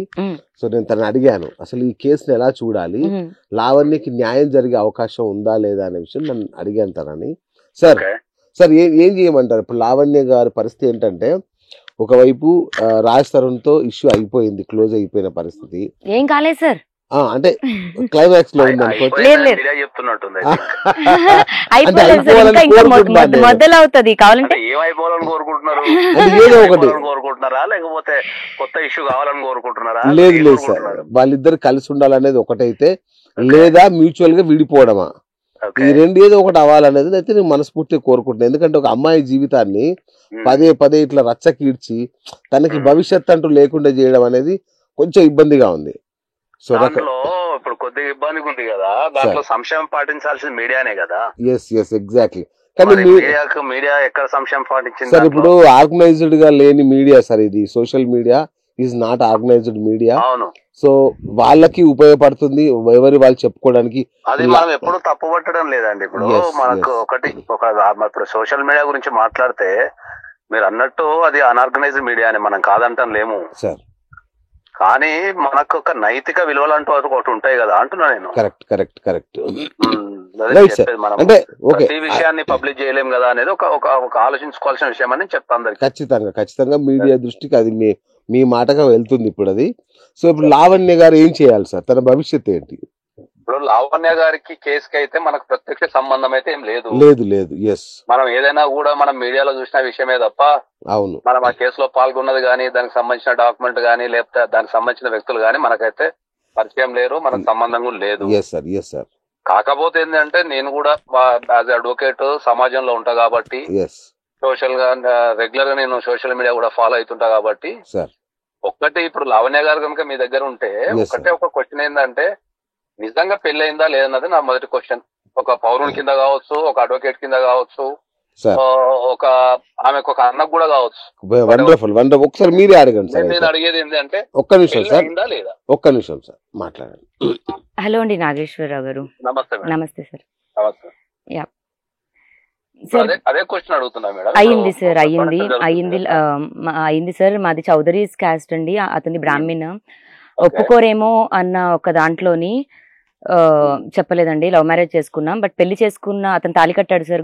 సో నేను తనని అడిగాను అసలు ఈ కేసుని ఎలా చూడాలి, లావణ్యకి న్యాయం జరిగే అవకాశం ఉందా లేదా అనే విషయం నన్ను అడిగాను తనని. సార్ ఏం చేయమంటారు? ఇప్పుడు లావణ్య గారి పరిస్థితి ఏంటంటే ఒకవైపు రాజ్ తరుణ్ తో ఇష్యూ అయిపోయింది, క్లోజ్ అయిపోయిన పరిస్థితి. ఏం కాలేదు సార్, అంటే క్లైమాక్స్ లో ఉంది మొదలవుతుంది కావాలంటే ఏదో ఒకటి. లేకపోతే కొత్త ఇష్యూ కావాలని కోరుకుంటున్నారా? లేదు సార్, వాళ్ళిద్దరు కలిసి ఉండాలనేది ఒకటైతే, లేదా మ్యూచువల్ గా విడిపోవడమా, ఈ రెండు ఏదో ఒకటి అవ్వాలనేది అయితే నేను మనస్ఫూర్తిగా కోరుకుంటున్నాను. ఎందుకంటే ఒక అమ్మాయి జీవితాన్ని పదే పదే ఇట్లా రచ్చకీడ్చి తనకి భవిష్యత్ అంటూ లేకుండా చేయడం అనేది కొంచెం ఇబ్బందిగా ఉంది. సో ఇప్పుడు కొద్దిగా ఇబ్బందిగా ఉంది కదా, దాంట్లో సంశయం పాటించాల్సిన మీడియానే కదా. Yes exactly. కానీ మీడియా ఎక్కడ సంశయం పాటించింది సార్? ఇప్పుడు ఆర్గనైజ్డ్ గా లేని మీడియా సార్ ఇది. Social media is not organised media. అవును, సో వాళ్ళకి ఉపయోగపడుతుంది, ఎవరి వాళ్ళు చెప్పుకోవడానికి. అది మనం ఎప్పుడు తప్పు పట్టడం లేదండి. ఇప్పుడు మనకు ఇప్పుడు సోషల్ మీడియా గురించి మాట్లాడితే మీరు అన్నట్టు అది అన్ఆర్గనైజ్డ్ మీడియా అని మనం కాదంటాం లేము సార్. కానీ మనకు ఒక నైతిక విలువలు అంటూ ఒకటి ఉంటాయి కదా అంటున్నా నేను. కరెక్ట్. అంటే ఈ విషయాన్ని పబ్లిష్ చేయలేం కదా అనేది ఒక ఆలోచించుకోవాల్సిన విషయం అని చెప్తాను. ఖచ్చితంగా మీడియా దృష్టికి అది మీ మాటగా వెళ్తుంది ఇప్పుడు అది. సో ఇప్పుడు లావణ్య గారు ఏం చేయాలి సార్? తన భవిష్యత్ ఏంటి? ఇప్పుడు లావణ్య గారికి కేసుకి అయితే మనకు ప్రత్యక్ష సంబంధం అయితే ఏం లేదు. ఎస్, మనం ఏదైనా కూడా మనం మీడియాలో చూసిన విషయమే తప్ప అవును మనం ఆ కేసులో పాల్గొన్నది గానీ, దానికి సంబంధించిన డాక్యుమెంట్ గానీ, లేకపోతే దానికి సంబంధించిన వ్యక్తులు గానీ మనకైతే పరిచయం లేరు, మనకు సంబంధం కూడా లేదు. Yes sir. కాకపోతే ఏంటంటే నేను కూడా యాజ్ అడ్వకేట్ సమాజంలో ఉంటా కాబట్టి, సోషల్ గా రెగ్యులర్ గా నేను సోషల్ మీడియా కూడా ఫాలో అవుతుంటా కాబట్టి, ఒక్కటి ఇప్పుడు లావణ్య గారు కనుక మీ దగ్గర ఉంటే ఒక క్వశ్చన్ ఏంటంటే, నిజంగా పెళ్ళయిందా లేదన్నది నా మొదటి క్వశ్చన్. ఒక పౌరుని కింద కావచ్చు, ఒక అడ్వకేట్ కింద కావచ్చు, ఒక ఆమెకు ఒక అన్నకు కూడా కావచ్చు. వండర్ఫుల్. ఒకసారి మీరే అడగండి సార్. నేను అడిగేది ఏంటంటే ఒక్క నిమిషం సార్, మాట్లాడండి. హలో అండి నాగేశ్వరరావు గారు. నమస్తే సార్. యా, అదే క్వశ్చన్ అడుగుతున్నా మేడం. అయింది సార్, అయింది సార్. మాది చౌదరీస్ క్యాస్ట్ అండి, అతని బ్రాహ్మణ. ఒప్పుకోరేమో అన్న ఒక దాంట్లోని చెప్పలేదండి, లవ్ మ్యారేజ్ చేసుకున్నాం. బట్ పెళ్లి చేసుకున్న అతను తాళి కట్టాడు సార్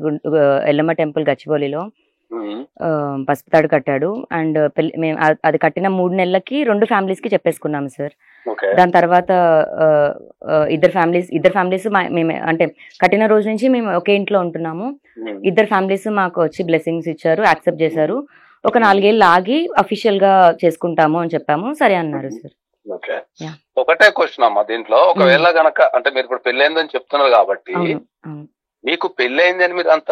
ఎల్లమ్మ టెంపుల్ గచ్చిబౌలిలో, పసుపు తాడు కట్టాడు. అండ్ మేము అది కట్టిన 3 నెలలకి 2 ఫ్యామిలీస్ కి చెప్పేసుకున్నాం సార్. దాని తర్వాత ఇద్దరు ఫ్యామిలీస్ మేము అంటే కట్టిన రోజు నుంచి మేము ఒకే ఇంట్లో ఉంటున్నాము. 2 ఫ్యామిలీస్ మాకు వచ్చి బ్లెస్సింగ్స్ ఇచ్చారు, యాక్సెప్ట్ చేశారు. ఒక 4 ఏళ్ళు ఆగి అఫీషియల్ గా చేసుకుంటాము అని చెప్పాము, సరే అన్నారు సార్. ఒకటే క్వశ్చన్ అమ్మా దీంట్లో, ఒకవేళ గనక అంటే మీరు ఇప్పుడు పెళ్ళైందని చెప్తున్నారు కాబట్టి, మీకు పెళ్ళైంది అని మీరు అంత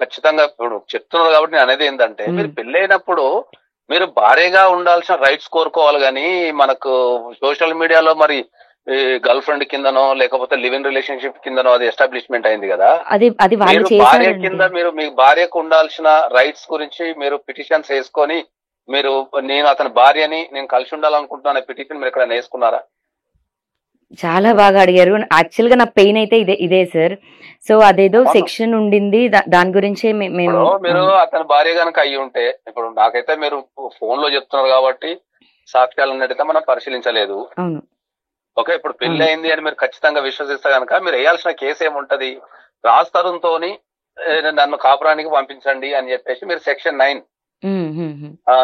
ఖచ్చితంగా ఇప్పుడు చెప్తున్నారు కాబట్టి నేను అనేది ఏంటంటే, మీరు పెళ్ళైనప్పుడు మీరు భార్యగా ఉండాల్సిన రైట్స్ కోరుకోవాలి. కానీ మనకు సోషల్ మీడియాలో మరి గర్ల్ ఫ్రెండ్ కిందనో లేకపోతే లివ్ ఇన్ రిలేషన్షిప్ కిందనో అది ఎస్టాబ్లిష్మెంట్ అయింది కదా. భార్య కింద మీరు మీ భార్యకు ఉండాల్సిన రైట్స్ గురించి మీరు పిటిషన్స్ వేసుకొని, మీరు నేను అతని భార్యని నేను కలిసి ఉండాలనుకుంటున్నా పిటిషన్ మీరు ఎక్కడ వేసుకున్నారా? చాలా బాగా అడిగారు. యాక్చువల్ గా నా పెయిన్ అయితే ఇదే సార్. సో అదేదో సెక్షన్ ఉండింది, దాని గురించే మీరు అతని భార్య కనుక అయ్యి ఉంటే, ఇప్పుడు నాకైతే మీరు ఫోన్ లో చెప్తున్నారు కాబట్టి సాక్ష్యాలు అడిగితే మనం పరిశీలించలేదు. ఓకే, ఇప్పుడు పెళ్లి అయింది అని మీరు ఖచ్చితంగా విశ్వసిస్తే కనుక మీరు వేయాల్సిన కేసు ఏముంటది? రాజ్ తరుణ్ తోని నన్ను కాపురానికి పంపించండి అని చెప్పేసి మీరు section 9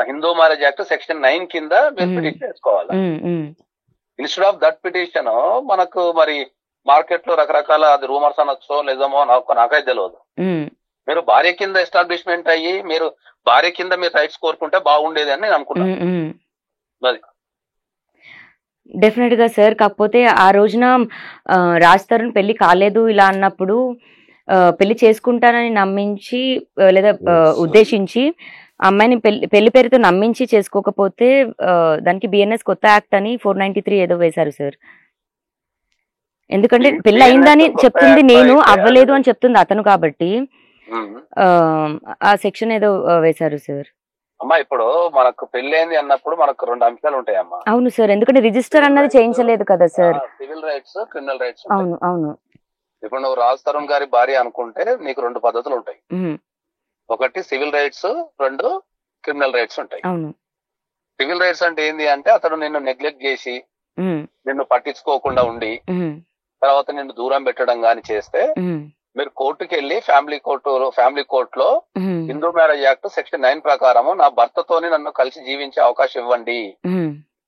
Hindu marriage act section 9 కింద మీరు పిటిషన్ వేసుకోవాలి. ఇన్స్టెడ్ ఆఫ్ దట్ పిటిషన్ మనకు మరి మార్కెట్ లో రకరకాల అది రూమర్స్ అనొచ్చో నిజమో నాకైతే తెలియదు. మీరు భార్య కింద ఎస్టాబ్లిష్మెంట్ అయ్యి మీరు భార్య కింద మీరు రైట్స్ కోరుకుంటే బాగుండేది అని నేను అనుకున్నాను. డెఫినెట్ గా సార్. కాకపోతే ఆ రోజున రాజ్ తరుణ్ పెళ్లి కాలేదు ఇలా అన్నప్పుడు, పెళ్లి చేసుకుంటానని నమ్మించి లేదా ఉద్దేశించి అమ్మాయిని పెళ్లి పేరుతో నమ్మించి చేసుకోకపోతే దానికి బిఎన్ఎస్ కొత్త యాక్ట్ అని 493 ఏదో వేశారు సార్. ఎందుకంటే పెళ్లి అయిందని చెప్తుంది నేను, అవ్వలేదు అని చెప్తుంది అతను, కాబట్టి ఆ సెక్షన్ ఏదో వేశారు సార్. అమ్మా ఇప్పుడు మనకు పెళ్లి అయింది అన్నప్పుడు మనకు 2 అంశాలు ఉంటాయి అమ్మా. అవును సార్, ఎందుకంటే రిజిస్టర్ అన్నది చేయించలేదు కదా sir. Civil rights, criminal rights. అవును. ఇప్పుడు నువ్వు రాజ్ తరుణ్ గారి భార్య అనుకుంటే నీకు 2 పద్ధతులు ఉంటాయి. ఒకటి సివిల్ రైట్స్, 2 క్రిమినల్ రైట్స్ ఉంటాయి. సివిల్ రైట్స్ అంటే ఏంది అంటే అతడు నిన్ను నెగ్లెక్ట్ చేసి నిన్ను పట్టించుకోకుండా ఉండి తర్వాత నిన్ను దూరం పెట్టడం గాని చేస్తే మీరు కోర్టుకి వెళ్ళి ఫ్యామిలీ కోర్టులో హిందూ మ్యారేజ్ యాక్ట్ సెక్షన్ 9 ప్రకారము నా భర్తతోని నన్ను కలిసి జీవించే అవకాశం ఇవ్వండి,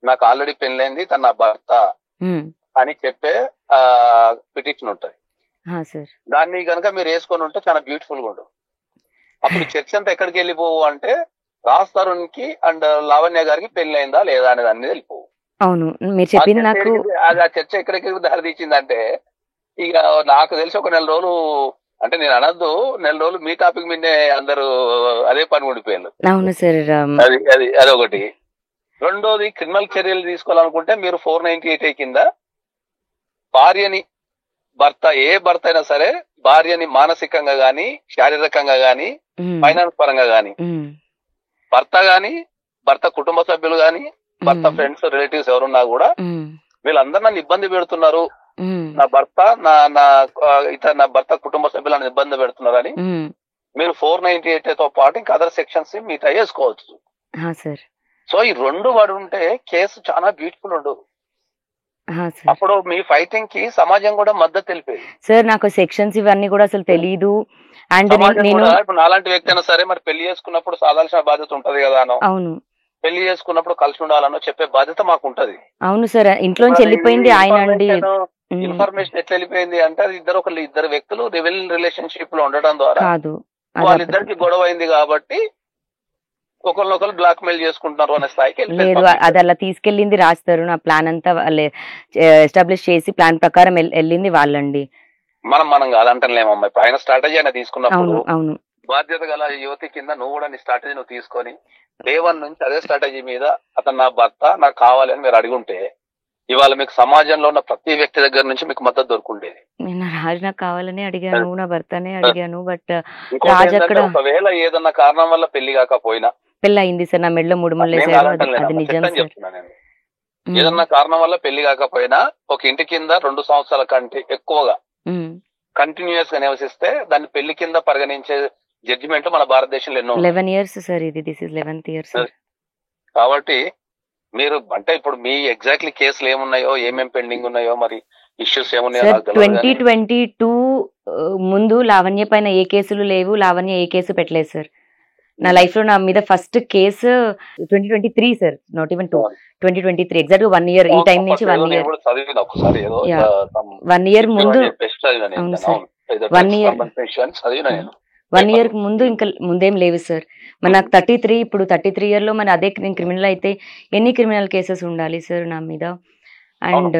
నాకు ఆల్రెడీ పెళ్ళైంది, తన నా భర్త అని చెప్పే పిటిషన్ ఉంటది. దాన్ని కనుక మీరు వేసుకొని ఉంటే చాలా బ్యూటిఫుల్ గా ఉంటుంది. అప్పుడు చర్చ అంతా ఎక్కడికి వెళ్ళిపోవు అంటే రాజ్ తరుణ్ కి అండ్ లావణ్య గారికి పెళ్ళైందా లేదా అనే దాని మీద వెళ్ళిపోవు. అవును, మీరు చెప్పింది నాకు అది ఆ చర్చ ఎక్కడికి దారి తీసిందంటే ఇక నాకు తెలిసి ఒక నెల రోజులు అంటే నేను అనద్దు, నెల రోజులు మీ టాపిక్ మీదే అందరూ అదే పని ఉండిపోయారు. అవును సార్, అది ఒకటి. రెండోది క్రిమినల్ చర్యలు తీసుకోవాలనుకుంటే మీరు 498 కింద భార్యని ఏ భర్త అయినా సరే భార్యని మానసికంగా గాని శారీరకంగా గాని ఫైనాన్స్ పరంగా గాని భర్త కుటుంబ సభ్యులు గాని భర్త ఫ్రెండ్స్ రిలేటివ్స్ ఎవరున్నా కూడా వీళ్ళందరూ నన్ను ఇబ్బంది పెడుతున్నారు, నా భర్త కుటుంబ సభ్యులను ఇబ్బంది పెడుతున్నారని మీరు 498 తో పాటు ఇంకా అదర్ సెక్షన్స్ మీట వేసుకోవచ్చు. సో ఈ రెండు వాడు ఉంటే కేసు చాలా బ్యూటిఫుల్ ఉండదు. అప్పుడు మీ ఫైటింగ్ కి సమాజం కూడా మద్దతు తెలిపేది. సార్ నాకు సెక్షన్స్ ఇవన్నీ కూడా అసలు తెలీదు. అండ్ ఇప్పుడు నాలాంటి వ్యక్తి అయినా సరే మరి పెళ్లి చేసుకున్నప్పుడు సాధాల్సిన బాధ్యత ఉంటది కదా. అవును, పెళ్లి చేసుకున్నప్పుడు కలిసి ఉండాలనో చెప్పే బాధ్యత మాకు ఉంటది. అవును సార్, ఇంట్లో వెళ్ళిపోయింది ఆయన అండి. ఇన్ఫర్మేషన్ ఎట్లా వెళ్ళిపోయింది అంటే అది ఇద్దరు వ్యక్తులు రిలేషన్షిప్ లో ఉండడం ద్వారా వాళ్ళిద్దరికి గొడవ అయింది కాబట్టి ఒకరినొకరు బ్లాక్ మెయిల్ చేసుకుంటున్నారు అనే స్థాయికి లేదు. అది అలా తీసుకెళ్ళింది రాస్తారు. నా ప్లాన్ అంతా ఎస్టాబ్లిష్ చేసి ప్లాన్ ప్రకారం వెళ్ళింది వాళ్ళండి. మనం కాదంటలేమమ్మా. ఇప్పుడు ఆయన స్ట్రాటజీ ఆయన తీసుకున్నప్పుడు బాధ్యత గల యువతి కింద నువ్వు కూడా నీ స్ట్రాటజీ నువ్వు తీసుకొని డే 1 నుంచి అదే స్ట్రాటజీ మీద అతను నా భర్త నాకు కావాలి అని మీరు అడుగుంటే ఇవాళ మీకు సమాజంలో ఉన్న ప్రతి వ్యక్తి దగ్గర నుంచి మీకు మద్దతు దొరుకుండేది. రాజు నాకు కావాలని అడిగాను, నా భర్తనే అడిగాను. బట్ ఒకవేళ ఏదన్నా కారణం వల్ల పెళ్లి కాకపోయినా పెళ్లి అయింది సార్, నా మెడలో 3 ముళ్ళు వేసారు. అది నిజం చెప్తున్నా నేను. ఏదన్నా కారణం వల్ల పెళ్లి కాకపోయినా ఒక ఇంటి కింద 2 సంవత్సరాల కంటే ఎక్కువగా కంటిన్యూస్ గా నివసిస్తే దాన్ని పెళ్లి కింద పరిగణించే జడ్జిమెంట్ మన భారతదేశంలో ఎన్నో 11 years సార్. ఇది this is 11th year sir. కాబట్టి మీరు అంటే ఇప్పుడు మీ ఎగ్జాక్ట్లీ కేసులు ఏమున్నాయో ఏమేం పెండింగ్ ఉన్నాయో మరి ఇష్యూస్ ఏమున్నాయో 2022 ముందు లావణ్య పైన ఏ కేసులు లేవు, లావణ్య ఏ కేసు పెట్టలేదు సార్. నా లైఫ్ లో నా మీద first case 2023 sir, not even 2023, exact 1 year. ఈ టైం నుంచి 1 year 1 year ముందు 1 year ముందు ఇంకా ముందేం లేవు సార్. మరి నాకు 33, ఇప్పుడు 33 year లో మరి అదే నేను క్రిమినల్ అయితే ఎన్ని క్రిమినల్ కేసెస్ ఉండాలి సార్ నా మీద? అండ్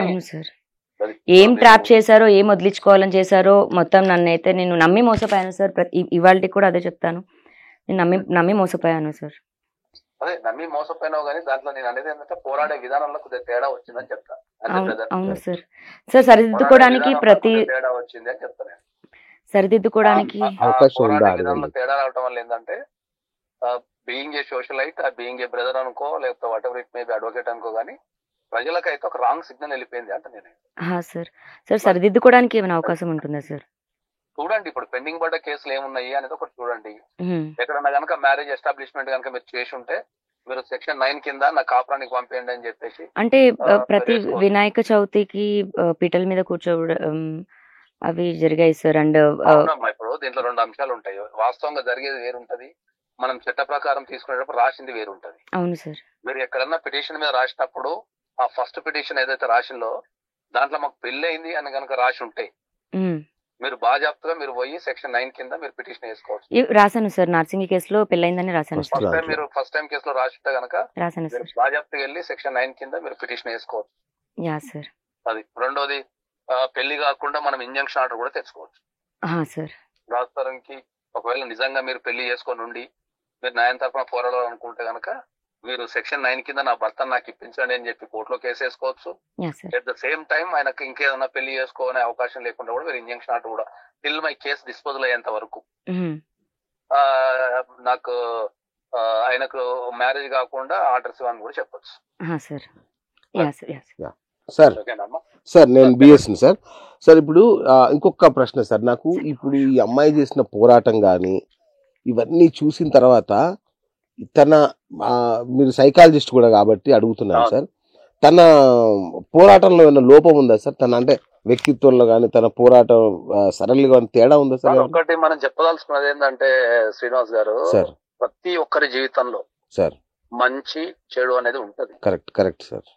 అవును సార్, ఏం ట్రాప్ చేశారో ఏం వదిలించుకోవాలని చేశారో మొత్తం నన్నైతే నేను నమ్మి మోసపోయాను సార్. ఇవాళకి కూడా అదే చెప్తాను, నేను నమ్మి మోసపోయాను సార్. అదే నమ్మి మోసపోయినావు కానీ దాంట్లో నేను అనేది ఏంటంటే పోరాడే విధానంలో కొద్దిగా తేడా వచ్చిందని చెప్తాను. అవును సార్. సార్ సరిదిద్దుకోవడానికి తేడా వచ్చింది అని చెప్తాను. సరిదిద్దుకోవడానికి విధానంలో తేడా రావడం వల్ల ఏంటంటే being a socialite, being a brother అనుకో లేకపోతే what ever it may be advocate అనుకో గానీ ప్రజలకైతే ఒక రాంగ్ సిగ్నల్ వెళ్ళిపోయింది అంటే నేను సార్. సార్ సరిదిద్దుకోవడానికి ఏమైనా అవకాశం ఉంటుందా సార్? చూడండి, ఇప్పుడు పెండింగ్ పడ్డ కేసులు ఏమున్నాయి అనేది ఒకటి చూడండి. ఎక్కడన్నా కనుక మ్యారేజ్ ఎస్టాబ్లిష్మెంట్ కనుక మీరు చేసి ఉంటే మీరు సెక్షన్ 9 కింద నా కాపురానికి పంపేయండి అని చెప్పేసి. అంటే ప్రతి వినాయక చవితికి పీటల మీద కూర్చోవడం అవి జరిగాయి సార్. అండ్ ఇప్పుడు దీంట్లో 2 అంశాలు ఉంటాయి. వాస్తవంగా జరిగేది వేరుంటది, మనం చట్ట ప్రకారం తీసుకునేటప్పుడు రాసింది వేరుంటది. అవును సార్. మీరు ఎక్కడన్నా పిటిషన్ మీద రాసినప్పుడు ఆ ఫస్ట్ పిటిషన్ ఏదైతే రాసిందో దాంట్లో మాకు పెళ్లి అయింది అని కనుక రాసి ఉంటే మీరు బాజాప్తుగా మీరు పోయి సెక్షన్ 9 కింద మీరు పిటిషన్ వేసుకోవచ్చు. రాశాను సార్, నర్సింగ్ కేసులో పెళ్ళైందని రాశాను. మీరు ఫస్ట్ టైం కేసులో రాసితే కనుక రాశాను సార్, బాజాప్తుగా వెళ్ళి సెక్షన్ 9 కింద మీరు పిటిషన్ వేసుకోవచ్చు. సార్ అది. రెండోది పెళ్లి కాకుండా మనం ఇంజంక్షన్ ఆర్డర్ కూడా తెచ్చుకోవచ్చు సార్. రాస్తారంకి ఒకవేళ నిజంగా మీరు పెళ్లి చేసుకొని ఉండి మీరు న్యాయం తరఫున పోరాడాలనుకుంటే కనుక మీరు సెక్షన్ 9 కింద నా భర్తను నాకు ఇప్పించండి అని చెప్పి కోర్టులో కేసు వేసుకోవచ్చు. ఎట్ ద సేమ్ టైం ఆయనకు ఇంకేదైనా పెళ్లి చేసుకోనే అవకాశం లేకుండా కూడా మీరు ఇంజంక్షన్ ఆర్డర్ కూడా టిల్ మై కేసు డిస్పోజల్ అయ్యేంత వరకు నాకు ఆయనకు మ్యారేజ్ కాకుండా ఆర్డర్స్ ఇవ్వని కూడా చెప్పొచ్చు. సార్ నేను బిఎస్ని సార్ ఇప్పుడు ఇంకొక ప్రశ్న సార్ నాకు. ఇప్పుడు ఈ అమ్మాయి చేసిన పోరాటం కానీ ఇవన్నీ చూసిన తర్వాత తన మీరు సైకాలజిస్ట్ కూడా కాబట్టి అడుగుతున్నాను సార్, తన పోరాటంలో ఏమైనా లోపం ఉందా సార్? తన అంటే వ్యక్తిత్వంలో కానీ తన పోరాటం సరళిగా తేడా ఉందా సార్? ఒకటి మనం చెప్పదలుచుకున్నది ఏంటంటే శ్రీనివాస్ గారు, సార్ ప్రతి ఒక్కరి జీవితంలో సార్ మంచి చెడు అనేది ఉంటది. Correct correct sir.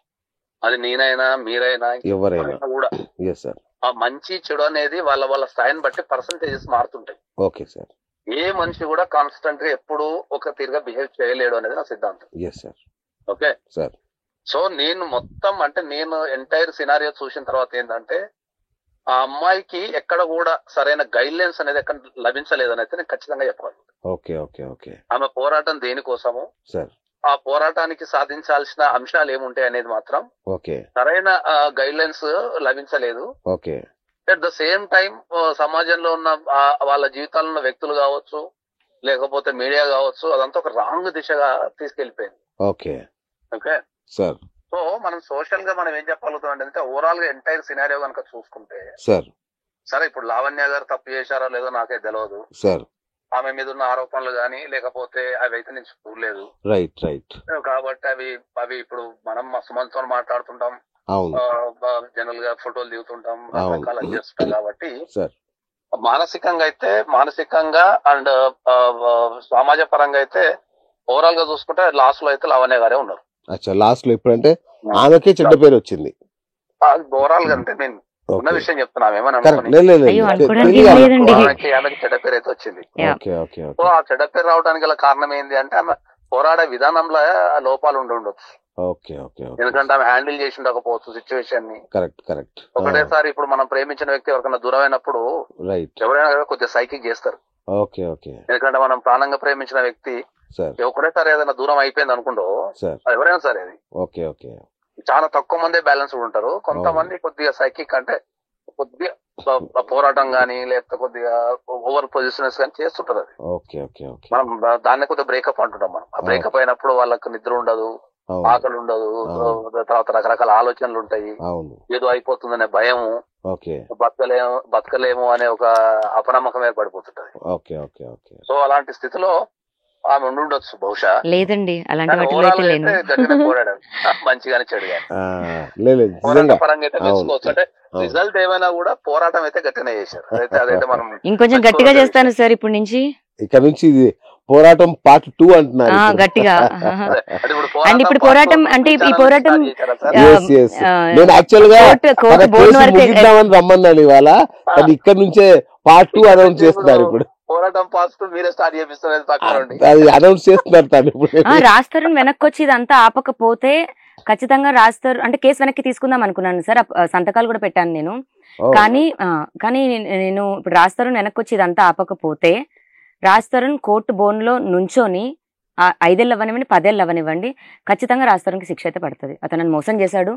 అది నేనైనా మీరైనా ఎవరైనా కూడా సార్, ఆ మంచి చెడు అనేది వాళ్ళ వాళ్ళ స్థాయిని బట్టి పర్సంటేజెస్ మారుతుంటాయి. Okay sir. ఏ మనిషి కూడా కాన్స్టెంట్ గా ఎప్పుడు ఒక తీరుగా బిహేవ్ చేయలేడు అనేది నా సిద్ధాంతం. Sir okay sir. సో నేను మొత్తం అంటే నేను ఎంటైర్ సినారియో చూసిన తర్వాత ఏంటంటే ఆ అమ్మాయికి ఎక్కడ కూడా సరైన గైడ్ లైన్స్ అనేది ఎక్కడ లభించలేదని అయితే నేను ఖచ్చితంగా చెప్పాలి. Okay okay okay. ఆమె పోరాటం దేనికోసము, సార్ ఆ పోరాటానికి సాధించాల్సిన అంశాలు ఏముంటాయి అనేది మాత్రం ఓకే సరైన గైడ్ లైన్స్ లభించలేదు. Okay. At the same time సమాజంలో ఉన్న వాళ్ళ జీవితాల్లో ఉన్న వ్యక్తులు కావచ్చు, లేకపోతే మీడియా కావచ్చు, అదంతా ఒక రాంగ్ దిశగా తీసుకెళ్లిపోయింది. Okay okay sir. సో మనం సోషల్ గా మనం ఏం చెప్పగలుగుతాం అంటే ఓవరాల్ గా ఎంటైర్ సినారియో కనుక చూసుకుంటే సార్, సరే ఇప్పుడు లావణ్య గారు తప్పు చేశారో లేదో నాకే తెలియదు సార్. ఆమె మీద ఉన్న ఆరోపణలు గానీ లేకపోతే అవి అయితే నేను చూడలేదు. Right right. కాబట్టి అవి ఇప్పుడు మనం సుమంత్ తో మాట్లాడుతుంటాం, జనరల్ గా ఫోటోలు దిగుతుంటాం, రకరకాల చేస్తుంటాం. కాబట్టి మానసికంగా అండ్ సమాజ పరంగా అయితే ఓవరాల్ గా చూసుకుంటే లాస్ట్ లో అయితే లావణ్య గారే ఉన్నారు. లాస్ట్ లో ఇప్పుడంటే ఆమెకే చెడ్డ పేరు వచ్చింది. ఓవరాల్ గా అంటే నేను ఉన్న విషయం చెప్తున్నాం, ఏమని చెడ్డ పేరు అయితే వచ్చింది. సో ఆ చెడ్డ పేరు రావడానికి గల కారణం ఏంటి అంటే ఆమె పోరాడే విధానంలో లోపాలు ఉండొచ్చు. ఎందుకంటే ఆమె హ్యాండిల్ చేసి ఉండకపోవచ్చు సిచ్యువేషన్ ని. ఒకటేసారి ఇప్పుడు మనం ప్రేమించిన వ్యక్తి ఎవరికైనా దూరం అయినప్పుడు ఎవరైనా కొద్దిగా సైకిక్ చేస్తారు. ఎందుకంటే మనం ప్రాణంగా ప్రేమించిన వ్యక్తి ఒకటేసారి ఏదైనా దూరం అయిపోయింది అనుకుంటో ఎవరైనా సరే అది చాలా తక్కువ మందే బ్యాలెన్స్ ఉంటారు. కొంతమంది కొద్దిగా సైకిక్ అంటే కొద్దిగా పోరాటం గానీ లేకపోతే కొద్దిగా ఓవర్ పొజిషన్స్ గానీ చేస్తుంటారు. అది మనం దాన్ని కొద్దిగా బ్రేకప్ అంటుంటాం. మనం ఆ బ్రేకప్ అయినప్పుడు వాళ్ళకి నిద్ర ఉండదు, ఆకలి ఉండదు, తర్వాత రకరకాల ఆలోచనలు ఉంటాయి, ఏదో అయిపోతుందనే భయము, బతకలేము అనే ఒక అపనమ్మకం ఏర్పడిపోతుంటది. సో అలాంటి స్థితిలో ఆమె ఉండొచ్చు బహుశా. లేదండి పోరాడాడు మంచిగానే చెడు కానీ పరంగా అయితే తెలుసుకోవచ్చు. అంటే రిజల్ట్ ఏమైనా కూడా పోరాటం అయితే గట్టిగా చేశారు. అదైతే మనం ఇంకొంచెం గట్టిగా చేస్తాను సార్ ఇప్పుడు నుంచి. ఇక్కడ నుంచి ఇది పోరాటం పార్ట్ 2 అంటున్నారు గట్టిగా. అండ్ ఇప్పుడు పోరాటం అంటే ఈ పోరాటం నేను యాక్చువల్ గా ముగిద్దామని రమ్మన్నాను ఇవాళ, కానీ ఇక్కడ నుంచే పార్ట్ 2 అనౌన్స్ చేస్తున్నారు. ఇప్పుడు పోరాటం పాస్ట్ మీరే స్టార్ట్ చేపిస్తున్నారు, అది అనౌన్స్ చేస్తున్నారు. రాస్తారు వెనక్కి వచ్చి ఇదంతా ఆపకపోతే ఖచ్చితంగా రాస్తారు. అంటే కేసు వెనక్కి తీసుకుందాం అనుకున్నాను సార్, సంతకాలు కూడా పెట్టాను నేను. కానీ నేను ఇప్పుడు రాస్తారు వెనక్కి వచ్చి ఇదంతా ఆపకపోతే రాస్తారని కోర్టు బోన్లో నుంచొని 5 ఏళ్ళు అవ్వనివ్వండి 10 ఏళ్ళు అవ్వనివ్వండి ఖచ్చితంగా రాస్తారనికి శిక్ష అయితే పడుతుంది. అతను మోసం చేశాడు,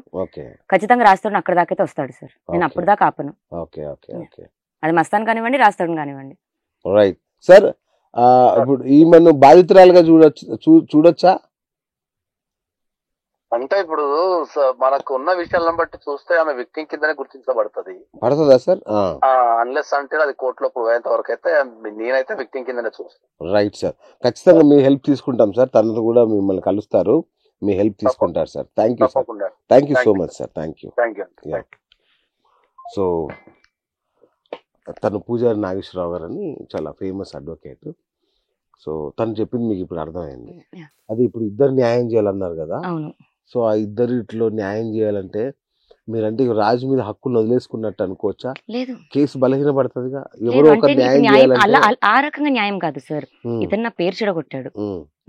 ఖచ్చితంగా రాస్తారని అక్కడ దాకైతే వస్తాడు సార్. నేను అప్పుడు దాకా ఆపను. అది మస్తాన్ కానివ్వండి రాస్తాడు కానివ్వండి. Right sir. ఇప్పుడు ఈమెను బాధితురాలుగా చూడొచ్చా? అంటే ఇప్పుడు మనకు ఉన్న విషయాలను బట్టి చూస్తే ఆమె విక్టిమ్ కిందనే గుర్తించబడుతుంది. పడుతుందా సార్? అన్లెస్ అంటే అది కోర్టులో ప్రూవ్ అయ్యేంత వరకు అయితే నేనైతే విక్టిమ్ కిందనే చూస్తాను. రైట్ సార్, ఖచ్చితంగా మీ హెల్ప్ తీసుకుంటాం సార్. తనతో కూడా మిమ్మల్ని కలుస్తారు, మీ హెల్ప్ తీసుకుంటారు sir. Thank you sir, thank you so much sir. Thank you. So తను పూజారి నాగేశ్వరరావు గారు అని చాలా ఫేమస్ అడ్వకేట్. సో తను చెప్పింది మీకు ఇప్పుడు అర్థమైంది. అది ఇప్పుడు ఇద్దరు న్యాయం చేయాలన్నారు కదా. సో ఆ ఇద్దరిలో న్యాయం చేయాలంటే మీరంటే రాజు మీద హక్కును వదిలేసుకున్నట్టు అనుకోవచ్చా? లేదు, కేసు బలహీన పడుతుందిగా. ఎవరో ఒక న్యాయం చేయాలంటే ఆ రకంగా న్యాయం కాదు సార్. ఇతను నా పేరు చెడగొట్టాడు,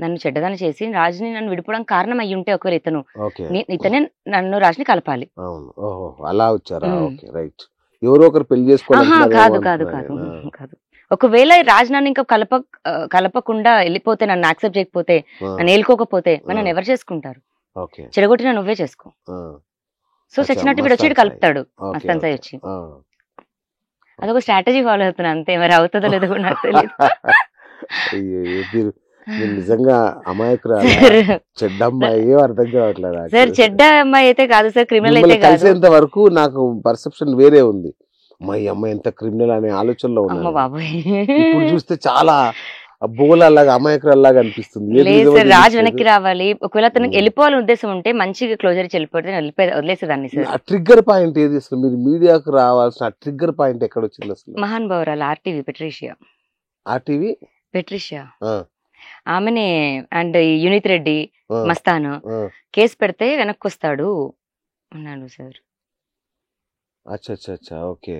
నన్ను చెడ్డగానే చేసి రాజుని నన్ను విడిపోవడానికి కారణం అయ్యి ఉంటే ఒకరు ఇతనే నన్ను రాజుని కలపాలి. అవును, ఓహో అలా వచ్చారా? Okay right. ఎవరో ఒకరు పెళ్లి చేసుకోవాలి కాదు కాదు కాదు కాదు. ఒకవేళ రాజు నన్ను ఇంకా కలపకుండా వెళ్ళిపోతే, నన్ను యాక్సెప్ట్ చేయకపోతే, నన్ను ఏలుకోకపోతే నన్ను ఎవరు చేసుకుంటారు? చెడగొట్టినా నువ్వే చేసుకో. సో చచ్చినట్టు వీడు వచ్చి కలుపుతాడు మస్తాన్ సాయి వచ్చి. అదొక స్ట్రాటజీ ఫాలో అవుతున్నా అంతే, మరి అవుతుందో లేదో కూడా నాకు తెలియదు. నిజంగా అమాయకురాలు, చెడ్డ అమ్మాయి అర్థం కావట్లేదు సార్. చెడ్డ అమ్మాయి అయితే కాదు సార్, క్రిమినల్ అయితే కాదు. కలిసేంత వరకు నాకు పర్సెప్షన్ వేరే ఉంది. మా అమ్మాయి ఎంత క్రిమినల్ అనే ఆలోచనలో ఉన్నా. బాబోయ్, ఇప్పుడు చూస్తే చాలా బోలాగా అమాయకురాల్లాగా అనిపిస్తుంది. లేదు సార్, రాజు వెనక్కి రావాలి. ఒకవేళ అతనికి వెళ్ళిపోవాలని ఉద్దేశం ఉంటే మంచిగా క్లోజర్ ఇచ్చి వెళ్ళిపోతే వదిలేసేదాన్ని సార్. ఆ ట్రిగ్గర్ పాయింట్ ఏది అసలు? మీరు మీడియాకు రావాల్సిన ట్రిగ్గర్ పాయింట్ ఎక్కడ వచ్చింది అసలు? మహాన్ బౌరాలు ఆర్టీవీ పెట్రిషియా. ఆర్టీవీ పెట్రిషియా ఆమెనే. అండ్ యూనిత్ రెడ్డి మస్తాన్ కేసు పెడితే వెనక్కి వస్తాడు అన్నాడు సార్. అచ్చా ఓకే,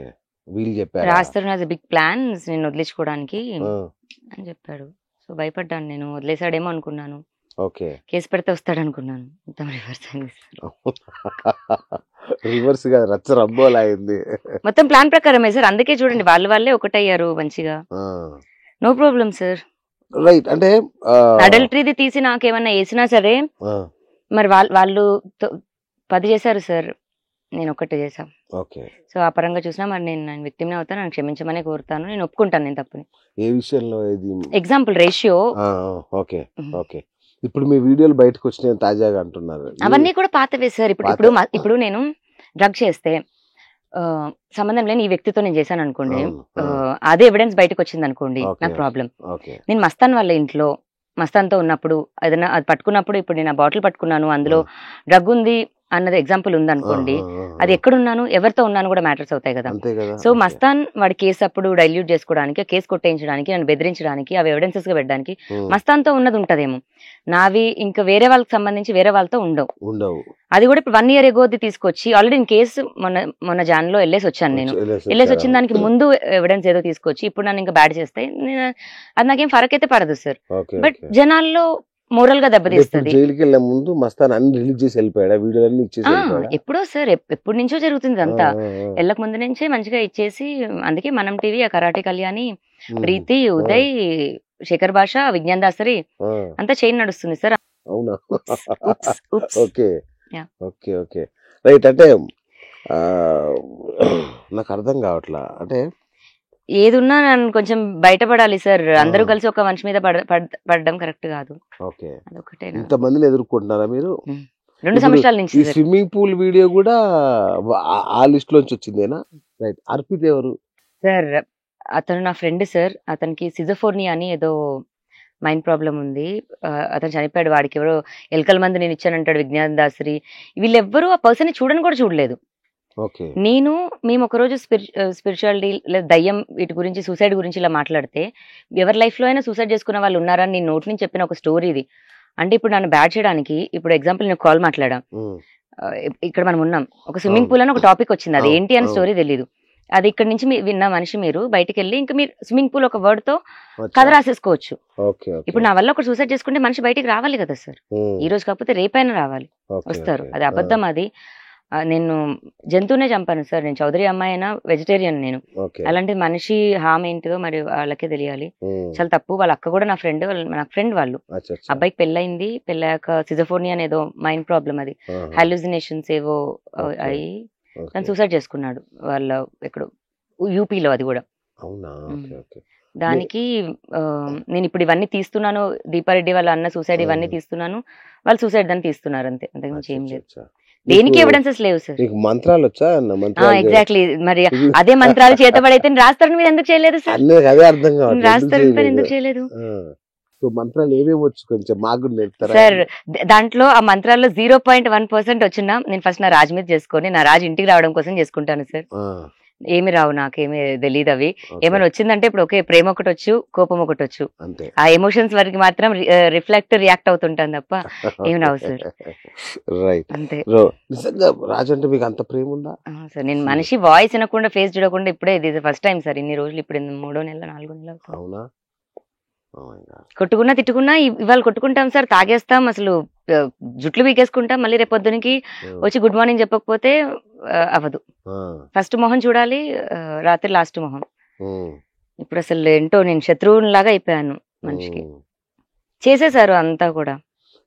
వీళ్ళు చెప్పారు రాస్తారు బిగ్ ప్లాన్స్ నేను వదిలించుకోవడానికి అని చెప్పాడు. సో భయపడ్డాను నేను, వదిలేసాడేమో అనుకున్నాను. ఓకే, కేసు పెడితే వస్తాడు అనుకున్నాను. మొత్తం రివర్స్ అయింది. రివర్స్ గా రచ్చరబ్బోలా అయింది. మొత్తం ప్లాన్ ప్రకారమే సార్. అందుకే చూడండి వాళ్ళే ఒకటయ్యారు మంచిగా. No problem sir. రైట్. అంటే అడల్టరీది తీసి నాకేమన్నా వేసినా సరే మరి వాళ్ళు 10 చేశారు సార్, నేను ఒక్కటే చేశా. ఓకే. సో ఆ పరంగా చూసినా మరి నేను విక్టిమ్నే అవుతాను, నన్ను క్షమించమనే కోరుతాను. నేను ఒప్పుకుంటాను నేను తప్పుని. ఏ విషయంలో? Example ratio. Okay okay. ఇప్పుడు మీ వీడియోలు బయటకు వచ్చినాయి తాజాగా అంటున్నారు. అవన్నీ కూడా పాతవే సార్. ఇప్పుడు నేను డ్రగ్ చేస్తే సంబంధం లేని ఈ వ్యక్తితో నేను చేశాను అనుకోండి, అదే ఎవిడెన్స్ బయటకు వచ్చింది అనుకోండి, నాకు ప్రాబ్లం. నేను మస్తాన్ వాళ్ళ ఇంట్లో మస్తాన్తో ఉన్నప్పుడు ఏదైనా అది పట్టుకున్నప్పుడు, ఇప్పుడు నేను ఆ బాటిల్ పట్టుకున్నాను, అందులో డ్రగ్ ఉంది అన్నది ఎగ్జాంపుల్ ఉంది అనుకోండి, అది ఎక్కడున్నాను ఎవరితో ఉన్నాను కూడా మ్యాటర్స్ అవుతాయి కదా. సో మస్తాన్ వాడి కేసు అప్పుడు డైల్యూట్ చేసుకోవడానికి, కేసు కొట్టేయించడానికి, నన్ను బెదిరించడానికి, అవి ఎవిడెన్సెస్ గా పెట్టడానికి మస్తాన్తో ఉన్నది ఉంటదేమో, నావి ఇంకా వేరే వాళ్ళకి సంబంధించి వేరే వాళ్ళతో ఉండవు. అది కూడా ఇప్పుడు 1 year ఎగోది తీసుకొచ్చి ఆల్రెడీ నేను కేసు మొన్న జాన్లో వెళ్ళేసి వచ్చాను. నేను వెళ్ళేసి వచ్చిన దానికి ముందు ఎవిడెన్స్ ఏదో తీసుకొచ్చి ఇప్పుడు నన్ను ఇంకా బ్యాడ్ చేస్తే అది నాకేం ఫరక్ అయితే పడదు సార్. బట్ జనాల్లో మోరల్ గా దెబ్బతీస్తుంది. జైలుకి వెళ్ళే ముందు మస్తాన్ అన్ని రిలీజ్ చేసి వెళ్ళిపోయాడా? వీడియోలన్నీ ఇచ్చేసి ఎప్పుడో సార్, ఎప్పటి నుంచో జరుగుతుంది అంతా. వెళ్ళక ముందు నుంచే మంచిగా ఇచ్చేసి, అందుకే మనం టీవీ, ఆ కరాటే కళ్యాణి, ప్రీతి, ఉదయ్, శేఖర్ భాష, విజ్ఞాన్ దాసరి అంతా చైన్ నడుస్తుంది సార్. అవునా? Okay okay okay right. అంటే నాకు అర్థం కావట్లా. అంటే ఏదున్నా నన్ను కొంచెం బయటపడాలి సార్. అందరూ కలిసి ఒక మనిషి మీద పడడం కరెక్ట్ కాదు. ఓకే, అదొకటే. ఇంతమందిని ఎదుర్కొంటున్నారా మీరు? 2 సంవత్సరాల నుంచి. స్విమ్మింగ్ పూల్ వీడియో కూడా ఆ లిస్ట్ లోంచి వచ్చిందేనా? రైట్. అర్పిత్ ఎవరు సార్? అతను నా ఫ్రెండ్ సార్. అతనికి సిజోఫోర్నియా అని ఏదో మైండ్ ప్రాబ్లం ఉంది. అతను చనిపోయాడు. వాడికి ఎవరో ఎలకల మంది నేను ఇచ్చానంటాడు విజ్ఞాన్ దాసరి. వీళ్ళెవ్వరూ ఆ పర్సన్ చూడని కూడా చూడలేదు. మేము ఒకరోజు స్పిరిచువాలిటీ లేదా దయ్యం వీటి గురించి, సూసైడ్ గురించి ఇలా మాట్లాడితే, ఎవరి లైఫ్ లో అయినా సూసైడ్ చేసుకున్న వాళ్ళు ఉన్నారని నేను నోటి నుంచి చెప్పిన ఒక స్టోరీ ఇది. అంటే ఇప్పుడు నన్ను బ్యాడ్ చేయడానికి, ఇప్పుడు ఎగ్జాంపుల్ నేను కాల్ మాట్లాడా, ఇక్కడ మనం ఉన్నాం, ఒక స్విమ్మింగ్ పూల్ అని ఒక టాపిక్ వచ్చింది, అది ఏంటి అని స్టోరీ తెలియదు. అది ఇక్కడ నుంచి విన్న మనిషి మీరు బయటికి వెళ్ళి ఇంకా మీరు స్విమ్మింగ్ పూల్ ఒక వర్డ్ తో కథ రాసేసుకోవచ్చు. ఇప్పుడు నా వల్ల ఒక సూసైడ్ చేసుకుంటే మనిషి బయటికి రావాలి కదా సార్. ఈ రోజు కాకపోతే రేపైనా రావాలి, వస్తారు. అది అబద్ధం. అది నేను జంతువునే చంపాను సార్. నేను చౌదరి అమ్మాయి అయినా వెజిటేరియన్. నేను అలాంటి మనిషి హామ్ ఏంటిదో మరి వాళ్ళకే తెలియాలి. చాలా తప్పు. వాళ్ళ అక్క కూడా నా ఫ్రెండ్ వాళ్ళు. అబ్బాయికి పెళ్ళయింది. పెళ్ళాక సిజోఫోర్నియా అనేదో మైండ్ ప్రాబ్లం, అది హాల్యూసినేషన్స్ ఏవో అయ్యి తను సూసైడ్ చేసుకున్నాడు. వాళ్ళ ఎక్కడో యూపీలో, అది కూడా. దానికి నేను ఇప్పుడు ఇవన్నీ తీస్తున్నాను, దీపారెడ్డి వాళ్ళ అన్న సూసైడ్ ఇవన్నీ తీస్తున్నాను, వాళ్ళు సూసైడ్ దాన్ని తీస్తున్నారు, అంతే, అంతకుమించి ఏం లేదు. దేనికి ఎవిడెన్సెస్ లేవు సార్. మంత్రాలు వచ్చా? ఎగ్జాక్ట్లీ. మరి అదే మంత్రాలు చేతబడైతే రాస్తారని మీరు ఎందుకు చేయలేదు సార్? అదే అర్థం కాదు, రాస్తారని ఎందుకు చేయలేదు? మంత్రాలు ఏమేమి వచ్చు కొంచెం మాకు సార్? దాంట్లో ఆ మంత్రాల్లో 0.1% వచ్చినా నేను ఫస్ట్ నా రాజు మీద చేసుకొని, నా రాజు ఇంటికి రావడం కోసం చేసుకుంటాను సార్. ఏమి రావు, నాకేమి తెలియదు అవి. ఏమైనా వచ్చిందంటే ఇప్పుడు ఓకే, ప్రేమ ఒకటి వచ్చు, కోపం ఒకటి వచ్చు, ఆ ఎమోషన్స్ వరకు మాత్రం రియాక్ట్ అవుతుంటాను తప్ప ఏమి రావు సార్. అంతే. నిజంగా రాజు అంటే మీకు అంత ప్రేమ ఉందా? సార్ నేను మనిషి వాయిస్ వినకుండా, ఫేస్ చూడకుండా ఇప్పుడే ఇది ఫస్ట్ టైం సార్. ఇన్ని రోజులు, ఇప్పుడు 3వ నెల 4వ నెల. అవునా? కొట్టుకున్నా తిట్టుకున్నా ఇవాళ కొట్టుకుంటాం సార్, తాగేస్తాం, అసలు జుట్లు పీకేసుకుంటాం, మళ్ళీ రేపొద్దునికి వచ్చి గుడ్ మార్నింగ్ చెప్పకపోతే అవ్వదు. ఫస్ట్ మొహం చూడాలి, రాత్రి లాస్ట్ మొహం. ఇప్పుడు అసలు ఏంటో నేను శత్రువులాగా అయిపోయాను మనిషికి. చేసేసారు అంతా కూడా.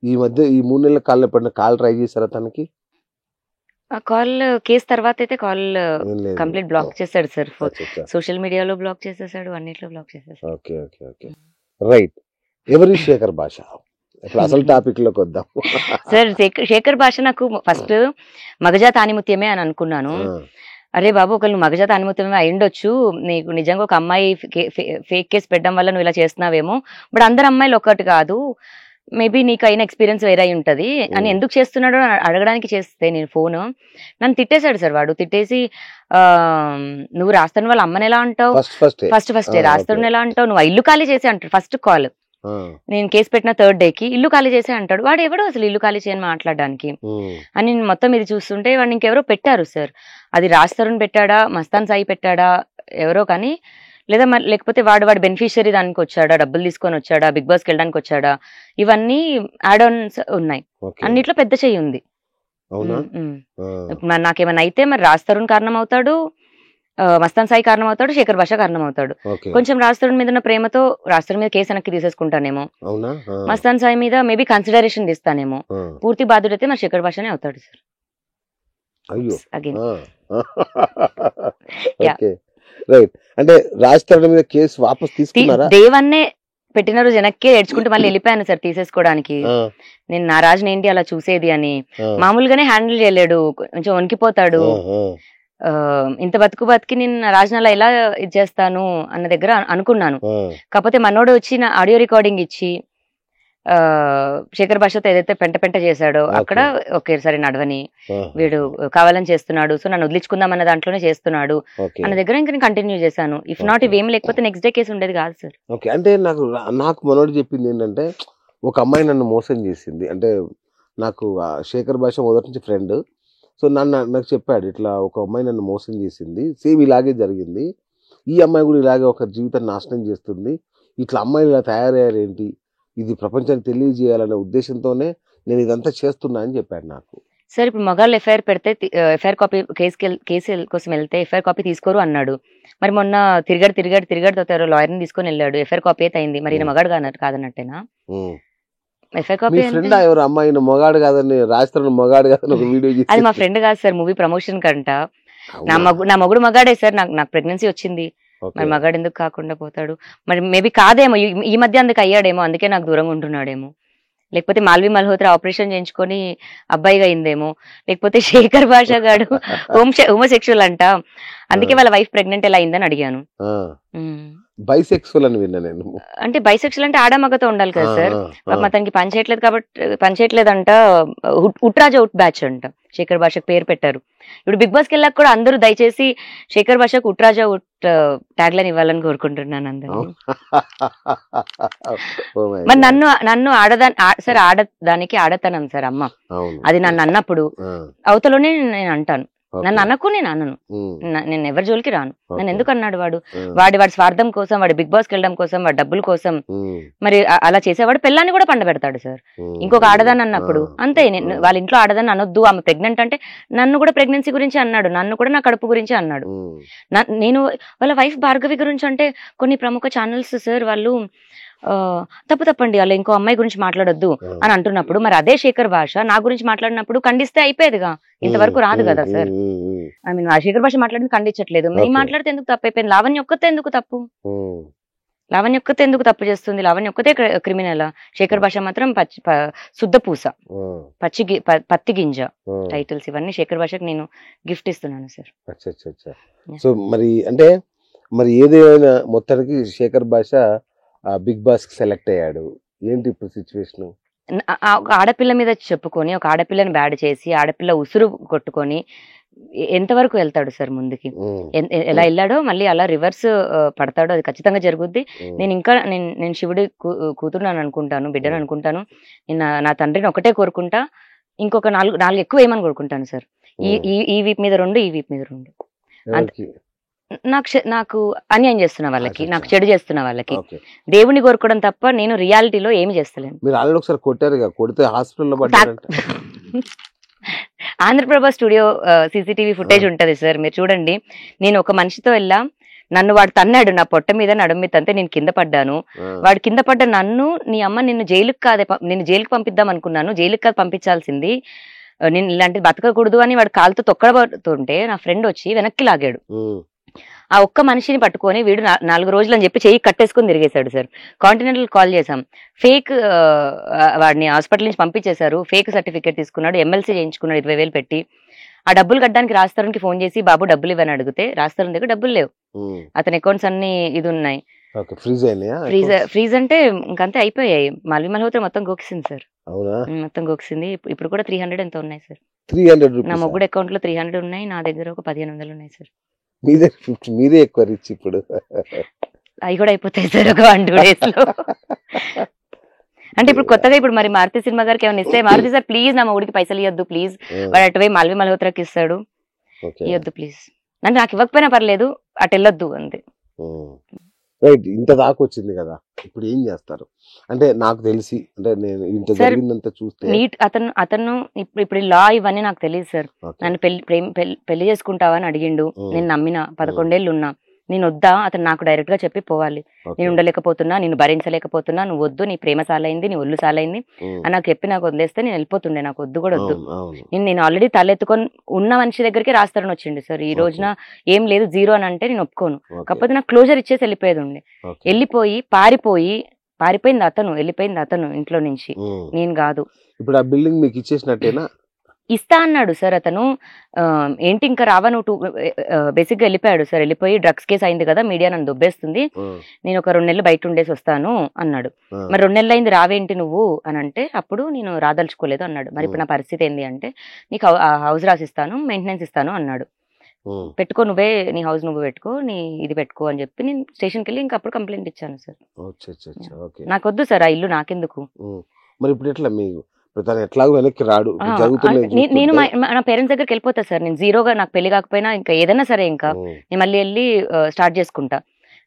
ఈ మధ్య ఈ 3 నెలల కాల్ పడిన కాల్ ట్రై చేశారా తనకి? ఆ కాల్ కేసు తర్వాత అయితే కాల్ కంప్లీట్ బ్లాక్ చేశాడు సార్. సోషల్ మీడియాలో బ్లాక్ చేసేసాడు, అన్నిట్లో బ్లాక్ చేసేసాడు. Okay okay okay right. ఎవరి శేఖర్ భాష? ఇప్పుడు అసలు టాపిక్ లోకి వద్దాం సార్. శేఖర్ భాష నాకు ఫస్ట్ మగజాత ఆనిముత్యమే అని అనుకున్నాను. అరే బాబు ఒకళ్ళు మగజాత అనుమతి అయ్యుండొచ్చు, నీకు నిజంగా ఒక అమ్మాయి ఫేక్ కేసు పెట్టడం వల్ల నువ్వు ఇలా చేస్తున్నావేమో, బట్ అందరు అమ్మాయిలు ఒక్కటి కాదు, మేబీ నీకు అయిన ఎక్స్పీరియన్స్ వేరే అయి ఉంటది అని ఎందుకు చేస్తున్నాడో అడగడానికి చేస్తే నేను ఫోన్, నన్ను తిట్టేశాడు సార్. వాడు తిట్టేసి నువ్వు రాస్తాను వాళ్ళ అమ్మని ఎలా అంటావు, ఫస్ట్ రాస్తాను ఎలా అంటావు, నువ్వు ఇల్లు ఖాళీ చేసి అంటాడు ఫస్ట్ కాల్. నేను కేసు పెట్టిన 3rd డేకి ఇల్లు ఖాళీ చేసే అంటాడు. వాడు ఎవడో అసలు ఇల్లు ఖాళీ చేయని మాట్లాడడానికి అని నేను మొత్తం ఇది చూస్తుంటే వాడిని ఇంకెవరో పెట్టారు సార్. అది రాజ్ తరుణ్ పెట్టాడా, మస్తాన్ సాయి పెట్టాడా ఎవరో కానీ, లేదా లేకపోతే వాడు బెనిఫిషియరీ దానికి వచ్చాడా, డబ్బులు తీసుకొని వచ్చాడా, బిగ్ బాస్కి వెళ్ళడానికి వచ్చాడా, ఇవన్నీ యాడ్ ఆన్స్ ఉన్నాయి. అన్నిట్లో పెద్ద చెయ్యి ఉంది. నాకేమైనా అయితే మరి రాజ్ తరుణ్ కారణం అవుతాడు, మస్తాన్ సాయి కారణం అవుతాడు, శేఖర్ భాష కారణం అవుతాడు. కొంచెం రాజ్ తరుణ్ మీద ఉన్న ప్రేమతో రాజ్ తరుణ్ మీద కేసు వెనక్కి తీసేసుకుంటానేమో, మస్తాన్ సాయి మీద మేబీ కన్సిడరేషన్ ఇస్తానేమో, పూర్తి బాధ్యుడు అయితే మరి శేఖర్ భాషనే అవుతాడు సార్. అంటే రాజ్ తరుణ్ మీద కేసు వాపస్ తీసుకున్నారా? దేవన్నే పెట్టిన రోజు వెనక్కి ఏడ్చుకుంటూ మళ్ళీ వెళ్ళిపోయాను సార్ తీసేసుకోవడానికి. నేను నా రాజుని ఏంటి అలా చూసేది అని. మామూలుగానే హ్యాండిల్ చేయలేడు, కొంచెం వణికిపోతాడు. ఇంత బతికి నేను రాజనాలా ఎలా ఇది చేస్తాను అన్న దగ్గర అనుకున్నాను. కాకపోతే మనోడు వచ్చి నా ఆడియో రికార్డింగ్ ఇచ్చి శేఖర్ భాషతో ఏదైతే పెంట చేశాడో అక్కడ ఒకేసారి నడవని, వీడు కావాలని చేస్తున్నాడు, సో నన్ను వదిలించుకుందాం అన్న దాంట్లోనే చేస్తున్నాడు అన్న దగ్గర ఇంకా నేను కంటిన్యూ చేశాను. ఇఫ్ నాట్ ఇవేం లేకపోతే నెక్స్ట్ డే కేసు ఉండేది కాదు సార్. అంటే నాకు మనోడు చెప్పింది ఏంటంటే, ఒక అమ్మాయి నన్ను మోసం చేసింది. అంటే నాకు శేఖర్ భాష మొదటి నుంచి ఫ్రెండ్. సో నాకు చెప్పాడు, ఇట్లా ఒక అమ్మాయి నన్ను మోసం చేసింది, సేమ్ ఇలాగే జరిగింది, ఈ అమ్మాయి కూడా ఇలాగే ఒక జీవితాన్ని నాశనం చేస్తుంది, ఇట్లా అమ్మాయిలు ఇలా తయారయ్యారు ఏంటి, ఇది ప్రపంచానికి తెలియజేయాలనే ఉద్దేశంతోనే నేను ఇదంతా చేస్తున్నా అని చెప్పాడు నాకు. సార్ ఇప్పుడు మగాళ్ళు ఎఫ్ఐఆర్ పెడితే ఎఫ్ఐఆర్ కాపీ కేసు కోసం వెళ్తే ఎఫ్ఐఆర్ కాపీ తీసుకోరు అన్నాడు. మరి మొన్న తిరిగాడు లాయర్ని తీసుకొని వెళ్ళాడు, ఎఫ్ఐఆర్ కాపీ అయితే అయింది. మరి ఈయన మగాడు కాదన్నట్టేనా? ఎఫ్ఐఆర్ కాపీ ఎవరు అమ్మాయి మగాడు కాదని, రాజ్ తరుణ్ మగాడు కాదని ఒక వీడియో, అది మా ఫ్రెండ్ కాదు సార్, మూవీ ప్రమోషన్ కంట. నా మగుడు మగాడే సార్, నాకు ప్రెగ్నెన్సీ వచ్చింది, మరి మగాడు ఎందుకు కాకుండా పోతాడు? మరి మేబీ కాదేమో, ఈ మధ్య అందుకు అయ్యాడేమో, అందుకే నాకు దూరంగా ఉంటున్నాడేమో. లేకపోతే మాల్వి మల్హోత్రా ఆపరేషన్ చేయించుకొని అబ్బాయిగా అయిందేమో, లేకపోతే శేఖర్ భాష గాడు హోమోసెక్షువల్ అంట, అందుకే వాళ్ళ వైఫ్ ప్రెగ్నెంట్ ఎలా అయిందని అడిగాను. బైసెక్సువల్ అని విన్నా నేను. అంటే బైసెక్షువల్ అంటే ఆడమగతో ఉండాలి కదా సార్, అతనికి పనిచేయట్లేదు కాబట్టి పనిచేయట్లేదంట. ఉట్రాజా ఉట్ బ్యాచ్ అంట శేఖర్ భాషకు పేరు పెట్టారు. ఇప్పుడు బిగ్ బాస్కి వెళ్ళాక కూడా అందరూ దయచేసి శేఖర్ భాషకు ఉట్రాజా ఉట్ ట్యాగ్ లైన్ ఇవ్వాలని కోరుకుంటున్నాను అందరూ. మరి నన్ను సార్ ఆడదానికి ఆడతాను సార్ అమ్మ, అది నన్ను అన్నప్పుడు అవతలోనే నేను అంటాను, నన్ను అనకు నేను అనను, నేను ఎవరి జోలికి రాను. నన్ను ఎందుకు అన్నాడు వాడి స్వార్థం కోసం, వాడి బిగ్ బాస్కి వెళ్ళడం కోసం, వాడి డబ్బుల కోసం. మరి అలా చేసేవాడు పిల్లాన్ని కూడా పండబెడతాడు సార్, ఇంకొక ఆడదాన్ని అన్నప్పుడు. అంతే, వాళ్ళ ఇంట్లో ఆడదాన్ని అనొద్దు, ఆమె ప్రెగ్నెంట్ అంటే నన్ను కూడా ప్రెగ్నెన్సీ గురించి అన్నాడు, నన్ను కూడా నా కడుపు గురించి అన్నాడు. నేను వాళ్ళ వైఫ్ భార్గవి గురించి అంటే కొన్ని ప్రముఖ ఛానల్స్ సార్ వాళ్ళు తప్పండి అలా ఇంకో అమ్మాయి గురించి మాట్లాడొద్దు అని అంటున్నప్పుడు, మరి అదే శేఖర్ భాష నా గురించి మాట్లాడినప్పుడు ఖండిస్తే అయిపోయేదిగా, ఇంతవరకు రాదు కదా సార్. ఐ మీన్ ఆ శేఖర్ భాష మాట్లాడింది ఖండించట్లేదు, మేము మాట్లాడితే ఎందుకు తప్పు అయిపోయింది? లావణ్య ఒక్కతే ఎందుకు తప్పు? లావణ్య ఒక్కతే ఎందుకు తప్పు చేస్తుంది? లావణ్య ఒక్కతే క్రిమినల్, శేఖర్ భాష మాత్రం శుద్ధ పూస, పత్తి గింజ. టైటిల్స్ ఇవన్నీ శేఖర్ భాషకు నేను గిఫ్ట్ ఇస్తున్నాను సార్. సో మరి అంటే మరి ఏదేమైనా మొత్తానికి శేఖర్ భాష బిగ్ బాస్ కి సెలెక్ట్ అయ్యాడు, ఏంటి ఇప్పుడు సిచ్యువేషన్? ఒక ఆడపిల్ల మీద చెప్పుకొని, ఒక ఆడపిల్లని బ్యాడ్ చేసి, ఆడపిల్ల ఉసురు కొట్టుకొని ఎంతవరకు వెళ్తాడు సార్ ముందుకి? ఎలా వెళ్ళాడో మళ్ళీ అలా రివర్స్ పడతాడో, అది ఖచ్చితంగా జరుగుద్ది. నేను శివుడి కూతురుని అనుకుంటాను, బిడ్డను అనుకుంటాను. నా తండ్రిని ఒకటే కోరుకుంటా, ఇంకొక నాలుగు ఎక్కువ ఏమని కోరుకుంటాను సార్. ఈ వీప్ మీద 2, ఈ వీప్ మీద 2. నాకు అన్యాయం చేస్తున్న వాళ్ళకి, నాకు చెడు చేస్తున్న వాళ్ళకి దేవుని కోరుకోవడం తప్ప నేను రియాలిటీలో ఏమి చేస్తలేను. ఆంధ్రప్రభ స్టూడియో CCTV ఫుటేజ్ ఉంటది సార్, మీరు చూడండి. నేను ఒక మనిషితో వెళ్ళా, నన్ను వాడు తన్నాడు, నా పొట్ట మీద నడుము మీద తంతే నేను కింద పడ్డాను. వాడు కింద పడ్డ నన్ను, నీ అమ్మ నిన్ను జైలుకి పంపిద్దాం అనుకున్నాను, జైలుకి కాదు పంపించాల్సింది, నేను ఇలాంటిది బతకకూడదు అని వాడు కాలుతో తొక్కడబడుతుంటే నా ఫ్రెండ్ వచ్చి వెనక్కి లాగాడు. ఆ ఒక్క మనిషిని పట్టుకొని వీడు 4 రోజులు అని చెప్పి చెయ్యి కట్టేసుకుని తిరిగేశాడు సార్. కాంటినెంటల్ కాల్ చేశాం, ఫేక్ వాడిని హాస్పిటల్ నుంచి పంపించేశారు, ఫేక్ సర్టిఫికేట్ తీసుకున్నాడు, MLC చేయించుకున్నాడు 20,000 పెట్టి. ఆ డబ్బులు కట్టడానికి రాజ్ తరుణ్ కి ఫోన్ చేసి బాబు డబ్బులు ఇవ్వని అడిగితే రాజ్ తరుణ్ దగ్గర డబ్బులు లేవు, అతని అకౌంట్స్ అన్ని ఇది ఉన్నాయి, ఫ్రీజ్ అంటే ఇంకంతే అయిపోయాయి. మాల్వి మల్హోత్రా మొత్తం గోకిసింది సార్, మొత్తం గోకిసింది. ఇప్పుడు కూడా 300 ఎంత ఉన్నాయి సార్. 300 నా మొగ్గుడు అకౌంట్ లో 300 ఉన్నాయి, నా దగ్గర ఒక 1500 ఉన్నాయి సార్. మీరే ఎక్కువ రిచ్ ఇప్పుడు. అవి కూడా అయిపోతాయి సార్ ఒక 1-2 days లో. అంటే ఇప్పుడు కొత్తగా ఇప్పుడు మరి మారుతి సినిమా గారికి ఏమైనా ఇస్తే, మారుతి సార్ ప్లీజ్ నా మొగుడికి పైసలు ఇవ్వద్దు ప్లీజ్, వాడు అటువై మాల్వి మల్హోత్రాకి ఇస్తాడు, ఇవ్వద్దు ప్లీజ్, అంటే నాకు ఇవ్వకపోయినా పర్లేదు అటు వెళ్ళొద్దు అంతే. రైట్, ఇంత దాకా వచ్చింది కదా, ఇప్పుడు ఏం చేస్తారు? అంటే నాకు తెలిసి, అంటే నేను ఇంత జరిగిందంతా చూస్తే అతను ఇప్పుడు లా ఇవన్నీ నాకు తెలియదు సార్. నన్ను పెళ్లి చేసుకుంటావా అని అడిగిండు, నేను నమ్మిన 11 ఏళ్ళు ఉన్నా. నేను వద్దా, అతను నాకు డైరెక్ట్ గా చెప్పి పోవాలి, నేను ఉండలేకపోతున్నా, నేను భరించలేకపోతున్నా, నువ్వు వద్దు, నీ ప్రేమ సాలైంది, నీ ఒళ్ళు సాలైంది అని నాకు చెప్పి నాకు వదిలేస్తే నేను వెళ్ళిపోతుండే, నాకు వద్దు కూడా వద్దు. నేను ఆల్రెడీ తలెత్తుకొని ఉన్న మనిషి దగ్గరికి రాస్తారని వచ్చిండు సార్. ఈ రోజున ఏం లేదు 0 అని అంటే నేను ఒప్పుకోను, కాకపోతే నాకు క్లోజర్ ఇచ్చేసి వెళ్ళిపోయేది ఉండే. పారిపోయింది అతను, వెళ్ళిపోయింది అతను ఇంట్లో నుంచి, నేను కాదు. ఇప్పుడు ఆ బిల్డింగ్ మీకు ఇచ్చేసినట్టేనా? ఇస్తా అన్నాడు సార్ అతను. ఏంటి ఇంకా రావా నువ్వు, బేసిక్ గా వెళ్ళిపోయాడు సార్. వెళ్ళిపోయి డ్రగ్స్ కేసు అయింది కదా, మీడియా నన్ను దొబ్బేస్తుంది, నేను ఒక 2 నెలలు బయట ఉండేసి వస్తాను అన్నాడు. మరి 2 నెలలు అయింది రావేంటి నువ్వు అని అంటే, అప్పుడు నేను రాదలుచుకోలేదు అన్నాడు. మరి ఇప్పుడు నా పరిస్థితి ఏంది అంటే, నీకు హౌస్ రాసిస్తాను, మెయింటెనెన్స్ ఇస్తాను అన్నాడు. పెట్టుకో, నువ్వే నీ హౌస్ నువ్వు పెట్టుకో, నీ ఇది పెట్టుకో అని చెప్పి నేను స్టేషన్కి వెళ్ళి ఇంకా అప్పుడు కంప్లైంట్ ఇచ్చాను సార్. నాకు వద్దు సార్ ఆ ఇల్లు, నాకెందుకు. మరి ఇప్పుడు ఎట్లా మీకు ఎట్లాగో వెనక్కి రాడు, నేను నా పేరెంట్స్ దగ్గరికి వెళ్ళిపోతా సార్. నేను 0గా నాకు పెళ్లి కాకపోయినా ఇంకా ఏదైనా సరే ఇంకా నేను మళ్ళీ వెళ్ళి స్టార్ట్ చేసుకుంటా.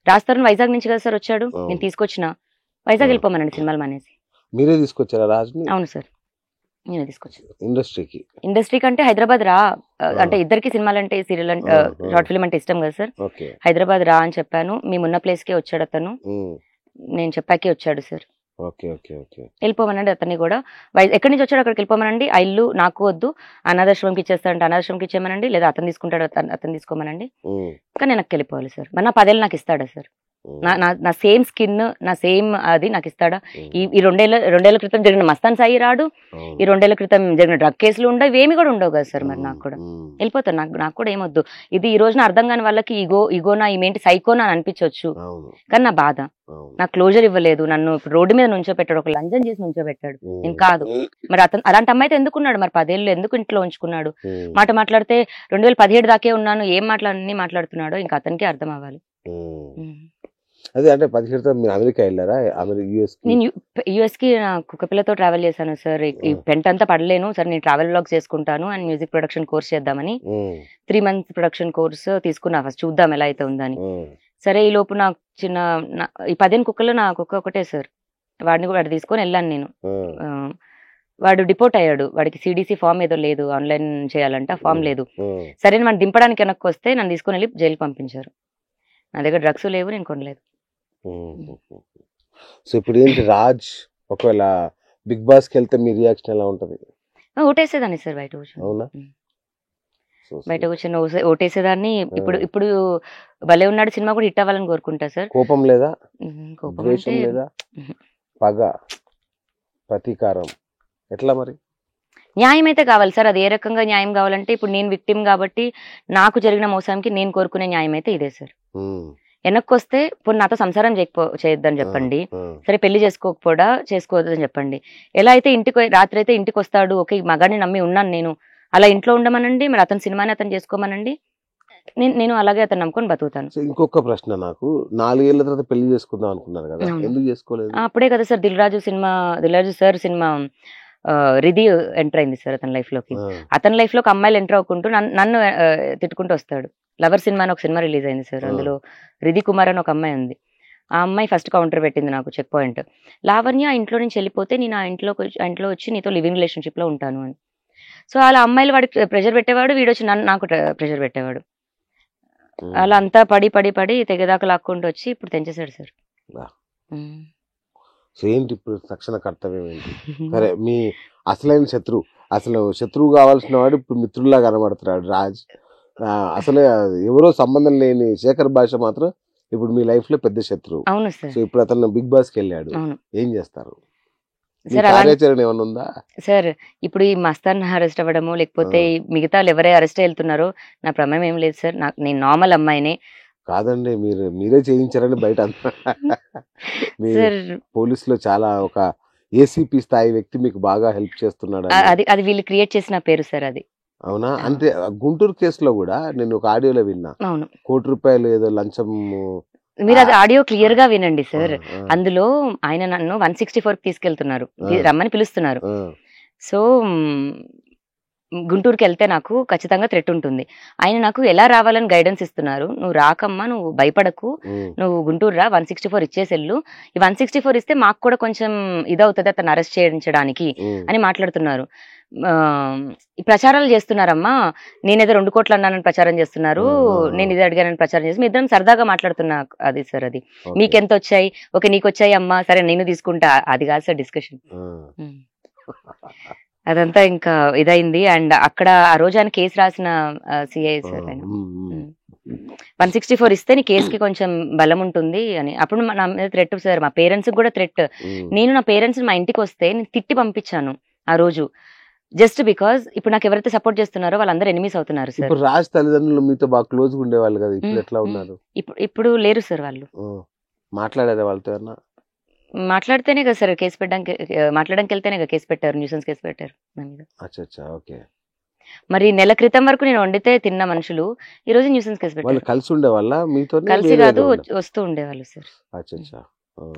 రాజ్ తరుణ్ వైజాగ్ నుంచి కదా సార్ వచ్చాడు, నేను తీసుకొచ్చిన వైజాగ్ వెళ్ళిపోమనండి సినిమాలు మానేసి. మీరే తీసుకొచ్చారా రాజ్? అవును సార్, నేనే తీసుకొచ్చాను. ఇండస్ట్రీకి అంటే హైదరాబాద్ రా, అంటే ఇద్దరికి సినిమాలు అంటే సీరియల్ అంటే షార్ట్ ఫిల్మ్ అంటే ఇష్టం కదా సార్. హైదరాబాద్ రా అని చెప్పాను, మేమున్న ప్లేస్ కే వచ్చాడు అతను, నేను చెప్పాకే వచ్చాడు సార్. వెళ్ళిపోమనండి అతన్ని కూడా. ఎక్కడి నుంచి వచ్చాడు అక్కడికి వెళ్ళిపోమనండి. ఆ ఇల్లు నాకు వద్దు, అనాథాశ్రమంకి ఇచ్చేస్తాడంటే అనాథాశ్రమంకి ఇచ్చేయమనండి, లేదా అతను తీసుకుంటాడు అతను తీసుకోమనండి, కానీ నాకు వెళ్ళిపోవాలి సార్. మరి నా 10 ఏళ్ళు నాకు ఇస్తాడా సార్? నా సేమ్ స్కిన్, నా సేమ్ అది నాకు ఇస్తాడా? ఈ 2 ఏళ్ల క్రితం జరిగిన మస్తాన్ సాయి రాడు, ఈ 2 ఏళ్ల క్రితం జరిగిన డ్రగ్ కేసులు ఉండవు, ఇవేమి కూడా ఉండవు కదా సార్. మరి నాకు కూడా వెళ్ళిపోతాను, నాకు కూడా ఏమొద్దు. ఇది ఈ రోజున అర్థం కాని వాళ్ళకి ఈగోనా ఈమెంటి సైకోనా అని అనిపించవచ్చు, కానీ నా బాధ, నాకు క్లోజర్ ఇవ్వలేదు, నన్ను రోడ్డు మీద నుంచోబెట్టాడు, ఒక లంచం చేసి నుంచోబెట్టాడు, నేను కాదు. మరి అతను అలాంటి అమ్మాయితో ఎందుకున్నాడు? మరి 10 ఏళ్ళు ఎందుకు ఇంట్లో ఉంచుకున్నాడు? మాట్లాడితే 2017 దాకే ఉన్నాను, ఏం మాట్లాడుతున్నాడో ఇంకా అతనికి అర్థం అవ్వాలి. అదే అంటే 17 మీరు అమెరికా వెళ్ళారా? నేను యుఎస్ కి కుక్క పిల్లతో ట్రావెల్ చేశాను సార్. ఈ పెంట్ అంతా పడలేను సార్, నేను ట్రావెల్ వ్లాగ్స్ చేసుకుంటాను అండ్ మ్యూజిక్ ప్రొడక్షన్ కోర్స్ చేద్దామని 3 months ప్రొడక్షన్ కోర్స్ తీసుకున్నా, ఫస్ట్ చూద్దాం ఎలా అయితే ఉందని. సరే ఈ లోపు నాకు ఈ 15 కుక్కలు నా కుక్క ఒకటే సార్, వాడు తీసుకొని వెళ్ళాను నేను. వాడు డిపోర్ట్ అయ్యాడు, వాడికి సిడిసి ఫామ్ ఏదో లేదు, ఆన్లైన్ చేయాలంట, ఫామ్ లేదు. సరే వాడిని దింపడానికి వెనక్కి వస్తే నన్ను తీసుకొని వెళ్ళి జైలుకి పంపించారు. నా దగ్గర డ్రగ్స్ లేవు, నేను కొనలేదు. సో ఇప్పుడు ఏంటి రాజ్ ఒకవేళ బిగ్ బాస్ కి వెళ్తే మీ రియాక్షన్ ఎలా ఉంటది? ఓటేసేదాన్ని సార్, బయట కూర్చొని ఓటేసేదాన్ని. ఇప్పుడు భలే ఉన్నాడు సినిమా కూడా హిట్ అవ్వాలని కోరుకుంటా సార్. కోపం లేదా? కోపం లేదా? పగ, ప్రతీకారం ఎట్లా? మరి న్యాయం అయితే కావాలి సార్. అది ఏ రకంగా న్యాయం కావాలంటే, ఇప్పుడు నేను విక్టిమ్ కాబట్టి నాకు జరిగిన మోసానికి నేను కోరుకునే న్యాయం అయితే ఇదే సార్. వెనక్కి వస్తే ఇప్పుడు నాతో సంసారం చేయొద్దని చెప్పండి, సరే పెళ్లి చేసుకోవద్దని చెప్పండి. ఎలా అయితే రాత్రి అయితే ఇంటికి వస్తాడు, ఓకే మగాడిని నమ్మి ఉన్నాను నేను, అలా ఇంట్లో ఉండమనండి. మరి అతని సినిమాని అతను చేసుకోమనండి, నేను అలాగే అతను నమ్ముకొని బతుకుతాను. ఇంకొక ప్రశ్న, నాకు 4 ఏళ్ల తర్వాత పెళ్లి చేసుకుందాం అనుకున్నారు కదా, ఎందుకు చేసుకోలేదు? అప్పుడే కదా sir Dil Raju sir cinema Ridhi enter అయింది సార్ అతని లైఫ్ లోకి. అతని లైఫ్ లోకి అమ్మాయిలు ఎంటర్ అవ్వకుంటూ నన్ను తిట్టుకుంటూ వస్తాడు. లవర్ సినిమా అని ఒక సినిమా రిలీజ్ అయింది సార్, అందులో రిధి కుమార్ అని ఒక అమ్మాయి ఉంది. ఆ అమ్మాయి ఫస్ట్ కౌంటర్ పెట్టింది నాకు, చెక్ పాయింట్. లావణ్య ఇంట్లో నుంచి వెళ్ళిపోతే నేను ఆ ఇంట్లో వచ్చి నీతో లివింగ్ రిలేషన్షిప్ లో ఉంటాను అని. సో అలా అమ్మాయిలు వాడికి ప్రెషర్ పెట్టేవాడు, వీడు వచ్చి నాకు ప్రెషర్ పెట్టేవాడు. అలా అంతా పడి తెగదాకా లాక్కుంటూ వచ్చి ఇప్పుడు తెంచేశాడు సార్. సో ఏంటి ఇప్పుడు తక్షణ కర్తవ్యం ఏంటి? సరే మీ అసలైన శత్రువు కావాల్సిన వాడు ఇప్పుడు మిత్రుల్లా కనబడుతున్నాడు రాజ్. అసలే ఎవరో సంబంధం లేని శేఖర్ భాష మాత్రం ఇప్పుడు మీ లైఫ్ లో పెద్ద శత్రువు. అవును సార్. సో ఇప్పుడు అతను బిగ్ బాస్ కి వెళ్ళాడు, ఏం చేస్తారు? సార్ కార్యాచరణ ఏమైనా ఉందా సార్? ఇప్పుడు ఈ మస్తాన్ అరెస్ట్ అవ్వడము లేకపోతే మిగతా ఎవరే అరెస్ట్ వెళ్తున్నారో నా ప్రమేయం ఏం లేదు సార్. నేను నార్మల్ అమ్మాయినే. కాదండి, మీరే చేయించారని బయట సార్ పోలీసులో చాలా ఒక ఏసీపీ స్థాయి వ్యక్తి మీకు బాగా హెల్ప్ చేస్తున్నాడు. అది వీళ్ళు క్రియేట్ చేసిన పేరు సార్ అది. అవునా? అంటే గుంటూరు కేసులో కూడా నేను ఒక ఆడియోలో విన్నా, అవును, ₹1,00,00,000 ఏదో లంచం. మీరు అది ఆడియో క్లియర్ గా వినండి సార్. అందులో ఆయన నన్ను 164 తీసుకెళ్తున్నారు, రమ్మని పిలుస్తున్నారు. సో గుంటూరుకి వెళ్తే నాకు ఖచ్చితంగా థ్రెట్ ఉంటుంది. ఆయన నాకు ఎలా రావాలని గైడెన్స్ ఇస్తున్నారు. నువ్వు రాకమ్మా, నువ్వు భయపడకు, నువ్వు గుంటూరు రా, 164 ఇచ్చేసెళ్ళు. ఈ 164 ఇస్తే మాకు కూడా కొంచెం ఇదవుతుంది అతను అరెస్ట్ చేయించడానికి అని మాట్లాడుతున్నారు. ఈ ప్రచారాలు చేస్తున్నారమ్మా, నేనేదో 2 కోట్లు అన్నానని ప్రచారం చేస్తున్నారు, నేను ఇది అడిగానని ప్రచారం చేసి మీ ఇద్దరం సరదాగా మాట్లాడుతున్నా. అది సార్ అది మీకెంత వచ్చాయి, ఓకే నీకు వచ్చాయి అమ్మా, సరే నేను తీసుకుంటా, అది కాదు సార్ డిస్కషన్. అదంతా ఇంకా ఇదైంది. అండ్ అక్కడ ఆ రోజు ఆయన కేసు రాసిన సిఐ సార్ ఆయన 164 ఇస్తే నీ కేసుకి కొంచెం బలం ఉంటుంది అని. అప్పుడు నా మీద థ్రెట్ సార్, మా పేరెంట్స్ కూడా థ్రెట్. నేను నా పేరెంట్స్ మా ఇంటికి వస్తే నేను తిట్టి పంపించాను ఆ రోజు, జస్ట్ బికాస్ ఇప్పుడు నాకు ఎవరైతే సపోర్ట్ చేస్తున్నారో వాళ్ళందరూ ఎనిమీస్ అవుతున్నారు సార్. రాజ్ తల్లిదండ్రులు మీతో బాగా క్లోజ్ గా ఉండేవాళ్ళు కదా, ఇప్పుడు ఎట్లా ఉన్నారు? ఇప్పుడు లేరు సార్. వాళ్ళు మాట్లాడారా వాళ్ళతో? మాట్లాడితేనే కదా సార్ కేసు పెట్టడానికి, మాట్లాడడానికి వెళ్తేనే కదా కేసు పెట్టారు, న్యూసెన్స్ కేసు పెట్టారు నా మీద. మరి నెల క్రితం వరకు నేను వండితే తిన్న మనుషులు ఈ రోజు న్యూసెన్స్ కేసు పెట్టారు. కలిసి ఉండేవాళ్ళ మీతో? కలిసి కాదు, వస్తూ ఉండేవాళ్ళు సార్.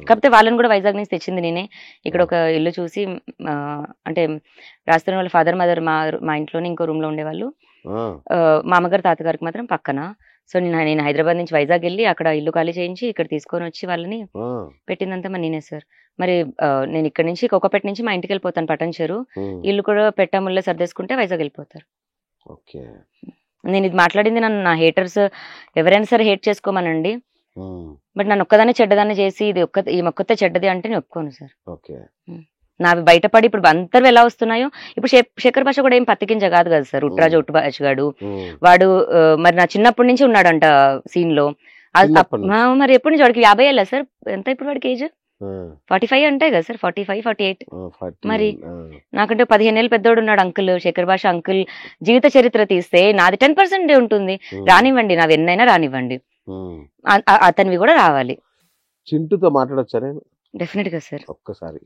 కాకపోతే వాళ్ళని కూడా వైజాగ్ నుంచి తెచ్చింది నేనే. ఇక్కడ ఒక ఇల్లు చూసి, అంటే రాస్తున్న వాళ్ళ ఫాదర్ మదర్ మా ఇంట్లోనే ఇంకో రూమ్ లో ఉండేవాళ్ళు. మామగారు తాతగారికి మాత్రం పక్కన. సో నేను హైదరాబాద్ నుంచి వైజాగ్ వెళ్ళి అక్కడ ఇల్లు ఖాళీ చేయించి ఇక్కడ తీసుకొని వచ్చి వాళ్ళని పెట్టిందంతా మరి నేనే సార్. మరి నేను ఇక్కడ నుంచి కోకపేట నుంచి మా ఇంటికి వెళ్ళిపోతాను పటంచెరు, ఇల్లు కూడా పెట్టముల్లో సర్దేసుకుంటే వైజాగ్ వెళ్ళిపోతారు. నేను ఇది మాట్లాడింది నన్ను నా హేటర్స్ ఎవరైనా సరే హేట్ చేసుకోమనండి, బట్ నన్ను ఒక్కదాన్ని చెడ్డదాన్ని చేసి ఈ మొక్కతే చెడ్డది అంటే నేను ఒప్పుకోను సార్. నావి బయటపడి ఇప్పుడు అందరు ఎలా వస్తున్నాయో, ఇప్పుడు శేఖర్ భాష కూడా ఏం పత్తికించ కాదు కదా సార్, ఉట్రాజు ఉట్టుబాచుగాడు వాడు. మరి నా చిన్నప్పటి నుంచి ఉన్నాడంట సీన్ లో. మరి ఎప్పటి నుంచి వాడికి 50 ఏళ్ళ సార్? ఎంత ఇప్పుడు వాడికి ఏజ్? 45 అంటే కదా సార్, 45, 48. మరి నాకంటే 15 ఏళ్ళు పెద్దోడు ఉన్నాడు అంకుల్, శేఖర్ భాష అంకుల్. జీవిత చరిత్ర తీస్తే నాది 10% ఉంటుంది. రానివ్వండి, నావి ఎన్నైనా రానివ్వండి, అతనివి కూడా రావాలి. చింటూతో మాట్లాడొచ్చా? డెఫినెట్ గా సార్. ఒక్కసారి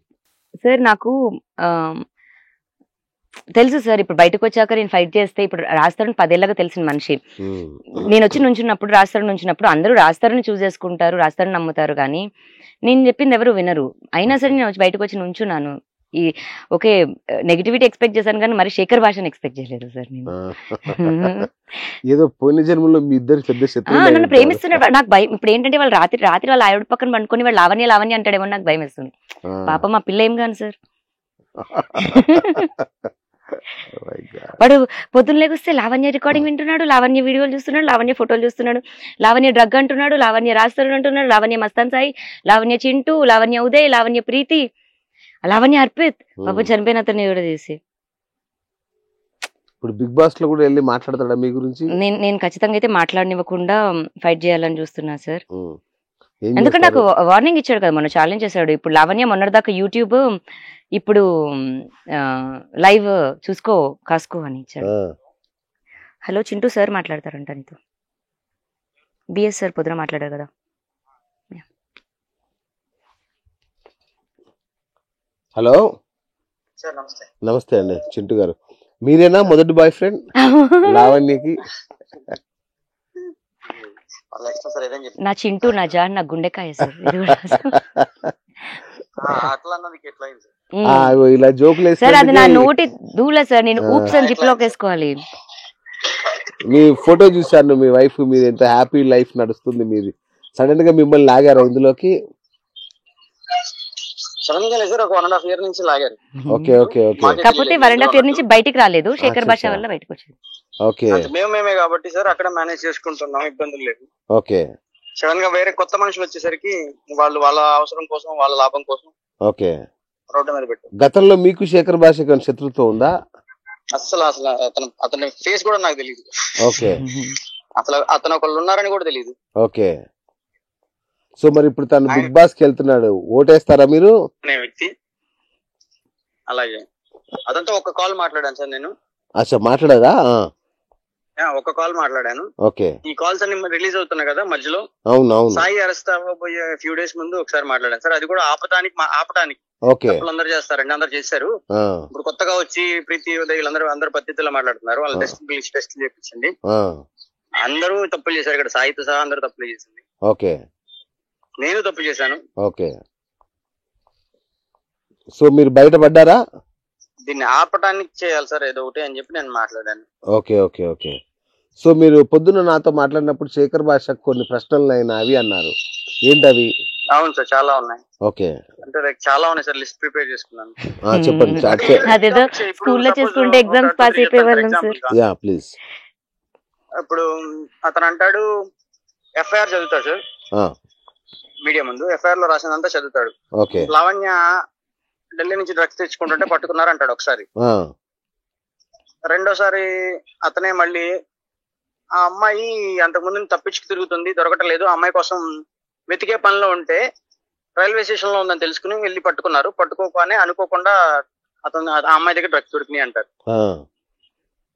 సార్ నాకు తెలుసు సార్, ఇప్పుడు బయటకు వచ్చాక నేను ఫైట్ చేస్తే, ఇప్పుడు రాస్తారని 10 ఏళ్ళగా తెలిసిన మనిషి నేను వచ్చి నుంచున్నప్పుడు, రాస్తారని నుంచినప్పుడు అందరూ రాస్తారని చూస్ చేసుకుంటారు, రాస్తారని నమ్ముతారు, కానీ నేను చెప్పింది ఎవరు వినరు. అయినా సరే నేను వచ్చి బయటకు వచ్చి నుంచున్నాను. ఈ ఓకే నెగిటివిటీ ఎక్స్పెక్ట్ చేశాను కానీ మరి శేఖర్ భాషను ఎక్స్పెక్ట్ చేయలేదు సార్ నేను. ఏదో పోయిన జన్మలో మీ ఇద్దరు పెద్ద శత్రువులు. నన్ను ప్రేమిస్తున్నాడు, నాకు భయం. ఇప్పుడు ఏంటంటే వాళ్ళు రాత్రి వాళ్ళ ఆవిడ పక్కన పండుకొని వాళ్ళు లావణ్య అంటాడేమో నాకు భయం వేస్తుంది. పాప మా పిల్ల ఏం కాను సార్. వాడు పొద్దున్న లేకొస్తే లావణ్య రికార్డింగ్ వింటున్నాడు, లావణ్య వీడియోలు చూస్తున్నాడు, లావణ్య ఫోటోలు చూస్తున్నాడు, లావణ్య డ్రగ్ అంటున్నాడు, లావణ్య రాస్తాడు అంటున్నాడు, లావణ్య మస్తాన్ సాయి, లావణ్య చింటూ, లావణ్య ఉదయ్, లావణ్య ప్రీతి, లావణ్య అర్పిత్. పాప చనిపోయిన అతన్ని కూడా చేసి ఇప్పుడు బిగ్ బాస్ లో కూడా వెళ్ళి మాట్లాడతాడా మీ గురించి? నేను ఖచ్చితంగా అయితే మాట్లాడనివ్వకుండా ఫైట్ చేయాలని చూస్తున్నా సార్. ఎందుకంటే నాకు వార్నింగ్ ఇచ్చాడు కదా, మొన్న ఛాలెంజ్ చేశాడు. ఇప్పుడు లావణ్య మొన్నటిదాకా యూట్యూబ్, ఇప్పుడు లైవ్ చూసుకో కాసుకో అని ఇచ్చాడు. హలో చింటూ సార్ మాట్లాడతారంట నీతో. బిఎస్ సార్ పొద్దున మాట్లాడారు కదా. హలో సార్, నమస్తే. నమస్తే అండి చింటూ గారు. మీరేనా మొదటి బాయ్ ఫ్రెండ్ లావణ్యకి? నా చింటూ, నా జాన్, నా గుండెకాయ సార్. ఇలా జోకులు సార్, అది నా నోటి దూల సార్. నేను ఊప్స్ అని జిప్ లోకి వేసుకోవాలి. మీ ఫోటో చూసాను, మీ వైఫ్ మీద ఎంత హ్యాపీ లైఫ్ నడుస్తుంది మీది. సడన్ గా మిమ్మల్ని లాగారు ఇందులోకి? కాకపోతే 1.5 year నుంచి బయటికి రాలేదు, శేఖర్ భాష వల్ల బయటకు వచ్చింది. మేమే కాబట్టి సార్ అక్కడ మేనేజ్ చేసుకుంటున్నాం, ఇబ్బందులు లేవు. ఓకే. సడన్ గా వేరే కొత్త మనుషులు వచ్చేసరికి వాళ్ళు వాళ్ళ అవసరం కోసం, వాళ్ళ లాభం కోసం ఓకే రోడ్డు మీద పెట్టారు. గతంలో మీకు శేఖర్ భాషకి శత్రుత్వం ఉందా? అసలు అతని ఫేస్ కూడా నాకు తెలియదు. ఓకే. అసలు అతను ఒకళ్ళు ఉన్నారని కూడా తెలియదు. ఓకే. సో మరి ఇప్పుడు తను బిగ్ బాస్ కి వెళ్తున్నాడు, ఓటేస్తారా మీరు? అనే వ్యక్తి అలాగే అదంతా ఒక కాల్ మాట్లాడాను సార్ నేను. అచ్చా మాట్లాడారా? ఒక కాల్ మాట్లాడాను. ఓకే. ఈ కాల్స్ అన్ని రిలీజ్ అవుతున్నాయి కదా మధ్యలో. అవును అవును. సాయి అరెస్ట్ అవ్వబోయే ఫ్యూ డేస్ ముందు ఒకసారి మాట్లాడాను సార్. అది కూడా ఆపటానికి. ఓకే. అందరు చేస్తారండి, అందరు చేశారు. ఇప్పుడు కొత్తగా వచ్చి ప్రీతి ఉదయ్ అందరూ పద్ధతిలో మాట్లాడుతున్నారు. వాళ్ళ టెస్ట్ చేయించండి. అందరూ తప్పులు చేశారు ఇక్కడ, సాయితో సహా అందరూ తప్పులు చేసింది. ఓకే. నేను తప్పు చేశాను. ఓకే. సో మీరు బయటపడ్డారా? దీన్ని ఆపటానికి చేయాలి సార్ ఏదో ఒకటి అని చెప్పి నేను మాట్లాడాను. Okay okay okay. సో మీరు పొద్దున్న నాతో మాట్లాడినప్పుడు శేఖర్ భాషకు కొన్ని ప్రశ్నలు అయినవి అన్నారు, ఏంటవి? అవును సార్, చాలా ఉన్నాయి. ఓకే. అంటే చాలా ఉన్నాయి సార్, లిస్ట్ ప్రిపేర్ చేసుకున్నాను. చెప్పండి. అదేదో స్కూల్లో చేసుకుంటే ఎగ్జామ్స్ పాస్ అయిపోయేవాళ్ళం సార్. Yeah please. ఇప్పుడు అతను అంటాడు ఎఫ్ఐఆర్ చదువుతాడు సార్, మీడియా ముందు ఎఫ్ఐఆర్ లో రాసిందంతా చదువుతాడు. ఓకే. లావణ్య ఢిల్లీ నుంచి డ్రగ్స్ తెచ్చుకుంటుంటే పట్టుకున్నారు అంటాడు ఒకసారి. రెండోసారి అతనే మళ్ళీ ఆ అమ్మాయి అంతకుముందు తప్పించుకు తిరుగుతుంది, దొరకటలేదు, ఆ అమ్మాయి కోసం వెతికే పనిలో ఉంటే రైల్వే స్టేషన్ లో ఉందని తెలుసుకుని వెళ్ళి పట్టుకున్నారు. పట్టుకోగానే అనుకోకుండా అతను ఆ అమ్మాయి దగ్గర డ్రగ్స్ దొరికినాయి అంటారు.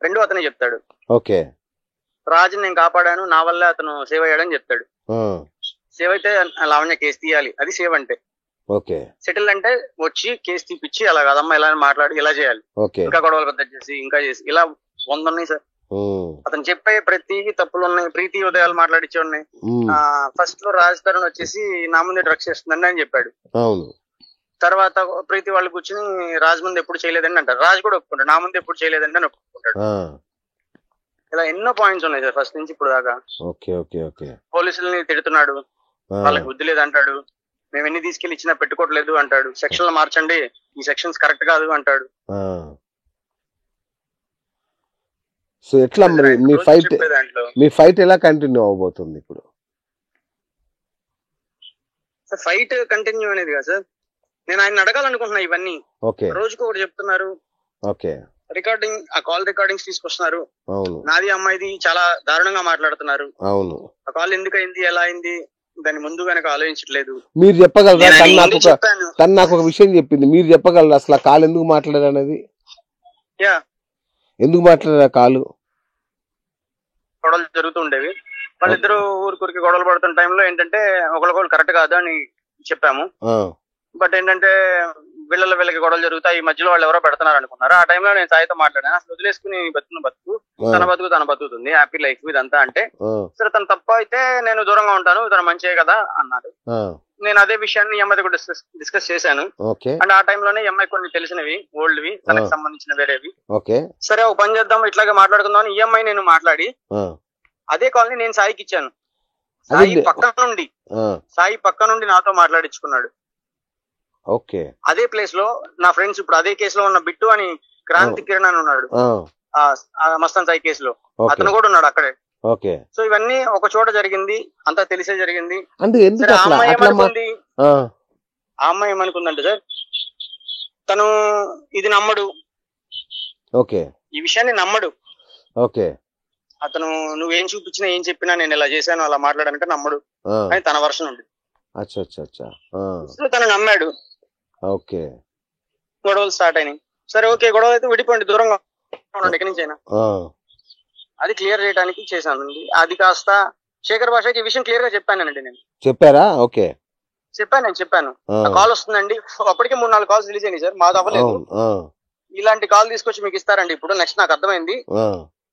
రెండు అతనే చెప్తాడు. ఓకే. రాజుని నేను కాపాడాను, నా వల్లే అతను సేవ్ అయ్యాడని చెప్తాడు. సేవ్ అయితే లావణ్య కేసు తీయాలి, అది సేవ్ అంటే. ఓకే. సెటిల్ అంటే వచ్చి కేసు తీపిచ్చి అలా కదమ్మా ఇలా మాట్లాడి ఇలా చేయాలి, ఇంకా గొడవలు పెద్ద చేసి ఇంకా చేసి ఇలా 100 ఉన్నాయి సార్. అతను చెప్పే ప్రతి తప్పులు ఉన్నాయి. ప్రీతి ఉదయాలు మాట్లాడిచ్చే ఉన్నాయి. ఫస్ట్ లో రాజ్ తరుణ్ వచ్చేసి నా ముందే డ్రగ్స్ చేస్తుందండి అని చెప్పాడు. తర్వాత ప్రీతి వాళ్ళు కూర్చుని రాజ్ ముందు ఎప్పుడు చేయలేదండి అంటారు. రాజ్ కూడా ఒప్పుకుంటాడు, నా ముందు ఎప్పుడు చేయలేదండి అని ఒప్పుకుంటాడు. ఇలా ఎన్నో పాయింట్స్ ఉన్నాయి సార్ ఫస్ట్ నుంచి ఇప్పుడు దాకా. పోలీసుల్ని తిడుతున్నాడు, వాళ్ళకి బుద్ధి లేదు అంటాడు, మేము ఎన్ని తీసుకెళ్లి ఇచ్చినా పెట్టుకోవట్లేదు అంటాడు, సెక్షన్లు మార్చండి, ఈ సెక్షన్స్ కరెక్ట్ కాదు అంటాడు. సో ఎట్లా మరి మీ ఫైట్ ఎలా కంటిన్యూ అవబోతుంది ఇప్పుడు? ఫైట్ కంటిన్యూ అనేది కదా సార్, నేను ఆయన అడగాలనుకుంటున్నా ఇవన్నీ. రోజుకు ఒకటి చెప్తున్నారు. రికార్డింగ్, ఆ కాల్ రికార్డింగ్స్ తీసుకొస్తున్నారు. నాది అమ్మాయిది చాలా దారుణంగా మాట్లాడుతున్నారు. ఆ కాల్ ఎందుకు అయింది, ఎలా అయింది, దాని ముందు కనుక ఆలోచించట్లేదు. మీరు చెప్పగలరా? తను నాకు ఒక విషయం చెప్పింది, మీరు చెప్పగలరా అసలు ఆ కాల్ ఎందుకు మాట్లాడారు అనేది? ఎందుకు మాట్లాడారు ఆ కాలు? గొడవలు జరుగుతూ ఉండేవి, వాళ్ళిద్దరు ఊరికి గొడవలు పడుతున్న టైంలో ఏంటంటే ఒకరికొకరు కరెక్ట్ కాదు అని చెప్పాము. బట్ ఏంటంటే వీళ్ళకి గొడవలు జరుగుతాయి, ఈ మధ్యలో వాళ్ళు ఎవరో పెడుతున్నారు అనుకున్నారు. ఆ టైంలో నేను సాయితో మాట్లాడాను, అసలు వదిలేసుకుని బతుకు తన బతుకుతుంది, హ్యాపీ లైఫ్ ఇదంతా అంటే, సరే తను తప్పు అయితే నేను దూరంగా ఉంటాను, తన మంచిదే కదా అన్నాడు. నేను అదే విషయాన్ని ఈ అమ్మాయి కూడా డిస్కస్ చేశాను. అండ్ ఆ టైంలోనే ఈ అమ్మాయి కొన్ని తెలిసినవి ఓల్డ్వి తనకు సంబంధించిన వేరేవి. సరే ఒక పని చేద్దాం, ఇట్లాగే మాట్లాడుకుందాం అని ఈ అమ్మాయి నేను మాట్లాడి అదే కాల్ని నేను సాయికి ఇచ్చాను. సాయి పక్క నుండి నాతో మాట్లాడించుకున్నాడు. అదే ప్లేస్ లో నా ఫ్రెండ్స్, ఇప్పుడు అదే కేసులో ఉన్న బిట్టు అని క్రాంతి కిరణ్ అని ఉన్నాడు, మస్తాన్ సాయి కేసులో, అతను కూడా ఉన్నాడు అక్కడే. సో ఇవన్నీ ఒక చోట జరిగింది, అంతా తెలిసే జరిగింది. ఆ అమ్మాయి ఏమనుకుందంటే సార్, తను ఇది నమ్మడు, ఈ విషయాన్ని నమ్మడు. అతను నువ్వేం చూపించినా ఏం చెప్పినా నేను ఇలా చేశాను అలా మాట్లాడానంటే నమ్మడు అని తన వర్షన్ ఉంది. సో తను నమ్మాడు. గొడవలు స్టార్ట్ అయినాయి. సరే ఓకే, గొడవలు అయితే విడిపోండి, దూరంగా ఉండండి ఎక్కడి నుంచి అయినా, అది క్లియర్ చేయడానికి చేశానండి. అది కాస్త శేఖర్ భాషకి ఈ విషయం క్లియర్ గా చెప్పానండి. నేను చెప్పాను కాల్ వస్తుందండి, అప్పటికే 3-4 కాల్స్ రిలీజ్ అయినాయి సార్, మాది అవ్వలేదు. ఇలాంటి కాల్ తీసుకొచ్చి మీకు ఇస్తారండి. ఇప్పుడు నెక్స్ట్ నాకు అర్థమైంది,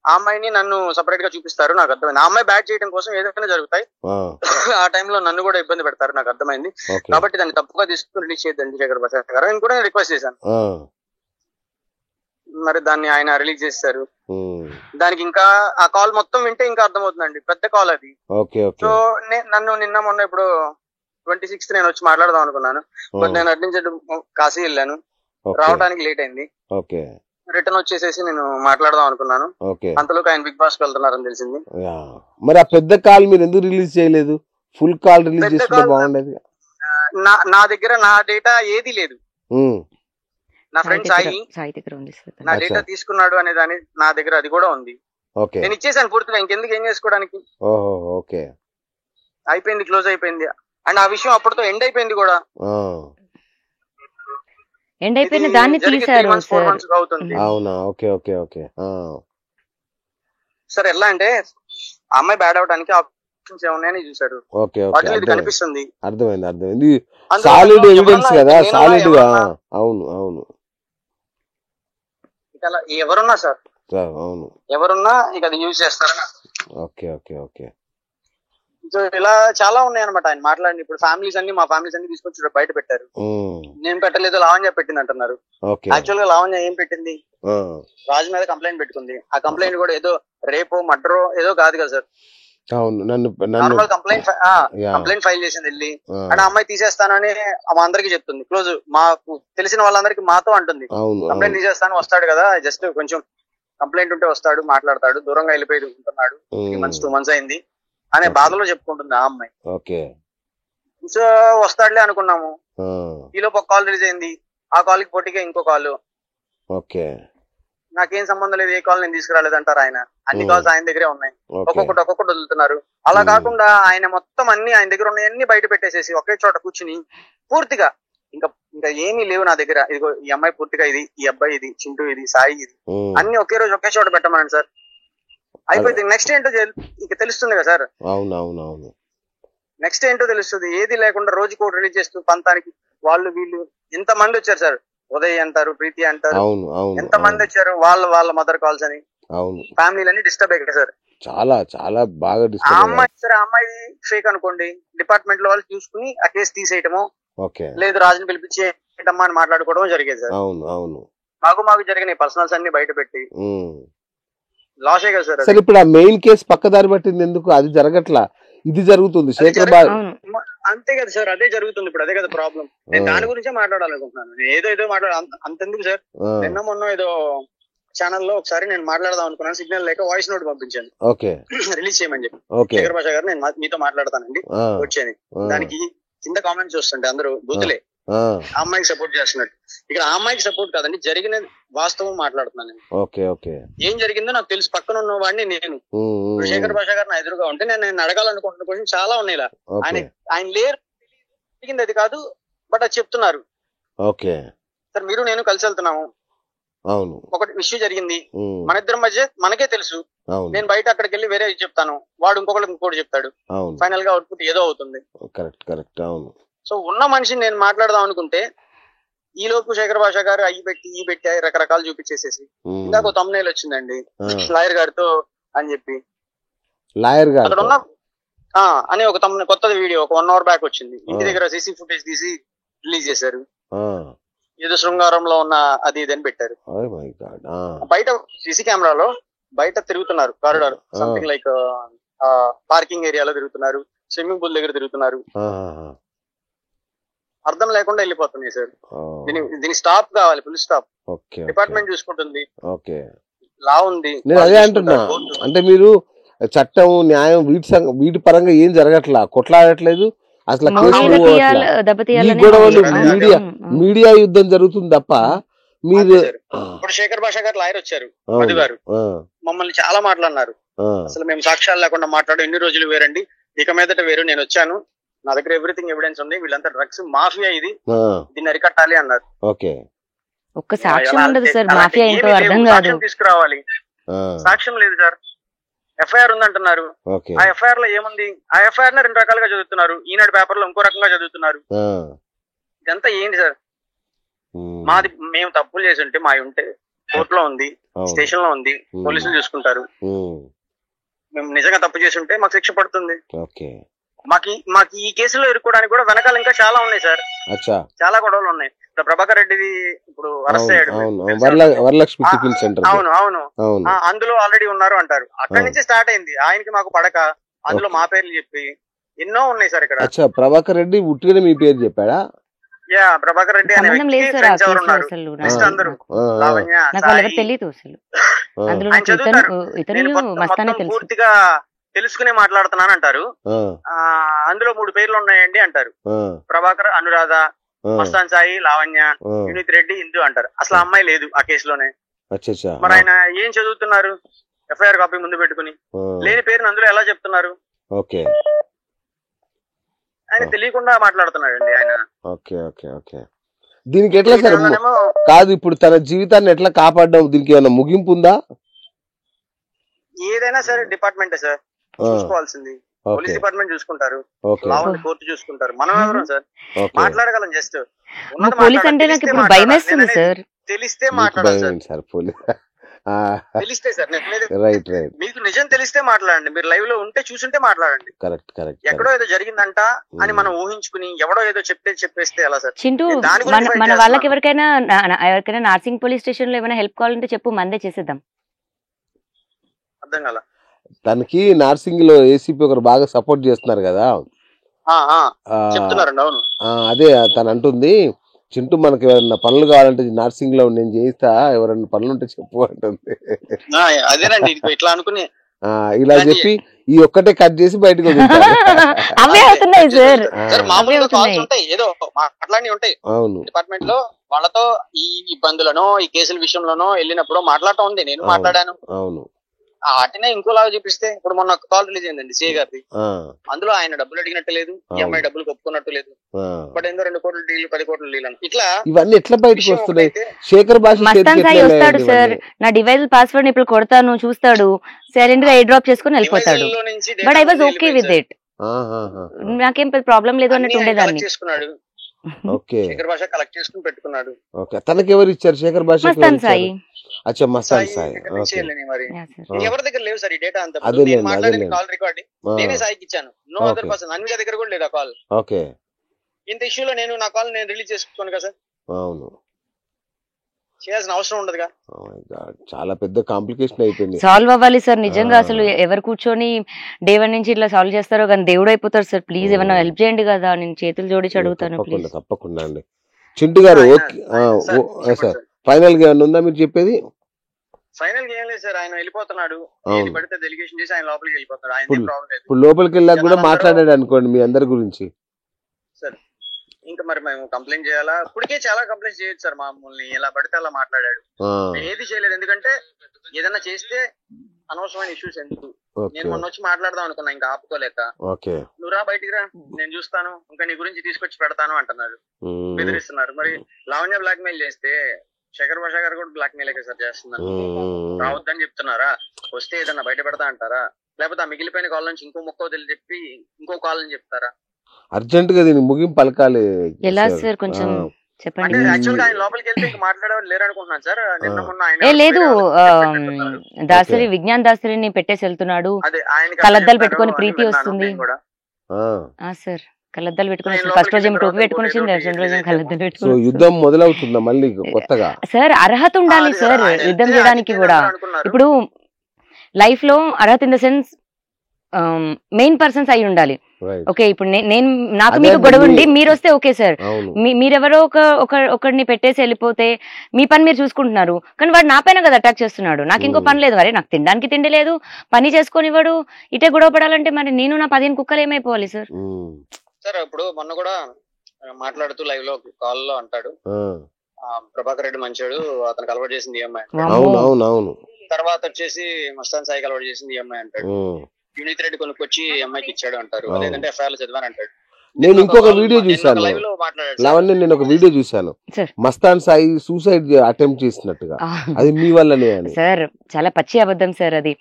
ఆ అమ్మాయిని నన్ను సపరేట్ గా చూపిస్తారు, నాకు అర్థమైంది. ఆ అమ్మాయి బ్యాట్ చేయడం కోసం ఏదైనా జరుగుతాయి, ఆ టైంలో నన్ను కూడా ఇబ్బంది పెడతారు, నాకు అర్థమైంది. కాబట్టి దాన్ని తప్పుగా తీసుకుని రిలీజ్ చేయొద్దండి శేఖర్ భాష గారు అని కూడా నేను రిక్వెస్ట్ చేశాను. మరి దాన్ని ఆయన రిలీజ్ చేశారు. దానికి ఇంకా ఆ కాల్ మొత్తం వింటే ఇంకా అర్థమవుతుందండి, పెద్ద కాల్ అది. సో నన్ను నిన్న మొన్న ఇప్పుడు 26th నేను వచ్చి మాట్లాడదాం అనుకున్నాను. బట్ నేను అటు నుంచి కాశీ వెళ్ళాను, రావడానికి లేట్ అయింది. రిటర్న్ వచ్చేసేసి నేను మాట్లాడదాం అనుకున్నాను. అంతలోకి ఆయన బిగ్ బాస్ వెళ్తున్నారని తెలిసింది. మరి ఆ పెద్ద కాల్ మీరు ఎందుకు రిలీజ్ చేయలేదు? ఫుల్ కాల్ రిలీజ్ చేస్తే బాగుండేది. నా దగ్గర నా డేటా ఏది లేదు. నా ఫ్రెండ్ సాయి నా డేటా తీసుకున్నాడు అనే దాని నా దగ్గర అది కూడా ఉంది. నేను ఇచ్చేసాను పూర్తిగా, ఇంకెందుకు ఏం చేసుకోవడానికి. అయిపోయింది, క్లోజ్ అయిపోయింది. అండ్ ఆ విషయం అప్పటితో ఎండ్ అయిపోయింది కూడా. ఎండ్ అయిపోయిన దాన్ని తీశారు సార్. అవుతుంది. అవునా, ఓకే ఓకే ఓకే. సార్ ఎలా అంటే ఆ అమ్మాయి బ్యాడ్ అవడానికి ఆప్షన్స్ ఏమున్నాయని చూసారు. ఓకే ఓకే, వాటిలో ఇది కనిపిస్తుంది. అర్థమైంది. సాలిడ్ ఎవిడెన్స్ కదా, సాలిడ్ గా. అవును అవును, అలా ఎవరున్నా సార్, అవును ఎవరున్నా ఇక అది యూజ్ చేస్తారని. Okay okay okay. సో ఇలా చాలా ఉన్నాయి అనమాట ఆయన మాట్లాడి. ఇప్పుడు ఫ్యామిలీస్ అన్ని, మా ఫ్యామిలీస్ అన్ని తీసుకొచ్చి బయట పెట్టారు. నేను పెట్టలేదు, లావణ్య పెట్టింది అంటున్నారు. యాక్చువల్ గా లావణ్య ఏం పెట్టింది, రాజు మీద కంప్లైంట్ పెట్టుకుంది. ఆ కంప్లైంట్ కూడా ఏదో రేపో మర్డరో ఏదో కాదు కదా సార్. అవును, నార్మల్ కంప్లైంట్ ఫైల్ చేసింది వెళ్ళి. అండ్ అమ్మాయి తీసేస్తానని మా అందరికి చెప్తుంది. క్లోజ్ మాకు తెలిసిన వాళ్ళందరికి మాతో అంటుంది, కంప్లైంట్ తీసేస్తాను, వస్తాడు కదా, జస్ట్ కొంచెం కంప్లైంట్ ఉంటే వస్తాడు, మాట్లాడతాడు, దూరంగా వెళ్ళిపోయి ఉంటున్నాడు, 3 months 2 months అయింది అనే బాధలో చెప్పుకుంటుంది ఆ అమ్మాయి. సో వస్తాడులే అనుకున్నాము. ఈలోపు ఒక కాల్ రిలీజ్ అయింది. ఆ కాల్ కి పోటీగా ఇంకో కాల్. నాకేం సంబంధం లేదు, ఏ కాల్ నేను తీసుకురాలేదంటారు ఆయన. అన్ని కాల్స్ ఆయన దగ్గరే ఉన్నాయి. ఒక్కొక్కటి వదులుతున్నారు. అలా కాకుండా ఆయన మొత్తం అన్ని ఆయన దగ్గర ఉన్నాయి అన్ని బయట పెట్టేసేసి ఒకే చోట కూర్చుని పూర్తిగా ఇంకా ఏమీ లేవు నా దగ్గర, ఇదిగో ఈ అమ్మాయి పూర్తిగా ఇది, ఈ అబ్బాయి ఇది, చింటూ ఇది, సాయి ఇది, అన్ని ఒకే రోజు ఒకే చోట పెట్టమనండి సార్. అయిపోయింది. నెక్స్ట్ ఏంటో ఇక తెలుస్తుంది కదా సార్. అవునవునవును, నెక్స్ట్ ఏంటో తెలుస్తుంది. ఏది లేకుండా రోజుకి ఒకటి రిలీజ్ చేస్తూ పంతానికి వాళ్ళు వీళ్ళు ఎంత మంది వచ్చారు సార్. ఉదయ్ అంటారు, ప్రీతి అంటారు, ఎంత మంది వచ్చారు. వాళ్ళ మదర్ కాల్స్ అని, ఫ్యామిలీలన్నీ డిస్టర్బ్ అయ్యాయి సార్. చాలా చాలా బాగా ఆ అమ్మాయి సరే, ఆ అమ్మాయి ఫేక్ అనుకోండి, డిపార్ట్మెంట్ లో వాళ్ళు చూసుకుని ఆ కేసు తీసేయటము, లేదు రాజుని పిలిపించి ఏంటమ్మా అని మాట్లాడుకోవడం జరిగేది సార్. మాకు జరిగిన పర్సనల్స్ అన్ని బయట పెట్టి లాసే కదా సార్. సరే, ఇప్పుడు ఆ మెయిన్ కేసు పక్కదారి పట్టింది ఎందుకు? అది జరగట్లా, ఇది జరుగుతుంది. శేఖర్ బాబు అంతే కదా సార్, అదే జరుగుతుంది ఇప్పుడు. అదే కదా ప్రాబ్లం. నేను దాని గురించే మాట్లాడాలనుకుంటున్నాను. ఏదో అంతెందుకు సార్. నిన్న మొన్న ఏదో ఛానల్లో ఒకసారి నేను మాట్లాడదాం అనుకున్నాను, సిగ్నల్ లేక వాయిస్ నోట్ పంపించాను రిలీజ్ చేయమని చెప్పి. శేఖర్ భాష గారు నేను మీతో మాట్లాడతానండి వచ్చేది. దానికి కింద కామెంట్స్ వస్తుంటే అందరూ బూతులే, ఆ అమ్మాయికి సపోర్ట్ చేస్తున్నట్టు. ఇక్కడ ఆ అమ్మాయికి సపోర్ట్ కాదండి, జరిగిన వాస్తవం మాట్లాడుతున్నాను నేను. ఏం జరిగిందో నాకు తెలుసు, పక్కన ఉన్న వాడిని నేను. శేఖర్ భాష గారు నా ఎదురుగా ఉంటే నేను అడగాలనుకుంటున్న క్వశ్చన్ చాలా ఉన్నాయి. ఆయన లేరు, జరిగింది అది కాదు, బట్ అది చెప్తున్నారు. సార్ మీరు నేను కలిసి వెళ్తున్నాము, ఒకటి విషయం జరిగింది మన ఇద్దరి మధ్య, మనకే తెలుసు. నేను బయట అక్కడికి వెళ్ళి వేరే చెప్తాను, వాడు ఇంకోటి చెప్తాడు, ఫైనల్ గా అవుట్పుట్ ఏదో అవుతుంది. సో ఉన్న మనిషిని నేను మాట్లాడదాం అనుకుంటే ఈ లోపు శేఖర్ భాష గారు అయ్యి పెట్టి రకరకాలు చూపించేసేసి, ఇందాక తమ్మునేలు వచ్చిందండి లాయర్ గారితో అని చెప్పి, లాయర్ గారు అక్కడ ఉన్న అని ఒక కొత్త వీడియో ఒక 1 hour బ్యాక్ వచ్చింది. ఇంటి దగ్గర సీసీ ఫుటేజ్ తీసి రిలీజ్ చేశారు. ఏదో శృంగారంలో ఉన్న అది ఇదని పెట్టారు. బయట సీసీ కెమెరాలో బయట తిరుగుతున్నారు, కారిడార్ సంథింగ్ లైక్ పార్కింగ్ ఏరియాలో తిరుగుతున్నారు, స్విమ్మింగ్ పూల్ దగ్గర తిరుగుతున్నారు. అర్థం లేకుండా వెళ్ళిపోతున్నాయి సార్. దీని స్టాప్ కావాలి, ఫుల్ స్టాప్. డిపార్ట్మెంట్ చూసుకుంటుంది, లా ఉంది. నేను అదే అంటున్నా, అంటే మీరు చట్టం న్యాయం వీటి పరంగా ఏం జరగట్లా, కొట్లాడట్లేదు అసలు. గొడవలు మీడియా యుద్ధం జరుగుతుంది తప్ప మీరు. ఇప్పుడు శేఖర్ భాష గారు లాయర్ వచ్చారు, మధు గారు మమ్మల్ని చాలా మాట్లాడినారు. అసలు మేము సాక్ష్యాలు లేకుండా మాట్లాడు ఎన్ని రోజులు వేరండి, ఇక మీదట వేరు. నేను వచ్చాను, నా దగ్గర ఎవ్రీథింగ్ ఎవిడెన్స్ ఉంది, వీళ్ళంతా డ్రగ్స్ మాఫియా, ఇది దీన్ని అరికట్టాలి అన్నారు. ఒక్క సాక్ష్యం ఉండదు సార్, మాఫియా ఏంటో అర్థం కాదు. తీసుకురావాలి, సాక్ష్యం లేదు సార్. ఎఫ్ఐఆర్ ఉందంటున్నారు, ఆ ఎఫ్ఐఆర్ లో ఏముంది? ఆ ఎఫ్ఐఆర్ ని 2 రకాలుగా చదువుతున్నారు, ఈనాడు పేపర్ లో ఇంకో రకంగా చదువుతున్నారు. ఇదంతా ఏంటి సార్? మాది మేము తప్పులు చేసి ఉంటే మా ఉంటే కోర్టులో ఉంది, స్టేషన్ లో ఉంది, పోలీసులు చూసుకుంటారు. మేము నిజంగా తప్పు చేసి ఉంటే మాకు శిక్ష పడుతుంది. మాకు ఈ కేసులో ఇరుక్కోవడానికి కూడా వెనకాల ఇంకా చాలా ఉన్నాయి సార్, చాలా గొడవలు ఉన్నాయి. ప్రభాకర్ రెడ్డిది ఇప్పుడు అరెస్ట్ అయ్యాడు, అవును అందులో ఆల్రెడీ ఉన్నారు అంటారు. అక్కడి నుంచి స్టార్ట్ అయింది, ఆయనకి మాకు పడక అందులో మా పేర్లు చెప్పి ఎన్నో ఉన్నాయి సార్ ఇక్కడ. ప్రభాకర్ రెడ్డి ఉట్టిగానే మీ పేరు చెప్పాడా? ప్రభాకర్ రెడ్డి అనే ఫ్రెండ్స్ ఎవరు ఉన్నారు, అందరూ లావణ్య, పూర్తిగా తెలుసుకునే మాట్లాడుతున్నాను అంటారు. అందులో 3 పేర్లు ఉన్నాయండి అంటారు, ప్రభాకర్, అనురాధ, మస్తాన్ సాయి, లావణ్య, వినీత్ రెడ్డి, ఇందు అంటారు. అసలు అమ్మాయి లేదు ఆ కేసులోనే. మరి ఆయన ఏం చదువుతున్నారు? ఎఫ్ఐఆర్ కాపీ ముందు పెట్టుకుని లేని పేరుని అందులో ఎలా చెప్తున్నారు? ఆయన తెలియకుండా మాట్లాడుతున్నాడండి ఆయన. దీనికి ఎట్లా సార్ కాదు ఇప్పుడు తన జీవితాన్ని ఎట్లా కాపాడడం, దీనికి ఏమైనా ముగింపు ఉందా? ఏదైనా సరే డిపార్ట్మెంటే సార్ చూసుకోవాల్సింది. పోలీస్ డిపార్ట్మెంట్ చూసుకుంటారు, కోర్టు చూసుకుంటారు. మనం ఎవరు సార్ మాట్లాడగలం? జస్ట్ పోలీస్ అంటే నాకు ఇప్పుడు భయం వేస్తుంది సార్. తెలిస్తే మాట్లాడాలి సార్. తెలిస్తే సార్ రైట్ రైట్ మీకు నిజం తెలిస్తే మాట్లాడండి. మీరు లైవ్ లో ఉంటే చూసుంటే మాట్లాడండి. Correct correct. ఎక్కడో ఏదో జరిగిందంట అని మనం ఊహించుకుని ఎవడో ఏదో చెప్పేస్తే ఎలా సార్? చింటూ, మన వాళ్ళకి ఎవరికైనా నార్సింగ్ పోలీస్ స్టేషన్ లో ఏమైనా హెల్ప్ కావాలంటే చెప్పు, మందే చేసేద్దాం. అర్థం కాల. తనకి నార్సింగ్ లో ఏసీపీ ఒకరు బాగా సపోర్ట్ చేస్తున్నారు కదా, చెప్తున్నారండి. అవును, అదే తను అంటుంది, చింటూ మనకి ఎవరన్నా పనులు కావాలంటే నార్సింగ్ లో నేను చేయిస్తా, ఎవరన్నా పనులు ఉంటే చెప్పు అంటుంది. అదేనండి ఇట్లా అనుకుని ఇలా చెప్పి ఈ ఒక్కటే కట్ చేసి బయటకు అవే అవుతున్నాయి సార్. మామూలుగా కాల్స్ ఉంటాయి, ఏదో మాట్లాడి ఉంటాయి. అవును, డిపార్ట్మెంట్ లో వాళ్ళతో ఈ ఇబ్బందులను ఈ కేసుల విషయంలోనో వెళ్ళినప్పుడు మాట్లాడటం ఉంది. నేను మాట్లాడాను. అవును, వాటినే ఇంకోలాగా చూపిస్తే ఇప్పుడు మొన్న కాల్ రిలీజ్ అయిందండి సిఏ గారిది. అందులో ఆయన డబ్బులు అడిగినట్టు లేదు, ఈ అమ్మాయి డబ్బులు ఒప్పుకున్నట్టు లేదు. బట్ ఏందో 2 కోట్ల డీల్ 10 కోట్ల డీల్ అని ఇట్లా ఇవన్నీ ఎట్లా బయటకు వస్తున్నాయి? శేఖర్ భాష మస్తాన్ సాయి వస్తాడు సార్, నా డివైస్ పాస్వర్డ్ ఇప్పుడు కొడతాను, చూస్తాడు, సైలెంట్ గా ఎయిర్ డ్రాప్ చేసుకుని వెళ్ళిపోతాడు. But I was okay with it, నాకేం ప్రాబ్లం లేదు అన్నట్టు ఉండేదాన్ని. చేసుకున్నాడు. ఓకే, శేఖర్ భాష కలెక్ట్ చేసుకుని పెట్టుకున్నాడు. ఓకే, తనకి ఎవరు ఇచ్చారు? శేఖర్ భాష మస్తాన్ సాయి. అచ్చా, మస్తాన్ సాయి. మరి ఎవరి దగ్గర లేవు సార్ ఈ డేటా అంతా. అదే మాట్లాడిన కాల్ రికార్డింగ్ నేనే సాయికి ఇచ్చాను. నో అదర్ పర్సన్, అన్విక దగ్గర కూడా లేదు ఆ కాల్. ఓకే, ఇంత ఇష్యూలో నేను నా కాల్ నేను రిలీజ్ చేసుకోను కదా సార్. అవును, చేయాల్సిన అవసరం ఉండదుగా. చాలా పెద్ద కాంప్లికేషన్ అయిపోయింది. సాల్వ్ అవ్వాలి సార్ నిజంగా. అసలు ఎవరు కూర్చొని డే 1 నుంచి ఇట్లా సాల్వ్ చేస్తారో కానీ దేవుడు అయిపోతారు సార్. ప్లీజ్ ఏమన్నా హెల్ప్ చేయండి కదా, నేను చేతులు జోడించి అడుగుతాను. తప్పకుండా అండి. చింటూ గారు ఓకే సార్, ఫైనల్ గా ఏమన్నా ఉందా మీరు చెప్పేది? ఫైనల్ గా ఏం లేదు సార్, ఆయన వెళ్ళిపోతున్నాడు. పడితే డెలిగేషన్ చేసి ఆయన లోపలికి వెళ్ళిపోతాడు. ఆయన ప్రాబ్లం లేదు. ఇప్పుడు లోపలికి వెళ్ళాక కూడా మాట్లాడాడు అనుకోండి మీ అందరి గురించి సార్. ఇంకా మరి మేము కంప్లైంట్ చేయాలా? ఇప్పటికే చాలా కంప్లైంట్ చేయొచ్చు సార్. మామూలు ఎలా పడితే అలా మాట్లాడాడు, ఏది చేయలేదు. ఎందుకంటే ఏదన్నా చేస్తే అనవసరమైన ఇష్యూస్ ఎందుకు. నేను మొన్న వచ్చి మాట్లాడదాం అనుకున్నా, ఇంకా ఆపుకోలేక. నువ్వు రా బయటికి రా, నేను చూస్తాను, ఇంకా నీ గురించి తీసుకొచ్చి పెడతాను అంటున్నారు, బెదిరిస్తున్నారు. మరి లావణ్య బ్లాక్ మెయిల్ చేస్తే శేఖర్ భాష గారు కూడా బ్లాక్ మెయిల్ సార్ చేస్తున్నారు. రావద్దని చెప్తున్నారా? వస్తే ఏదన్నా బయట పెడతా అంటారా? లేకపోతే ఆ మిగిలిపోయిన కాల్ నుంచి ఇంకో మొక్క వదిలి చెప్పి ఇంకో కాల్ అని చెప్తారా? అర్జెంట్ గా దీన్ని ముగింపు పలకాలి. ఎలా సార్ కొంచెం చెప్పండి. యాక్చువల్ గా ఆయన లోపలికి వెళ్తే ఇంకా మాట్లాడేవాళ్ళు లేరు అనుకుంటున్నాను సార్. నిన్న మొన్న ఆయన లేదు, దాసరి విజ్ఞాన్ దాసరిని పెట్టేసి వెళ్తున్నాడు. కళ్ళద్దాలు పెట్టుకొని ప్రీతి వస్తుంది సార్. కళ్ళద్దాలు పెట్టుకుని ఫస్ట్ రోజు టోపీ పెట్టుకుని వచ్చింది, రోజు కళ్ళద్దాలు పెట్టుకుని. యుద్ధం మొదలవుతుందా మళ్ళీ కొత్తగా? సార్ అర్హత ఉండాలి సార్ యుద్ధం చేయడానికి కూడా. ఇప్పుడు లైఫ్ లో అర్హత in the sense main persons అయి ఉండాలి. ఓకే, ఇప్పుడు నేను నాకు మీకు గొడవ ఉండి మీరు వస్తే ఓకే సార్, మీరెవరో ఒకరిని పెట్టేసి వెళ్ళిపోతే మీ పని మీరు చూసుకుంటున్నారు, కానీ వాడు నా పైన కదా అటాక్ చేస్తున్నాడు. నాకు ఇంకో పని లేదు, వరే నాకు తినడానికి తిండి లేదు, పని చేసుకొని వాడు ఇటే గొడవ పడాలంటే మరి నేను నా 15 కుక్కలు ఏమైపోవాలి సార్? సార్ ఇప్పుడు మొన్న కూడా మాట్లాడుతూ లైవ్ లో కాల్ లో అంటాడు, ప్రభాకర్ రెడ్డి మంచోడు, అతనికి అలవాటు చేసింది ఈ అమ్మాయి. తర్వాత వచ్చేసి మస్తాన్ సాయికి అలవాటు చేసింది ఈ అమ్మాయి అంటాడు. వినీత్ రెడ్డి కొనుక్కొచ్చి అమ్మాయికి ఇచ్చాడు అంటారు. అదేంటే ఎఫ్ఐఆర్ చదివాను అంటాడు. నేను ఇంకొక వీడియో చూసాను, లావణ్య, నేను ఒక వీడియో చూసాను, మస్తాన్ సాయి సూసైడ్ అటెంప్ట్ చేసినట్టుగా. అది మీ వల్లనే అని సార్. చాలా పచ్చి అబద్ధం సార్ అది.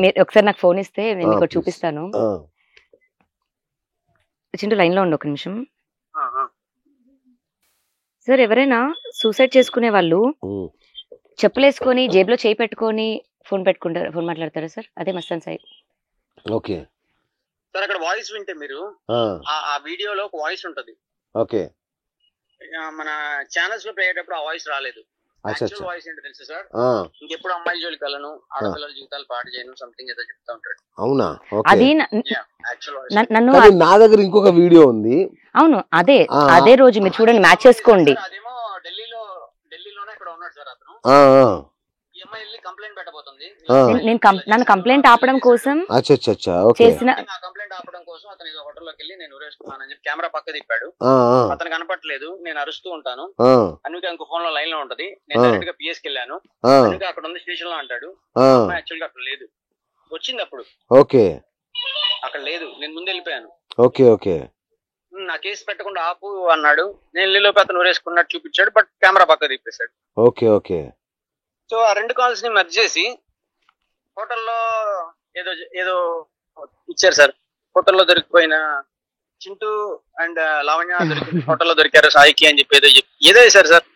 మీరు ఒకసారి నాకు ఫోన్ ఇస్తే నేను మీకు చూపిస్తాను. చింటూ లైన్ లో ఉండి ఒక నిమిషం సార్. ఎవరైనా సూసైడ్ చేసుకునే వాళ్ళు చెప్పులేసుకొని జేబులో చేయి పెట్టుకొని ఫోన్ మాట్లాడతారా సార్? అదే మస్తాన్ సాయి. ఓకే సార్, అక్కడ వాయిస్ వింటే మీరు ఆ వీడియోలో ఒక వాయిస్ ఉంటది. ఓకే, మన ఛానల్స్ లో ప్లే అయ్యేటప్పుడు ఆ వాయిస్ రాలేదు. యాక్చువల్ వాయిస్ ఏంటో తెలుసు సార్, ఇంకెప్పుడు అమ్మాయి జోలికి వెళ్ళను, ఆడపిల్లల జీవితాలు పాడు చేయను, సంథింగ్ ఏదో చెప్తా ఉంటాడు. అవునా? అది నన్ను నా దగ్గర ఇంకొక వీడియో ఉంది. అవును, అదే రోజు మీరు చూడండి, మ్యాచ్ చేసుకోండి. అదేమో ఢిల్లీలోనే ఇక్కడ ఉన్నాడు సార్ అతను. నన్ను కంప్లైంట్ ఆపడం కోసం చేసిన కంప్లైంట్ ఆపడం కోసం అతను హోటల్లోకి వెళ్ళి నేను ఊరేసుకున్నానని చెప్పి కెమెరా పక్క తిప్పాడు. అతను కనపట్లేదు, నేను అరుస్తూ ఉంటాను. అనుక ఇంకో ఫోన్ లో లైన్ లో ఉంటది. నేను డైరెక్ట్ గా పిఎస్కి వెళ్ళాను. అనుక అక్కడ ఉంది స్టేషన్ లో అంటాడు. యాక్చువల్ గా అక్కడ లేదు, వచ్చింది అప్పుడు. ఓకే, అక్కడ లేదు, నేను ముందు వెళ్ళిపోయాను. ఓకే ఓకే, నా కేసు పెట్టకుండా ఆపు అన్నాడు. నేను లీలోపి అతను ఊరేసుకున్నట్టు చూపించాడు, బట్ కెమెరా పక్క తీపేశాడు. Okay okay. సో ఆ 2 కాల్స్ ని మెర్జ్ చేసి హోటల్లో ఏదో ఏదో ఇచ్చారు సార్. హోటల్లో దొరికిపోయిన చింటూ అండ్ లావణ్య హోటల్లో దొరికారు సాయికి అని చెప్పి ఏదో చేశారు సార్.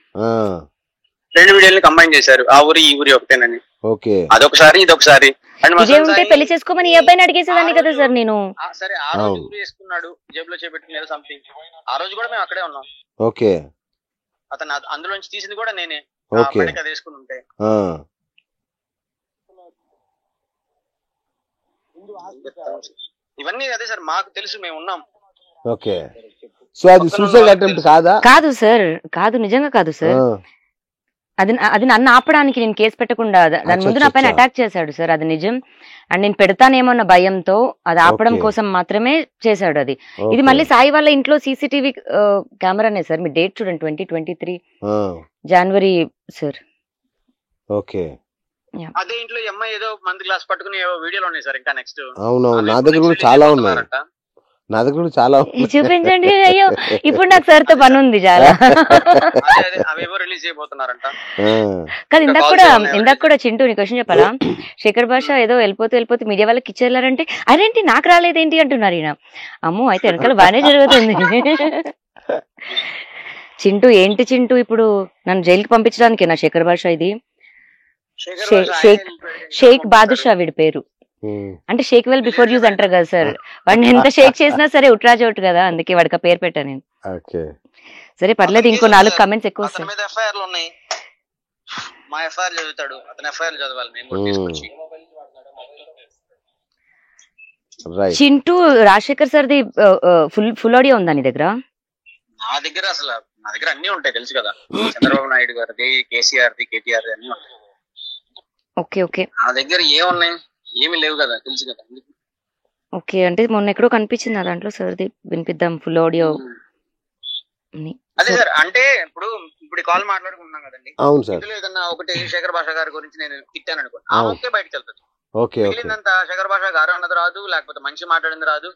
2 వీడియోని కంబైన్ చేశారు, ఆ ఊరి ఈ ఊరి ఒకటేనని. ఓకే, అదొకసారి ఇదొకసారి. ఉంటే పెళ్లి చేసుకోమని ఈ అబ్బాయిని అడిగేసేదాన్ని కదా సార్ నేను. సరే ఆ రోజు ఊరి వేసుకున్నాడు, జేబులో చేపెట్టుకుని సంథింగ్. ఆ రోజు కూడా మేము అక్కడే ఉన్నాం. ఓకే. అతను అందులోంచి తీసింది కూడా నేనే. ఓకే. అది వేసుకుని ఉంటే ఇవన్నీ అదే సార్ మాకు తెలుసు, మేము ఉన్నాం. ఓకే. సో అది సూసైడ్ అటెంప్ట్ కాదా? కాదు సార్, కాదు, నిజంగా కాదు సార్. అది నన్ను ఆపడానికి నేను కేసు పెట్టకుండా దాని ముందు నా పైన అటాక్ చేశాడు సార్, అది నిజం. అండ్ నేను పెడతానేమన్న భయంతో అది ఆపడం కోసం మాత్రమే చేశాడు అది. ఇది మళ్ళీ సాయి వాళ్ళ ఇంట్లో సీసీటీవీ కెమెరానే సార్. మీ డేట్ చూడండి, 2023 జనవరి సార్. ఓకే. అదే ఇంట్లో అమ్మాయి ఏదో మంది గ్లాస్ పట్టుకుని వీడియోలు ఉన్నాయి సార్. ఇంకా నెక్స్ట్ అవునవును, నా దగ్గర కూడా చాలా ఉన్నాయి. నా దగ్గర కూడా చాలా చూపించండి. అయ్యో ఇప్పుడు నాకు సార్ తో పని ఉంది చాలా. అవేవో రిలీజ్ అయిపోతున్నారంట. కాదు, ఇందాక కూడా చింటూ నీ క్వశ్చన్ చెప్పాలా? శేఖర్ భాష ఏదో వెళ్ళిపోతే మీడియా వాళ్ళకి ఇచ్చేళ్ళారంటే అదేంటి నాకు రాలేదేంటి అంటున్నారు ఈయన. అమ్మో, అయితే వెనకాల బాగానే జరుగుతుంది. చింటూ ఏంటి చింటూ, ఇప్పుడు నన్ను జైలుకి పంపించడానికి నా శేఖర్ భాష ఇది? షేక్ బాదుషా వీడి పేరు. అంటే షేక్ వెల్ బిఫోర్ యూజ్ అంటారు కదా సార్. వాడిని ఎంత షేక్ చేసినా సరే ఉట్రాజ్ అవుట్ కదా, అందుకే వాడికి పేరు పెట్టా నేను. సరే పర్లేదు, ఇంకో 4 కమెంట్స్ ఎక్కువ వస్తాయి. చింటూ రాజశేఖర్ సార్ది ఫుల్ ఆడియో ఉందా నీ దగ్గర? నా దగ్గర అన్ని ఉంటాయి, తెలుసు కదా. చంద్రబాబు నాయుడు గారిది, కేసీఆర్ ది, కేటీఆర్ ది అన్ని ఉంటాయి. Okay okay. నా దగ్గర ఏమున్నాయి, ఏమి లేవు కదా, తెలుసు కదా. ఓకే, అంటే మొన్న ఎక్కడో కనిపించింది ఆ దాంట్లో సార్ది, వినిపిద్దాం ఫుల్ ఆడియో. అదే సార్, అంటే ఇప్పుడు కాల్ మాట్లాడుకుంటున్నాం కదండి. అవును సార్. ఇందులో ఏదన్నా ఒకటి శేఖర్ భాష గారి గురించి నేను తిట్టాను అనుకో, ఆ ఓకే బయటకు వెళ్తాను. మిగిలిందంతా శేఖర్ భాష గారు అన్నది రాదు, లేకపోతే మంచి మాట్లాడింది రాదు.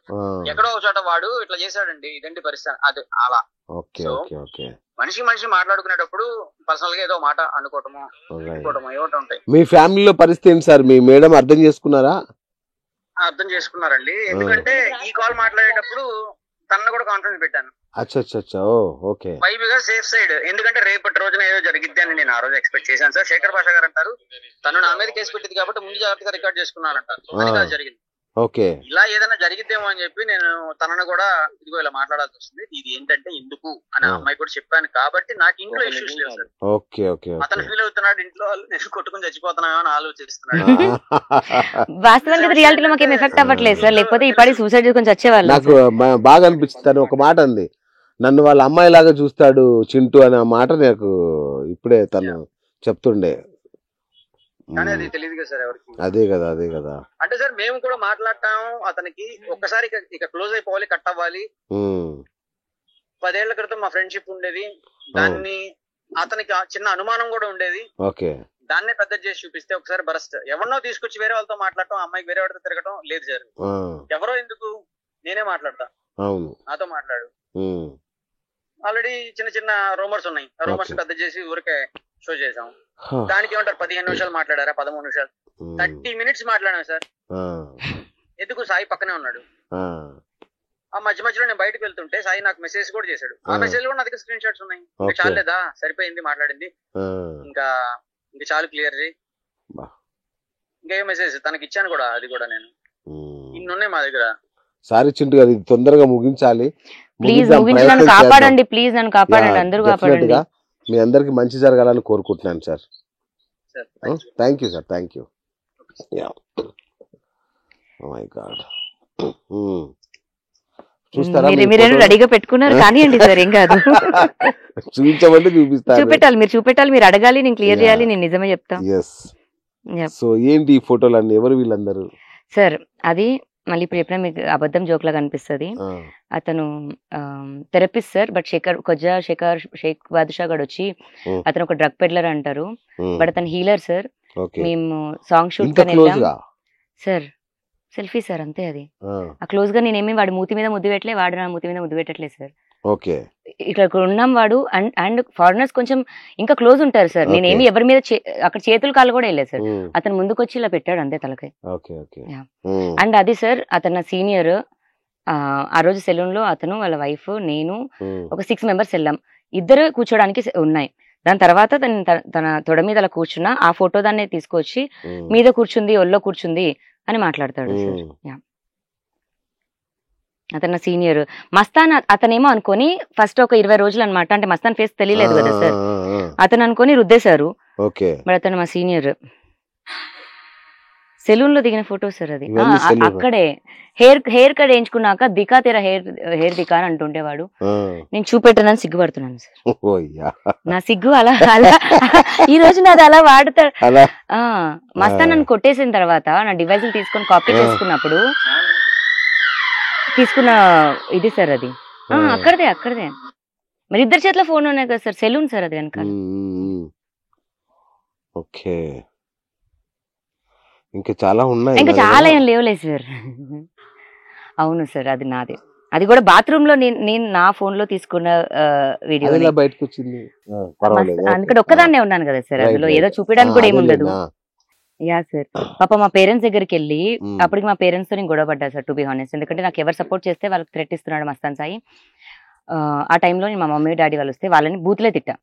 ఎక్కడో ఒక చోట వాడు ఇట్లా చేశాడండి, ఇదండి పరిస్థితి, అది అలా. మనిషి మాట్లాడుకునేటప్పుడు పర్సనల్ గా ఏదో మాట అనుకోవటము ఏమిటి ఉంటాయి. మీ ఫ్యామిలీలో పరిస్థితి ఏంటి సార్? మీ మేడం అర్థం చేసుకున్నారా? అర్థం చేసుకున్నారండి, ఎందుకంటే ఈ కాల్ మాట్లాడేటప్పుడు తనను కూడా కాన్ఫిడెన్స్ పెట్టాను. వైబీగా సేఫ్ సైడ్, ఎందుకంటే రేపటి రోజున ఏదో జరిగిద్ది అని నేను ఆ రోజు ఎక్స్పెక్ట్ చేశాను సార్. శేఖర్ భాష గారు అంటారు తను నా మీద కేసు పెట్టింది కాబట్టి ముందు జాగ్రత్తగా రికార్డ్ చేసుకున్నానంటారు. అది జరిగింది. ఇలా ఏదైనా జరిగిద్దేమో అని చెప్పి నేను తనను కూడా ఇదిగో ఇలా మాట్లాడాల్సి వస్తుంది, ఇది ఏంటంటే ఎందుకు అని అమ్మాయి కూడా చెప్పాను కాబట్టి నాకు ఇంట్లో ఇష్యూస్ లేవు సార్. అతను ఫీల్ అవుతున్నాడు, ఇంట్లో నేను కొట్టుకుని చచ్చిపోతున్నామో అని ఆలోచిస్తున్నాడు. వాస్తవంగా రియాలిటీలో మాకు ఏం ఎఫెక్ట్ అవ్వట్లేదు సార్, లేకపోతే ఈ పాడి సూసైడ్ చేసుకొని చచ్చేవాళ్ళు. నాకు బాగా అనిపిస్తుంది ఒక మాట అంది, నన్ను వాళ్ళ అమ్మాయి లాగా చూస్తాడు చింటూ అనే మాట నాకు ఇప్పుడే తను చెప్తుండే. కానీ అది తెలియదు కదా సార్ ఎవరికి. అదే కదా. అంటే సార్ మేము కూడా మాట్లాడతాం అతనికి, ఒక్కసారి ఇక క్లోజ్ అయిపోవాలి, కట్ అవ్వాలి. 10 ఏళ్ల క్రితం మా ఫ్రెండ్షిప్ ఉండేది, దాన్ని అతనికి చిన్న అనుమానం కూడా ఉండేది. దాన్నే పెద్ద చేసి చూపిస్తే ఒకసారి బరస్ట్ ఎవరినో తీసుకొచ్చి వేరే వాళ్ళతో మాట్లాడటం, అమ్మాయికి వేరే వాడితో తిరగటం లేదు సార్. ఎవరో ఎందుకు, నేనే మాట్లాడతా, నాతో మాట్లాడు. ఆల్రెడీ చిన్న రూమర్స్ ఉన్నాయి, రూమర్స్ పెద్ద చేసి ఊరికే షో చేసాం. దానికి ఏమంటారు, 15 నిమిషాలు మాట్లాడారా, 13 నిమిషాలు, 30 minutes మాట్లాడాం సార్. ఎందుకు, సాయి పక్కనే ఉన్నాడు. ఆ మధ్యలో నేను బయటకు వెళ్తుంటే సాయి నాకు మెసేజ్ కూడా చేశాడు. ఆ మెసేజ్ కూడా నా దగ్గర స్క్రీన్ షాట్స్ ఉన్నాయి. చాలేదా, సరిపోయింది మాట్లాడింది, ఇంకా చాలు క్లియర్ చేయి. ఇంకా ఏ మెసేజ్ తనకి ఇచ్చాను కూడా, అది కూడా నేను ఇన్నున్నాయి మా దగ్గర. సారీ చింటూ గారు, తొందరగా ముగించాలి. ప్లీజ్ ముగించడానికి కాపాడండి, ప్లీజ్ నన్ను కాపాడండి, అందరూ కాపాడండి. మీ అందరికి మంచి జరగాలని కోరుకుంటున్నాను sir. Thank you sir, thank you. చూస్తారా, మీరు రెడీగా పెట్టుకున్నారు కానీ అండి సార్, ఏం కాదు. చూపించమంటే చూపిస్తాను, చూపెట్టాలి, మీరు అడగాలి, నేను క్లియర్ చేయాలి, నేను నిజమే చెప్తా. సో ఏంటి ఈ ఫోటోలు అన్ని, ఎవరు వీళ్ళందరూ సార్? అది మళ్ళీ ఇప్పుడు చెప్పినా మీకు అబద్ధం జోక్ లాగా అనిపిస్తుంది. అతను therapist sir, but Shaik Badusha గడు వచ్చి అతను ఒక డ్రగ్ పెడ్లర్ అంటారు, బట్ అతను హీలర్ సార్. మేము song shoot sir selfie sir అంతే. అది ఆ క్లోజ్ గా నేనేమి వాడి మూతి మీద ముద్దు పెట్టలే, వాడు నా మూతి మీద ముద్దు పెట్టట్లేదు సార్. ఓకే, ఇక్కడ ఉన్నాం వాడు అండ్ ఫారినర్స్ కొంచెం ఇంకా క్లోజ్ ఉంటారు సార్. నేనేమి ఎవరి మీద అక్కడ చేతులు కాళ్ళు కూడా వెళ్ళలేదు సార్. అతను ముందుకు వచ్చి ఇలా పెట్టాడు అంతే తలకాయ. అండ్ అది సార్ అతను సీనియర్. ఆ రోజు సెలూన్ లో అతను, వాళ్ళ వైఫ్, నేను ఒక 6 మెంబర్స్ వెళ్ళాం. ఇద్దరు కూర్చోడానికి ఉన్నాయి. దాని తర్వాత తన తొడ మీద అలా కూర్చున్నా ఆ ఫోటో దాన్ని తీసుకొచ్చి మీద కూర్చుంది, ఒళ్ళో కూర్చుంది అని మాట్లాడతాడు సార్. అతను సీనియర్. మస్తాన్ అతనేమో అనుకొని ఫస్ట్ ఒక 20 రోజులు అనమాట, అంటే మస్తాన్ ఫేస్ తెలియలేదు కదా సార్, అతను అనుకొని రుద్దేశారు. బట్ అతను మా సీనియర్. సెలూన్ లో దిగిన ఫోటో సార్ అది. అక్కడే హెయిర్ కట్ వేయించుకున్నాక దికా తెరా హెయిర్ దికా అని అంటుండేవాడు. నేను చూపెట్టనని సిగ్గుపడుతున్నాను సార్. నా సిగ్గు అలా అలా ఈ రోజు నాది అలా వాడతాడు. మస్తాన్ నన్ను కొట్టేసిన తర్వాత నా డివైజులు తీసుకొని కాపీ చేసుకున్నప్పుడు తీసుకున్న ఇది సార్ అది. అక్కడదే మరి ఇద్దరు చేతిలో ఫోన్ ఉన్నాయి కదా సార్. సెలూన్ సార్ అది వెనకాల. ఓకే, ఇంకా చాలా ఉన్నాయి. ఇంకా చాలా ఏం లేవులే సార్. అవును సార్, అది నాదే. అది కూడా బాత్రూమ్ లో నేను నా ఫోన్ లో తీసుకున్న వీడియో. అందుకని ఒక్కదాన్నే ఉన్నాను కదా సార్, అందులో ఏదో చూపించడానికి కూడా ఏముండదు. Yeah sir. పాప మా పేరెంట్స్ దగ్గరికి వెళ్ళి అప్పటికి మా పేరెంట్స్ తో నేను గొడవ పడ్డా సార్, టు బి హానెస్ట్. ఎందుకంటే నాకు ఎవరు సపోర్ట్ చేస్తే వాళ్ళకి థ్రెట్ ఇస్తున్నాడు మస్తాన్ సాయి. ఆ టైంలో మా మమ్మీ డాడీ వాళ్ళు వస్తే వాళ్ళని బూతులే తిట్టా.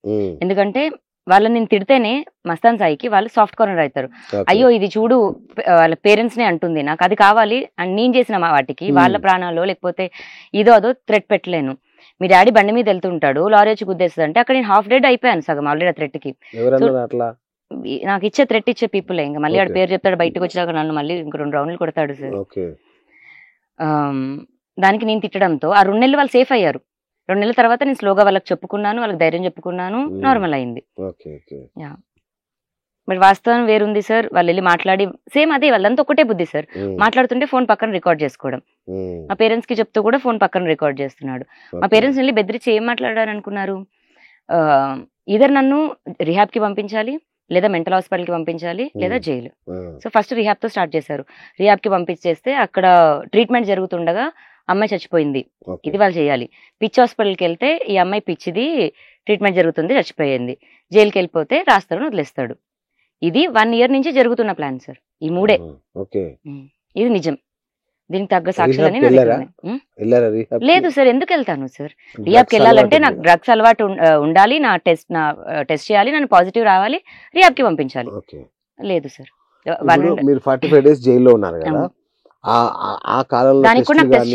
ఎందుకంటే వాళ్ళని నేను తిడితేనే మస్తాన్ సాయికి వాళ్ళు సాఫ్ట్ కార్నర్ అవుతారు. అయ్యో ఇది చూడు వాళ్ళ పేరెంట్స్ నే అంటుంది, నాకు అది కావాలి అండ్ నేను చేసిన వాటికి వాళ్ళ ప్రాణాలు లేకపోతే ఇదో అదో థ్రెట్ పెట్టలేను. మీ డాడీ బండి మీద వెళ్తుంటాడు, లారీ వచ్చి గుద్దేస్తుంది అంటే అక్కడ నేను హాఫ్ డెడ్ అయిపోయాను సగం ఆల్రెడీ ఆ థ్రెట్ కి. నాకు ఇచ్చే థ్రెట్ ఇచ్చే పీపుల్ ఇంకా మళ్ళీ ఆడ పేరు చెప్తాడు, బయటకు వచ్చాక నన్ను మళ్ళీ ఇంకో 2 రౌండ్లు కొడతాడు సార్. దానికి నేను తిట్టడంతో ఆ 2 నెలలు వాళ్ళు సేఫ్ అయ్యారు. 2 నెలల తర్వాత నేను స్లోగా వాళ్ళకి చెప్పుకున్నాను, వాళ్ళకి ధైర్యం చెప్పుకున్నాను, నార్మల్ అయింది. బట్ వాస్తవం వేరుంది సార్. వాళ్ళు వెళ్ళి మాట్లాడి సేమ్ అదే వాళ్ళంతా ఒకటే బుద్ధి సార్. మాట్లాడుతుంటే ఫోన్ పక్కన రికార్డ్ చేసుకోవడం. మా పేరెంట్స్ కి చెప్తూ కూడా ఫోన్ పక్కన రికార్డ్ చేస్తున్నాడు. మా పేరెంట్స్ వెళ్ళి బెదిరించి ఏం మాట్లాడారు అనుకున్నారు? ఇద్దరు నన్ను రిహాబ్ కి పంపించాలి, లేదా మెంటల్ హాస్పిటల్ కి పంపించాలి, లేదా జైలు. సో ఫస్ట్ రిహాబ్ తో స్టార్ట్ చేశారు. రిహాబ్ కి పంపించేస్తే అక్కడ ట్రీట్మెంట్ జరుగుతుండగా అమ్మాయి చచ్చిపోయింది, ఇది వాళ్ళు చేయాలి. పిచ్చి హాస్పిటల్కి వెళ్తే ఈ అమ్మాయి పిచ్చిది, ట్రీట్మెంట్ జరుగుతుంది, చచ్చిపోయింది. జైలుకి వెళ్ళిపోతే రాస్తారని వదిలేస్తాడు. ఇది 1 year నుంచి జరుగుతున్న ప్లాన్ సార్. ఈ 3 ఇది నిజం. దీనికి తగ్గ సాక్ష్యాలని లేదు సార్. ఎందుకు వెళ్తాను సార్? రియాబ్కి వెళ్ళాలంటే నాకు డ్రగ్స్ అలవాటు ఉండాలి, నా టెస్ట్ చేయాలి, నన్ను పాజిటివ్ రావాలి, రియాబ్కి పంపించాలి. లేదు సార్. 45 days జైల్లో ఉన్నారు కదా, ఆ కాలంలో దానికి కూడా టెస్ట్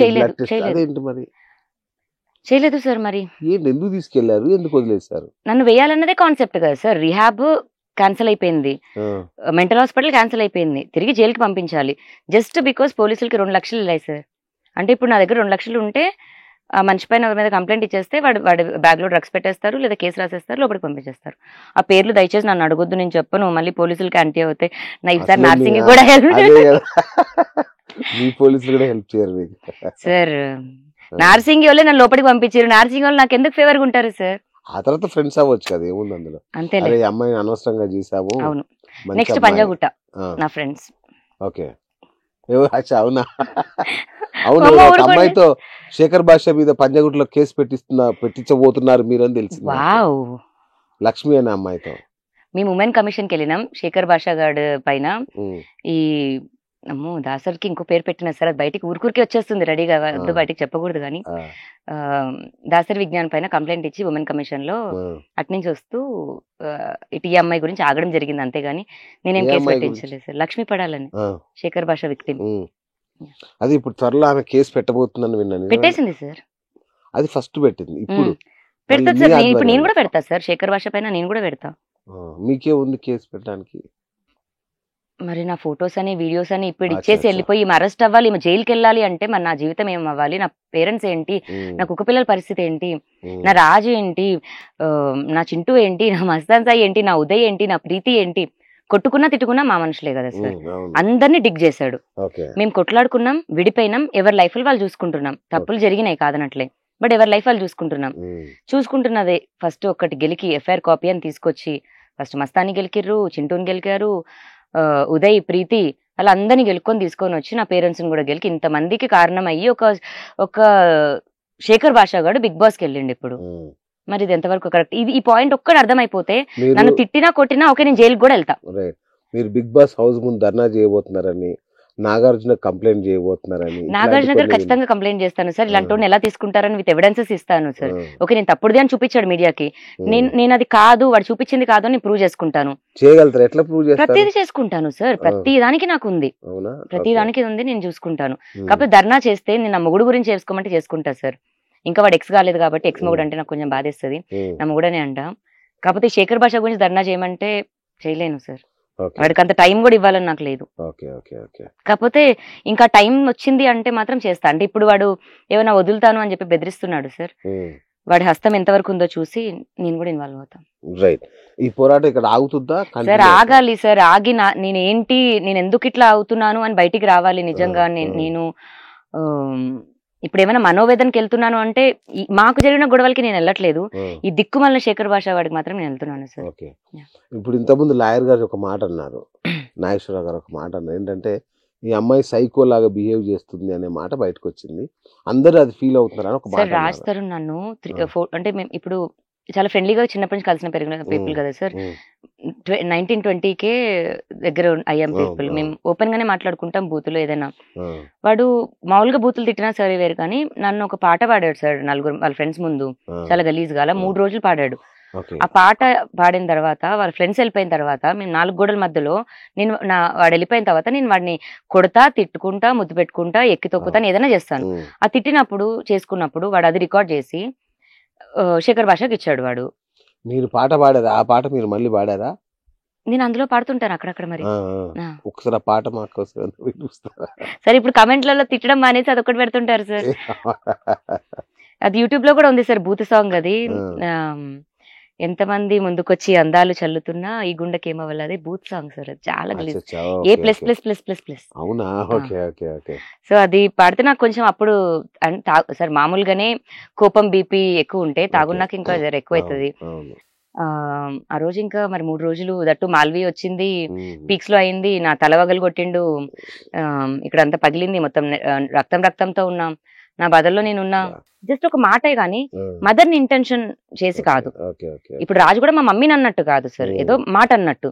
చేయలేదు సార్. మరి ఎందుకు తీసుకెళ్లారు, ఎందుకు వదిలేశారు? నన్ను వేయాలన్నదే కాన్సెప్ట్ కదా సార్. రిహాబ్ క్యాన్సిల్ అయిపోయింది, మెంటల్ హాస్పిటల్ క్యాన్సిల్ అయిపోయింది, తిరిగి జైలుకి పంపించాలి. జస్ట్ బికాస్ పోలీసులకి 2 లక్షలు వెళ్ళాయి సార్. అంటే ఇప్పుడు నా దగ్గర 2 లక్షలు ఉంటే ఆ మనిషి పైన మీద కంప్లైంట్ ఇచ్చేస్తే వాడి బ్యాగ్ లో డ్రగ్స్ పెట్టేస్తారు, లేదా కేసు రాసేస్తారు, లోపలికి పంపించేస్తారు. ఆ పేర్లు దయచేసి నన్ను అడగొద్దు, నేను చెప్పను, మళ్ళీ పోలీసులకి యాంటీ అవుతాయి. నా ఈసారి నర్సింగ్ కూడా హెల్ప్ సార్. నార్సింగ్ వాళ్ళే నన్ను లోపలికి పంపించారు. నార్సింగ్ వాళ్ళు నాకు ఎందుకు ఫేవర్గా ఉంటారు సార్? ఆ తర్వాత ఫ్రెండ్స్ అవ్వచ్చు కదా, ఏముంది అందులో. అంతే, అమ్మాయిని అనవసరంగా చేసాము. అవును. నెక్స్ట్ పంజాగుట్ట నా ఫ్రెండ్స్. ఓకే, అవునా? అవును, అమ్మాయితో శేఖర్ భాష మీద పంజాగుట్టలో కేసు పెట్టించబోతున్నారు మీరు అని తెలిసింది. లక్ష్మి అనే అమ్మాయితో మేము ఉమెన్ కమిషన్ కి వెళ్ళినాం. శేఖర్ భాష గారి పైన ఈ అమ్మో దాసరికి ఇంకో పేరు పెట్టిన సార్, అది బయటికి ఊరికే వచ్చేస్తుంది రెడీగా, వద్దు బయటికి చెప్పకూడదు కానీ దాసరి విజ్ఞాన్ పైన కంప్లైంట్ ఇచ్చి ఉమెన్ కమిషన్ లో అట్నుంచి వస్తూ ఇటు ఈ అమ్మాయి గురించి ఆగడం జరిగింది. అంతేగాని నేనేం కేసు పెట్టించలేదు సార్. లక్ష్మి పడాలని శేఖర్ భాష విక్టిమ్. అది ఇప్పుడు త్వరలో ఆమె కేసు పెట్టబోతుందని విన్నాను. పెట్టేసింది సార్. అది ఫస్ట్ పెట్టింది, ఇప్పుడు పెడతా సార్. ఇప్పుడు నేను కూడా పెడతా సార్, శేఖర్ భాష పైన నేను కూడా పెడతా. మీకే ఉంది కేసు పెట్టడానికి? మరి నా ఫొటోస్ అని వీడియోస్ అని ఇప్పుడు ఇచ్చేసి వెళ్ళిపోయి అరెస్ట్ అవ్వాలి, జైలుకి వెళ్ళాలి అంటే మరి నా జీవితం ఏం అవ్వాలి? నా పేరెంట్స్ ఏంటి? నా కుక్క పిల్లల పరిస్థితి ఏంటి? నా రాజు ఏంటి? నా చింటూ ఏంటి? నా మస్తాన్ సాయి ఏంటి? నా ఉదయ్ ఏంటి? నా ప్రీతి ఏంటి? కొట్టుకున్నా తిట్టుకున్నా మా మనుషులే కదా సార్. అందరినీ డిగ్ చేశాడు. మేము కొట్లాడుకున్నాం, విడిపోయినాం, ఎవరి లైఫ్ వాళ్ళు చూసుకుంటున్నాం. తప్పులు జరిగినాయి కాదనట్లే, బట్ ఎవరి లైఫ్ వాళ్ళు చూసుకుంటున్నదే. ఫస్ట్ ఒక్కటి గెలికి ఎఫ్ఐఆర్ కాపీ అని తీసుకొచ్చి ఫస్ట్ మస్తాన్ని గెలికిర్రు, చింటూని గెలికారు, ఉదయ్, ప్రీతి వాళ్ళందరినీ గెలుకొని తీసుకొని వచ్చి నా పేరెంట్స్ ని కూడా గెలికి ఇంతమందికి కారణం అయ్యి ఒక శేఖర్ భాషా గారు బిగ్ బాస్ కి వెళ్ళిండు ఇప్పుడు. మరి ఇది ఎంతవరకు కరెక్ట్? ఇది ఈ పాయింట్ ఒక్కటి అర్థమైపోతే నన్ను తిట్టినా కొట్టినా ఓకే నేను జైలుకి కూడా వెళ్తా. మీరు బిగ్ బాస్ హౌస్ ముందు ధర్నా చేయబోతున్నారని, నాగార్జున కంప్లైంట్ చేయబోతున్నారని. నాగార్జున గారు ఖచ్చితంగా కంప్లైంట్ చేస్తాను సార్. ఇలాంటి ఎలా తీసుకుంటారని విత్ ఎవిడెన్సెస్ ఇస్తాను సార్. ఓకే నేను తప్పుడుది అని చూపించాడు మీడియాకి, నేను అది కాదు వాడు చూపించింది కాదు అని ప్రూవ్ చేసుకుంటాను. చేయగలుగుతారు? ఎట్లా ప్రూవ్ చేస్తారు? ప్రతిదీ చేసుకుంటాను సార్. ప్రతి దానికి నాకు ఉంది, ప్రతి దానికి ఉంది, నేను చూసుకుంటాను. కాకపోతే ధర్నా చేస్తే నేను నా మొగుడు గురించి చేసుకోమంటే చేసుకుంటా సార్. ఇంకా వాడు ఎక్స్ కాలేదు కాబట్టి ఎక్స్ మొగుడు అంటే నాకు కొంచెం బాధేస్తుంది, నా మొగుడనే అంట. కాకపోతే శేఖర్ భాష గురించి ధర్నా చేయమంటే చేయలేను సార్. వాడికి అంత టైం కూడా ఇవ్వాలని నాకు లేదు. కాకపోతే ఇంకా టైం వచ్చింది అంటే మాత్రం చేస్తా. అంటే ఇప్పుడు వాడు ఏమైనా వదులుతాను అని చెప్పి బెదిరిస్తున్నాడు సార్. వాడి హస్తం ఎంతవరకు ఉందో చూసి నేను కూడా ఇన్వాల్వ్ అవుతాను. రైట్. ఈ పోరాటం ఇక్కడ ఆగుతుందా సార్? ఆగాలి సార్. ఆగి నేను ఎందుకు ఇట్లా అవుతున్నాను అని బయటికి రావాలి నిజంగా. నేను ఇప్పుడు ఏమైనా మనోవేదనకి వెళ్తున్నాను అంటే మాకు జరిగిన గొడవలకి నేను వెళ్ళట్లేదు, ఈ దిక్కుమల్ల శేఖర్ భాష వాడికి మాత్రం నేను వెళ్తున్నాను సార్. ఇప్పుడు ఇంతకుముందు లాయర్ గారు ఒక మాట అన్నారు, నాగేశ్వరరావు గారు ఒక మాట అన్నారు, ఏంటంటే ఈ అమ్మాయి సైకో లాగా బిహేవ్ చేస్తుంది అనే మాట బయటకు వచ్చింది, అందరూ అది ఫీల్ అవుతున్నారు ఒక మాట. రాజ్ తరుణ్ నన్ను అంటే మేము ఇప్పుడు చాలా ఫ్రెండ్లీగా చిన్నప్పటి నుంచి కలిసిన పెరిగిన పీపుల్ కదా సార్. 1920కే దగ్గర అయ్యాం పీపుల్. మేము ఓపెన్ గానే మాట్లాడుకుంటాం బూతులు ఏదైనా. వాడు మామూలుగా బూతులు తిట్టినా సరే వేరు, కానీ నన్ను ఒక పాట పాడాడు సార్ నలుగురు వాళ్ళ ఫ్రెండ్స్ ముందు, చాలా గలీజ్గా. అలా 3 రోజులు పాడాడు. ఆ పాట పాడిన తర్వాత వాళ్ళ ఫ్రెండ్స్ వెళ్ళిపోయిన తర్వాత మేము 4 గోడల మధ్యలో వాడు వెళ్ళిపోయిన తర్వాత నేను వాడిని కొడతా, తిట్టుకుంటా, ముద్దు పెట్టుకుంటా, ఎక్కి తొక్కుతా, ఏదైనా చేస్తాను. ఆ తిట్టినప్పుడు చేసుకున్నప్పుడు వాడు అది రికార్డ్ చేసి శేఖర్ భాషకి ఇచ్చాడు వాడు. మీరు పాట పాడారా? ఆ పాట మీరు మళ్ళీ పాడారా? నేను అందులో పాడుతుంటాను అక్కడక్కడ. మరి ఒకసారి పాట మాకు సరే ఇప్పుడు కమెంట్లలో తిట్టడం మానేసి అది ఒకటి పెడుతుంటారు సార్. అది యూట్యూబ్ లో కూడా ఉంది సార్, బూత్ సాంగ్ అది. ఎంతమంది ముందుకొచ్చి అందాలు చల్లుతున్నా ఈ గుండెకేమవ్వాలి, అదే బూత్ సాంగ్ సార్. అది చాలా గలీజ్. A++++++. సో అది పాడితే నాకు కొంచెం అప్పుడు సార్ మామూలుగానే కోపం బీపీ ఎక్కువ ఉంటే తాగున్నాక ఇంకా ఎక్కువ అవుతుంది. ఆ రోజు ఇంకా మరి 3 రోజులు దట్టు మాల్వి వచ్చింది, పీక్స్ లో అయింది, నా తలవగలు కొట్టిండు, ఇక్కడ అంతా పగిలింది, మొత్తం రక్తంతో ఉన్నాం. నా బాధల్లో నేనున్నా. జస్ట్ ఒక మాటే గానీ మదర్ ని ఇంటెన్షన్ చేసి కాదు. ఇప్పుడు రాజు కూడా మా మమ్మీని అన్నట్టు కాదు సార్, ఏదో మాట అన్నట్టు.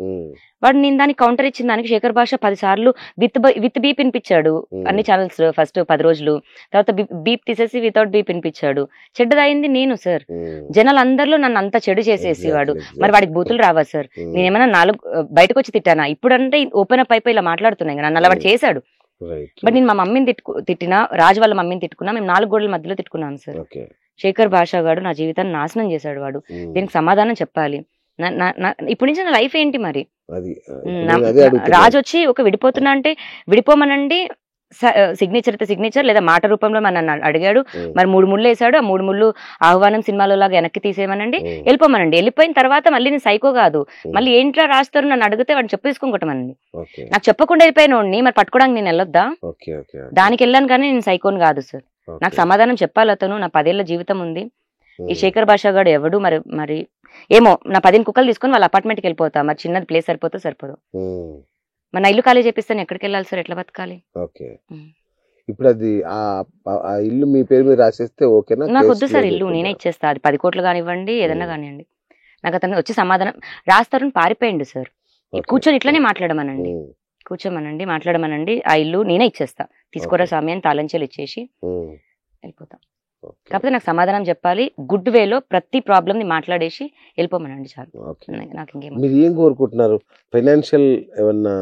వాడు నేను దానికి కౌంటర్ ఇచ్చిన దానికి శేఖర్ భాష 10 సార్లు విత్ బీప్ వినిపించాడు అన్ని ఛానల్స్ లో. ఫస్ట్ 10 రోజులు, తర్వాత బీప్ తీసేసి వితౌట్ బీప్ వినిపించాడు. చెడ్డదైంది నేను సార్. జనాలందరిలో నన్ను అంత చెడు చేసేసి వాడు. మరి వాడికి బూతులు రావా సార్? నేనేమైనా బయటకు వచ్చి తిట్టానా? ఇప్పుడంటే ఓపెన్ అప్ అయిపోయి ఇలా మాట్లాడుతున్నాయి, నన్ను అలా వాడు చేశాడు. బట్ నేను మా మమ్మీని తిట్టినా, రాజు వాళ్ళ మమ్మీని తిట్టుకున్నా, మేము 4 గోడల మధ్యలో తిట్టుకున్నాను సార్. శేఖర్ భాష గారు నా జీవితాన్ని నాశనం చేశాడు. వాడు దీనికి సమాధానం చెప్పాలి. ఇప్పటి నుంచి నా లైఫ్ ఏంటి మరి? రాజు వచ్చి ఒక విడిపోతున్నా అంటే విడిపోమనండి, సిగ్నేచర్ లేదా మాట రూపంలో నన్ను అడిగాడు. మరి 3 ముళ్ళు వేసాడు. ఆ 3 ముళ్ళు ఆహ్వానం సినిమాలో లాగా వెనక్కి తీసేయమనండి, వెళ్ళిపోమనండి. వెళ్ళిపోయిన తర్వాత మళ్ళీ నేను సైకో కాదు, మళ్ళీ ఏంట్లా రాస్తారు నన్ను అడిగితే వాడిని చెప్పేసుకోమనండి. నాకు చెప్పకుండా వెళ్ళిపోయిన వాడిని మరి పట్టుకోవడానికి నేను వెళ్ళొద్దా? దానికి వెళ్ళాను కానీ నేను సైకోని కాదు సార్. నాకు సమాధానం చెప్పాలి అతను. నా 10 ఏళ్ల జీవితం ఉంది. ఈ శేఖర్ భాష గారు ఎవడు మరి ఏమో, నా 10 కుక్కలు తీసుకొని వాళ్ళ అపార్ట్మెంట్కి వెళ్ళిపోతా. మరి చిన్నది ప్లేస్ సరిపోదు. మన ఇల్లు ఖాళీ చేపిస్తాను, ఎక్కడికి వెళ్ళాలి సార్? ఎట్లా బతకాలి? ఇప్పుడు అది ఆ ఇల్లు మీ పేరు మీద రాసేస్తే ఓకేనా? నాకు వద్దు సార్ ఇల్లు, నేనే ఇచ్చేస్తా. అది 10 కోట్లు కానివ్వండి, ఏదన్నా కానివ్వండి. నాకు అతను వచ్చి సమాధానం రాస్తారని పారిపోయిండు సార్. కూర్చొని ఇట్లానే కూర్చోమనండి, మాట్లాడమనండి. ఆ ఇల్లు నేనే ఇచ్చేస్తా, తీసుకోరా స్వామి అని తాళంచెలు ఇచ్చేసి వెళ్ళిపోతాం. కాకపోతే నాకు సమాధానం చెప్పాలి, గుడ్ వేలో ప్రతి ప్రాబ్లమ్ ని మాట్లాడేసి వెళ్ళిపోమనండి చాలు. నాకు ఇంకేం. మీరు ఏం కోరుకుంటున్నారు? ఫైనాన్షియల్ ఏమన్నా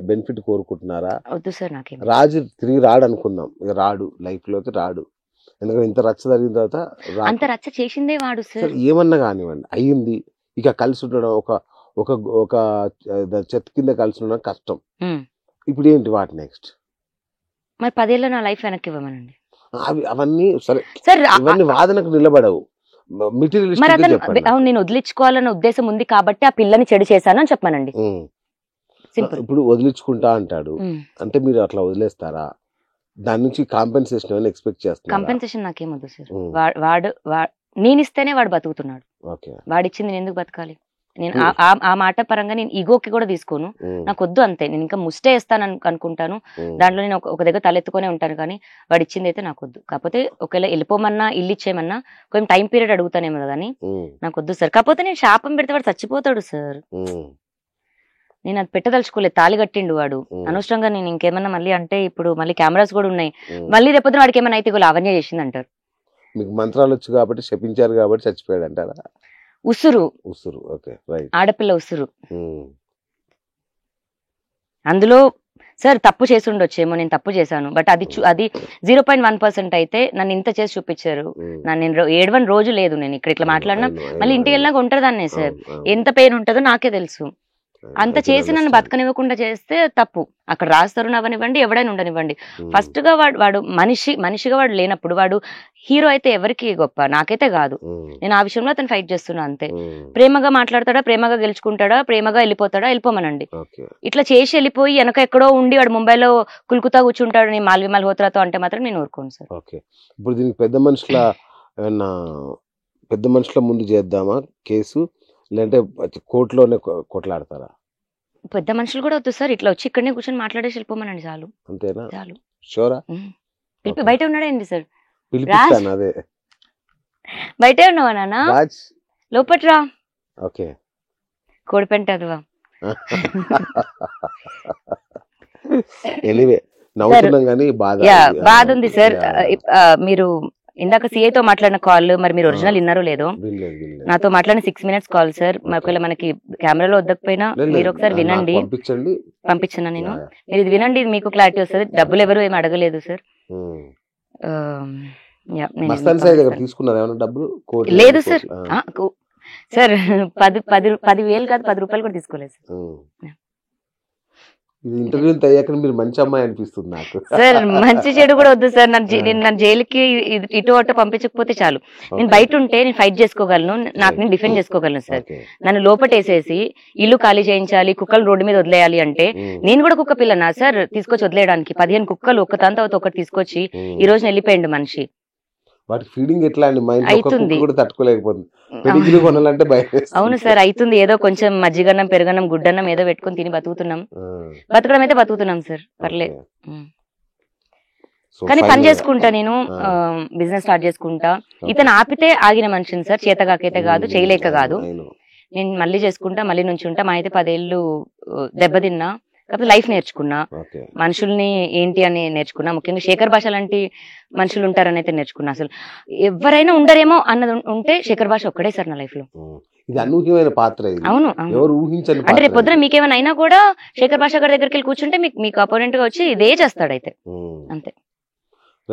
బెనిఫిట్ కోరుకుంటున్నారా? వద్దు సార్ నాకేం. రాజు తిరిగి రాడు అనుకుందాం, లైఫ్ లోకి రాడు. ఎందుకంటే ఇంత రచ్చ జరిగిన తర్వాత అంత రచ్చ చేసిందే వాడు సార్. ఏమన్నా కానివ్వండి అయ్యింది. ఇక కలిసి ఉండడం ఒక చెత్త కింద కలిసి ఉండడం కష్టం. ఇప్పుడు ఏంటి వాటి నెక్స్ట్? మరి 10 ఏళ్ళ నా లైఫ్ వెనక్కి ఇవ్వమనండి. అవన్నీ సరే సార్, ఇవన్నీ వాదనకు నిలబడవు. నేను వదిలించుకోవాలన్న ఉద్దేశం ఉంది కాబట్టి ఆ పిల్లని చెడు చేశాను అని చెప్పానండి. ఇప్పుడు వదిలించుకుంటా అంటాడు అంటే మీరు అట్లా వదిలేస్తారా? దాని నుంచి కాంపెన్సేషన్ ఏమైనా ఎక్స్పెక్ట్ చేస్తారా? కాంపెన్సేషన్ నాకేమొద్దు సార్. వాడు నేను ఇస్తేనే వాడు బతుకుతున్నాడు. వాడిచ్చింది నేను ఎందుకు బతకాలి? నేను ఆ మాట పరంగా నేను ఈగోకి కూడా తీసుకోను, నాకు వద్దు అంతే. నేను ఇంకా ముస్టే వేస్తాను అనుకుంటాను, దాంట్లో నేను ఒక దగ్గర తలెత్తుకునే ఉంటాను, కానీ వాడు ఇచ్చింది అయితే నాకు వద్దు. కాకపోతే ఒకవేళ వెళ్ళిపోమన్నా ఇల్లు ఇచ్చేయమన్నా కొంచెం టైం పీరియడ్ అడుగుతానేమో కానీ నాకు వద్దు సార్. కాకపోతే నేను శాపం పెడితే వాడు చచ్చిపోతాడు సార్, నేను అది పెట్టదలుచుకోలేదు. తాళి కట్టిండు వాడు అనవసరంగా. నేను ఇంకేమన్నా మళ్ళీ అంటే ఇప్పుడు మళ్ళీ కెమెరాస్ కూడా ఉన్నాయి, మళ్ళీ రేపొద్దున వాడికి ఏమన్నా అయితే లావణ్య చేసింది అంటారు. మీకు మంత్రాలు వచ్చు కాబట్టి శపించారు కాబట్టి చచ్చిపోయాడు అంటారా? ఉసురు ఓకే రైట్, ఆడపిల్ల ఉసురు. అందులో సార్ తప్పు చేసి ఉండొచ్చేమో, నేను తప్పు చేశాను, బట్ అది 0.1% అయితే నన్ను ఇంత చేసి చూపించారు. నేను ఏడవని రోజు లేదు. నేను ఇక్కడ ఇట్లా మాట్లాడినా మళ్ళీ ఇంటికి వెళ్ళినాక ఉంటదాన్నే సార్, ఎంత పెయిన్ ఉంటుందో నాకే తెలుసు. అంత చేసి నన్ను బతకనివ్వకుండా చేస్తే తప్పు. అక్కడ రాస్తారు అవనివ్వండి, ఎవడైనా ఉండనివ్వండి. ఫస్ట్ గా వాడు మనిషిగా వాడు లేనప్పుడు వాడు హీరో అయితే ఎవరికి గొప్ప, నాకైతే కాదు. నేను ఆ విషయంలో అతను ఫైట్ చేస్తున్నా అంతే. ప్రేమగా మాట్లాడతాడా, ప్రేమగా గెలుచుకుంటాడా, ప్రేమగా వెళ్ళిపోతాడా, వెళ్ళిపోమనండి. ఇట్లా చేసి వెళ్ళిపోయి వెనక ఎక్కడో ఉండి వాడు ముంబైలో కులుకుతా కూర్చుంటాడు నేను మాల్వి మల్హోత్రాతో అంటే మాత్రం నేను ఊరుకోను సార్. ఇప్పుడు దీనికి పెద్ద మనుషుల ముందు చేద్దామా కేసు, లేదంటే కోర్టులోనే కొట్లాడతారా? పెద్ద మనుషులు కూడా వద్దు సార్, ఇట్లా వచ్చి ఇక్కడనే కూర్చొని మాట్లాడేసి వెళ్ళిపోమనండి చాలు. అంతేనా? చాలు. షూరా? బయట ఉన్నాడేంటి సార్? అదే బయటే ఉన్నావా నాన్న? లోపట్రా. ఓకే, కోడిపెంట అదివా. ఎనీవే నవ్వుతున్నాం కానీ బాధ ఉంది సార్. మీరు ఇందాక సిఐతో మాట్లాడిన కాల్ మరి మీరు ఒరిజినల్ విన్నారో లేదో, నాతో మాట్లాడిన 6 minutes కాల్ సార్. ఒకవేళ మనకి కెమెరాలో వద్దకపోయినా మీరు ఒకసారి వినండి, పంపించనా నేను, మీరు ఇది వినండి, మీకు క్లారిటీ వస్తుంది. డబ్బులు ఎవరు ఏమి అడగలేదు సార్. లేదు సార్. సార్ 10,000 కాదు 10 రూపాయలు కూడా తీసుకోలేదు సార్. ఇది ఇంటర్వ్యూ అయ్యాక మీరు మంచి అమ్మాయి అనిపిస్తుంది నాకు సార్. మంచి చెడు కూడా వద్దు సార్. నన్ను జైలుకి ఇటు అటు పంపించకపోతే చాలు. నేను బయట ఉంటే నేను ఫైట్ చేసుకోగలను, నాకు నేను డిఫెండ్ చేసుకోగలను సార్. నన్ను లోపటేసేసి ఇల్లు ఖాళీ చేయించాలి, కుక్కలు రోడ్డు మీద వదిలేయాలి అంటే నేను కూడా కుక్క పిల్లనా సార్ తీసుకొచ్చి వదిలేయడానికి? 15 కుక్కలు ఒక్కదాంతో ఒకటి తీసుకొచ్చి ఈ రోజు వెళ్ళిపోయిండు మనిషి. వాటి ఫీడింగ్ ఎట్లా అండి? అవుతుంది కూడా తట్టుకోలేకపోతుంది. పెడిగ్రీ కొనాలంటే భయం. అవును సార్, అవుతుంది. ఏదో కొంచెం మజ్జిగన్నం పెరుగన్నం గుడ్డన్నం ఏదో పెట్టుకుని తిని బతుకుతున్నాం. బతకడం అయితే బతుకుతున్నాం సార్, పర్లేదు. కానీ పని చేసుకుంటా, నేను బిజినెస్ స్టార్ట్ చేసుకుంటా. ఇతను ఆపితే ఆగిన మనిషిని సార్, చేతగాకైతే కాదు, చేయలేక కాదు. నేను మళ్ళీ చేసుకుంటా, మళ్ళీ నుంచి ఉంటా. మా అయితే 10 ఏళ్ళు దెబ్బతిన్నా, కాకపోతే లైఫ్ నేర్చుకున్నా, మనుషుల్ని ఏంటి అని నేర్చుకున్నా. ముఖ్యంగా శేఖర్ భాష లాంటి మనుషులు ఉంటారని అయితే నేర్చుకున్నా. అసలు ఎవరైనా ఉండరేమో అన్నది ఉంటే శేఖర్ భాష ఒక్కడే సార్ నా లైఫ్ లో. అవును, అంటే రేపు పొద్దున మీకేమైనా అయినా కూడా శేఖర్ భాష గారి దగ్గరికి వెళ్ళి కూర్చుంటే మీకు అపోనెంట్ గా వచ్చి ఇదే చేస్తాడు అయితే, అంతే.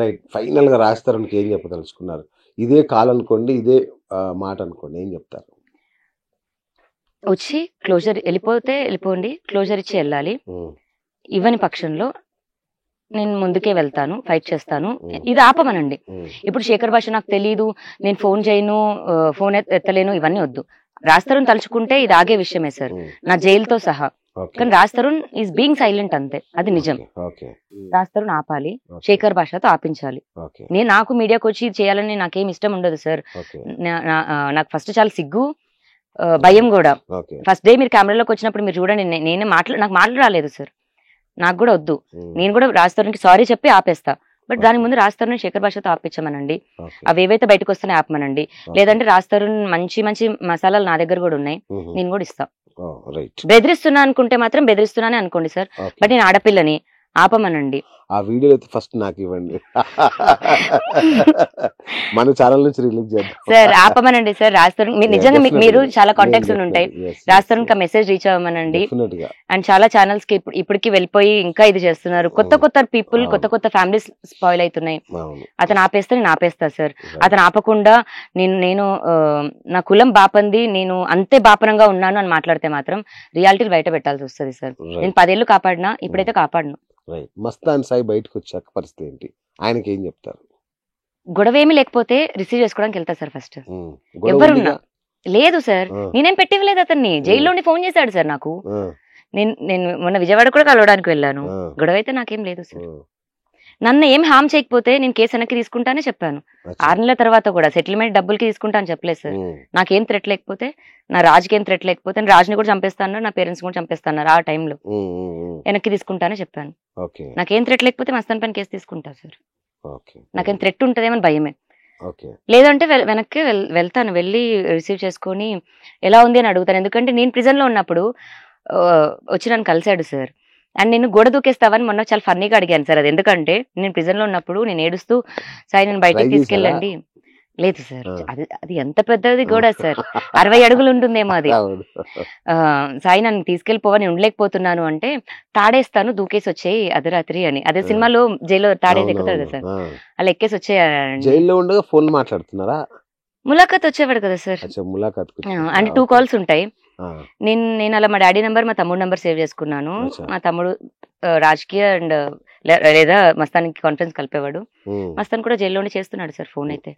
రైట్, ఫైనల్ గా రాస్తారని ఏం చెప్పదలుచుకున్నారు? ఇదే కాలనుకోండి, ఇదే మాట అనుకోండి, ఏం చెప్తారు? వచ్చి క్లోజర్ వెళ్ళిపోతే వెళ్ళిపోండి, క్లోజర్ ఇచ్చి వెళ్ళాలి. ఇవ్వని పక్షంలో నేను ముందుకే వెళ్తాను, ఫైట్ చేస్తాను. ఇది ఆపమనండి. ఇప్పుడు శేఖర్ భాష నాకు తెలీదు, నేను ఫోన్ చేయను, ఫోన్ ఎత్తలేను, ఇవన్నీ వద్దు. రాజ్ తలుచుకుంటే ఇది ఆగే విషయమే సార్, నా జైలుతో సహా. కానీ రాజ్ ఈజ్ బీయింగ్ సైలెంట్, అంతే, అది నిజం. రాజ్ ఆపాలి, శేఖర్ భాషతో ఆపించాలి. నాకు మీడియాకి వచ్చి చేయాలని నాకేం ఇష్టం ఉండదు సార్. నాకు ఫస్ట్ చాలా సిగ్గు, భయం కూడా. ఫస్ట్ డే మీరు కెమెరాలోకి వచ్చినప్పుడు మీరు చూడండి, నాకు మాటలు రాలేదు సార్, నాకు కూడా వద్దు. నేను కూడా రాజ్ సారీ చెప్పి ఆపేస్తా. బట్ దాని ముందు రాజ్ శేఖర్ భాషతో ఆపించమనండి. అవి ఏవైతే బయటకు వస్తున్నాయి ఆపమనండి. లేదంటే రాజ్ మంచి మంచి మసాలాలు నా దగ్గర కూడా ఉన్నాయి, నేను కూడా ఇస్తా. బెదిరిస్తున్నా అనుకుంటే మాత్రం బెదిరిస్తున్నానే అనుకోండి సార్, బట్ నేను ఆడపిల్లని, ఆపమనండి. ఆ వీడియో అయితే ఫస్ట్ నాకు ఇవ్వండి, మన ఛానల్ నుంచి రిలీజ్ చేద్దాం సార్. ఆపమనండి సార్. రాజ్ నిజంగా మీరు చాలా కాంటాక్ట్స్ ఉంటాయి, రాజ్ మెసేజ్ రీచ్ అవ్వమనండి. అండ్ చాలా ఛానల్స్ కి ఇప్పటికి వెళ్ళిపోయి ఇంకా ఇది చేస్తున్నారు. కొత్త పీపుల్, కొత్త ఫ్యామిలీస్ స్పాయిల్ అవుతున్నాయి. అతను ఆపేస్తే నేను ఆపేస్తా సార్. అతను ఆపకుండా నేను నా కులం బాపంది, నేను అంతే బాపనంగా ఉన్నాను అని మాట్లాడితే మాత్రం రియాలిటీ బయట పెట్టాల్సి వస్తుంది సార్. నేను 10 ఏళ్ళు కాపాడినా, ఇప్పుడైతే కాపాడను. మస్తాన్ సాయి బయటకు వచ్చాక పరిస్థితి ఏంటి? ఆయనకి ఏం చెప్తారు? గొడవ ఏమి లేకపోతే రిసీవ్ చేసుకోవడానికి వెళ్తా సార్. ఫస్ట్ ఎవరున్నా లేదు సార్, నేనేం పెట్టివ్వలేదు అతన్ని. జైల్లోని ఫోన్ చేశాడు సార్ నాకు. నేను మొన్న విజయవాడ కూడా కలవడానికి వెళ్ళాను. గొడవ అయితే నాకేం లేదు సార్. నన్ను ఏం హామ్ చేయకపోతే నేను కేసు వెనక్కి తీసుకుంటానే చెప్పాను. 6 నెలల తర్వాత కూడా సెటిల్మెంట్ డబ్బులకి తీసుకుంటా అని చెప్పలేదు సార్. నాకేం థ్రెట్ లేకపోతే, నా రాజుకి ఏం థ్రెట్ లేకపోతే, రాజుని కూడా చంపేస్తాను, నా పేరెంట్స్ కూడా చంపేస్తాను ఆ టైంలో, వెనక్కి తీసుకుంటానే చెప్పాను. నాకేం థ్రెట్ లేకపోతే మస్తాన్ పైన కేసు తీసుకుంటా సార్. నాకేం థ్రెట్ ఉంటుందేమని భయమే. లేదంటే వెనక్కి వెళ్తాను, వెళ్ళి రిసీవ్ చేసుకొని ఎలా ఉంది అని అడుగుతాను. ఎందుకంటే నేను ప్రిజన్ లో ఉన్నప్పుడు వచ్చి నన్ను కలిశాడు సార్. అండ్ నేను గోడ దూకేస్తావని మొన్న చాలా ఫన్నీగా అడిగాను సార్. అది ఎందుకంటే నేను ప్రిజన్ లో ఉన్నప్పుడు నేను ఏడుస్తూ సాయి నేను బయటికి తీసుకెళ్ళండి. లేదు సార్, అది ఎంత పెద్దది గోడ సార్, 60 అడుగులు ఉంటుందేమో అది. సాయి నన్ను తీసుకెళ్ళిపోవా, నేను ఉండలేకపోతున్నాను అంటే, తాడేస్తాను దూకేసి వచ్చేయి అర్ధరాత్రి అని. అదే సినిమాలో జైల్లో తాడేసి ఎక్కుతాడు కదా సార్, అలా ఎక్కేసి వచ్చేయాలి. ములాఖాత్ వచ్చేవాడు కదా సార్. అంటే 2 కాల్స్ ఉంటాయి. నేను అలా మా డాడీ నంబర్, మా తమ్ముడు నంబర్ సేవ్ చేసుకున్నాను. మా తమ్ముడు రాజకీయ అండ్ లేదా మస్తానికి కాన్ఫరెన్స్ కలిపేవాడు. మస్తాన్ కూడా జైల్లోనే చేస్తున్నాడు సార్ ఫోన్ అయితే.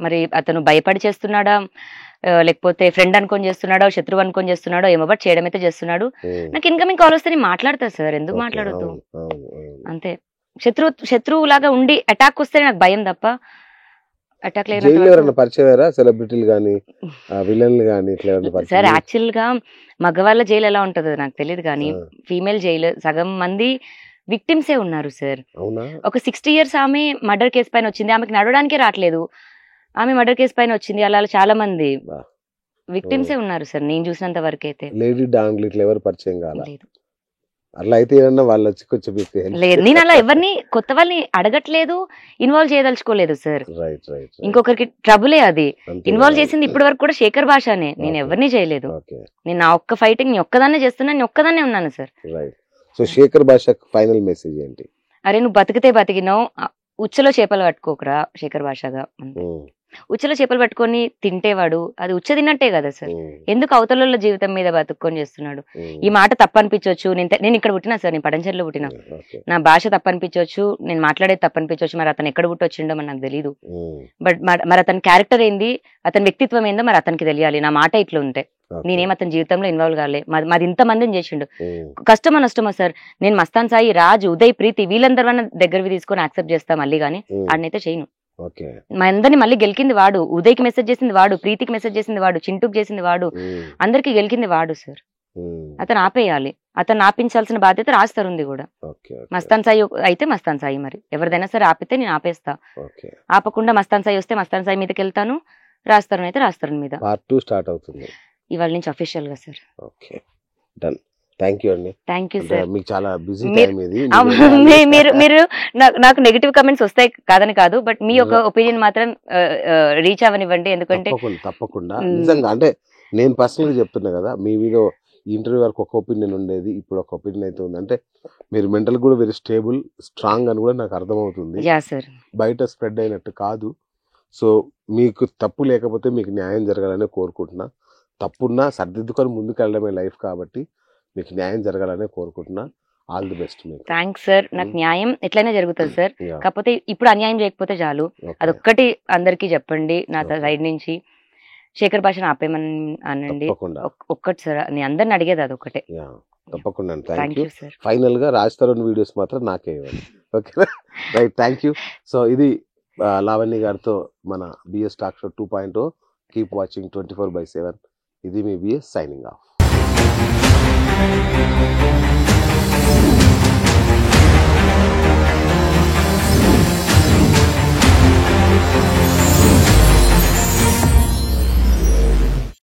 మరి అతను భయపడి చేస్తున్నాడా, లేకపోతే ఫ్రెండ్ అనుకొని చేస్తున్నాడో, శత్రువు అనుకొని చేస్తున్నాడో ఏమో, బట్ చేయడం అయితే చేస్తున్నాడు. నాకు ఇన్కమింగ్ కాల్ వస్తే నేను మాట్లాడతా సార్, ఎందుకు మాట్లాడొద్దు అంతే. శత్రువు లాగా ఉండి అటాక్ వస్తే నాకు భయం తప్ప అటాక్ లేదు సార్. యాక్చువల్ గా మగవాళ్ళ జైలు ఎలా ఉంటుందో నాకు తెలియదు కానీ ఫీమేల్ జైలు సగం మంది విక్టిమ్సే ఉన్నారు సార్. ఒక 60 years ఆమె మర్డర్ కేసు పైన వచ్చింది, ఆమెకి నడవడానికే రావట్లేదు, ఆమె మర్డర్ కేసు పైన వచ్చింది. అలా చాలా మంది విక్టిమ్సే ఉన్నారు సార్ నేను చూసినంత వరకు అయితే. లేదు అలా అయితే వాళ్ళు వచ్చి కొంచెం లేదు, నేను అలా ఎవరిని కొత్త వాళ్ళని అడగట్లేదు, ఇన్వాల్వ్ చేయదలుచుకోలేదు సార్. ఇంకొకరికి ట్రబులే అది. ఇన్వాల్వ్ చేసింది ఇప్పటి వరకు కూడా శేఖర్ భాషనే, నేను ఎవరిని చేయలేదు. నేను నా ఒక్క ఫైటింగ్ నేను ఒక్కదాన్నే చేస్తున్నా, నేను ఒక్కదాన్నే ఉన్నాను సార్. సో శేఖర్ భాష ఫైనల్ మెసేజ్ ఏంటి? అరే నువ్వు బతికితే బతికినావు, ఉచ్చలో చేపలు పట్టుకోకరా శేఖర్ భాషగా. ఉచ్చలో చేపలు పట్టుకొని తింటేవాడు అది ఉచ్చ తిన్నట్టే కదా సార్. ఎందుకు అవతల జీవితం మీద బతుక్కొని చేస్తున్నాడు? ఈ మాట తప్పనిపించవచ్చు, నేను ఇక్కడ పుట్టినా సార్, నేను పడంచెర్లో పుట్టినా, నా భాష తప్పనిపించవచ్చు, నేను మాట్లాడేది తప్పనిపించవచ్చు. మరి అతను ఎక్కడ పుట్టొచ్చిండో మరి నాకు తెలీదు. బట్ మరి అతని క్యారెక్టర్ ఏంది, అతని వ్యక్తిత్వం ఏందో మరి అతనికి తెలియాలి. నా మాట ఇట్లా ఉంటే నేనేం అతని జీవితంలో ఇన్వాల్వ్ కాలే. మాది ఇంత మందిని చేసిండు, కష్టమా నష్టమా సార్. నేను మస్తాన్ సాయి, రాజు, ఉదయ్, ప్రీతి వీళ్ళందరూ దగ్గరవి తీసుకొని యాక్సెప్ట్ చేస్తా మళ్ళీ, కానీ ఆడనైతే చేయను. మా అందరిని మళ్ళీ గెలికింది వాడు, ఉదయ్కి మెసేజ్ చేసింది వాడు, ప్రీతికి మెసేజ్ చేసింది వాడు, చింటూకి చేసింది వాడు, అందరికి గెలికింది వాడు సార్. అతను ఆపేయాలి, అతను ఆపించాల్సిన బాధ్యత రాస్తారు ఉంది కూడా. మస్తాన్ సాయి అయితే మస్తాన్ సాయి, మరి ఎవరిదైనా సరే ఆపితే నేను ఆపేస్తా. ఆపకుండా మస్తాన్ సాయి వస్తే మస్తాన్ సాయి మీదకి వెళ్తాను, రాస్తారు అయితే రాస్తారు మీద. పార్ట్ 2 స్టార్ట్ అవుతుంది ఇవాళ నుంచి అఫీషియల్ గా sir. Okay done. Thank you అండి. Thank you sir. మీకు చాలా బిజీ టైం ఇది. మీరు నాకు నెగటివ్ కమెంట్స్ వస్తాయి కాదని కాదు, బట్ మీ యొక్క ఒపీనియన్ మాత్రం రీచ్ అవనివ్వండి. ఎందుకంటే తప్పకుండా నిజంగా అంటే నేను పర్సనల్ గా చెప్తున్నా కదా, మీ మీద ఇంటర్వ్యూ వరకు ఒక ఒపీనియన్ ఉండేది, ఇప్పుడు ఒక ఒపీనియన్ అయితే ఉంది. అంటే మీరు మెంటల్ కూడా వెరీ స్టేబుల్, స్ట్రాంగ్ అని కూడా నాకు అర్థమవుతుంది. బయట స్ప్రెడ్ అయినట్టు కాదు. సో మీకు తప్పు లేకపోతే మీకు న్యాయం జరగాలని కోరుకుంటున్నా. తప్పున్నా సర్దిద్దుకొని ముందుకు వెళ్ళడమే లైఫ్ కాబట్టి మీకు న్యాయం జరగాలని కోరుకుంటున్నా. All the best. Thanks sir. నాకు న్యాయం ఎట్లయినా జరుగుతుంది సార్, కాకపోతే ఇప్పుడు అన్యాయం చేయకపోతే చాలు. అదొక్కటి అందరికీ చెప్పండి నా సైడ్ నుంచి. శేఖర్ భాషను ఆపేమని అనండి ఒక్కటి సార్, నేను అందరిని అడిగేది అదొక్కటే. తప్పకుండా. Thank you. ఫైనల్ గా రాజ్ తరుణ్ వీడియోస్ మాత్రం నాకే ఇవ్వండి. ఓకేనా? Right, thank you. సో ఇది లావణ్య గారితో మన BS talk show 2.0. Keep watching 24/7. ఇది మీ బిఎస్ సైనింగ్ ఆఫ్.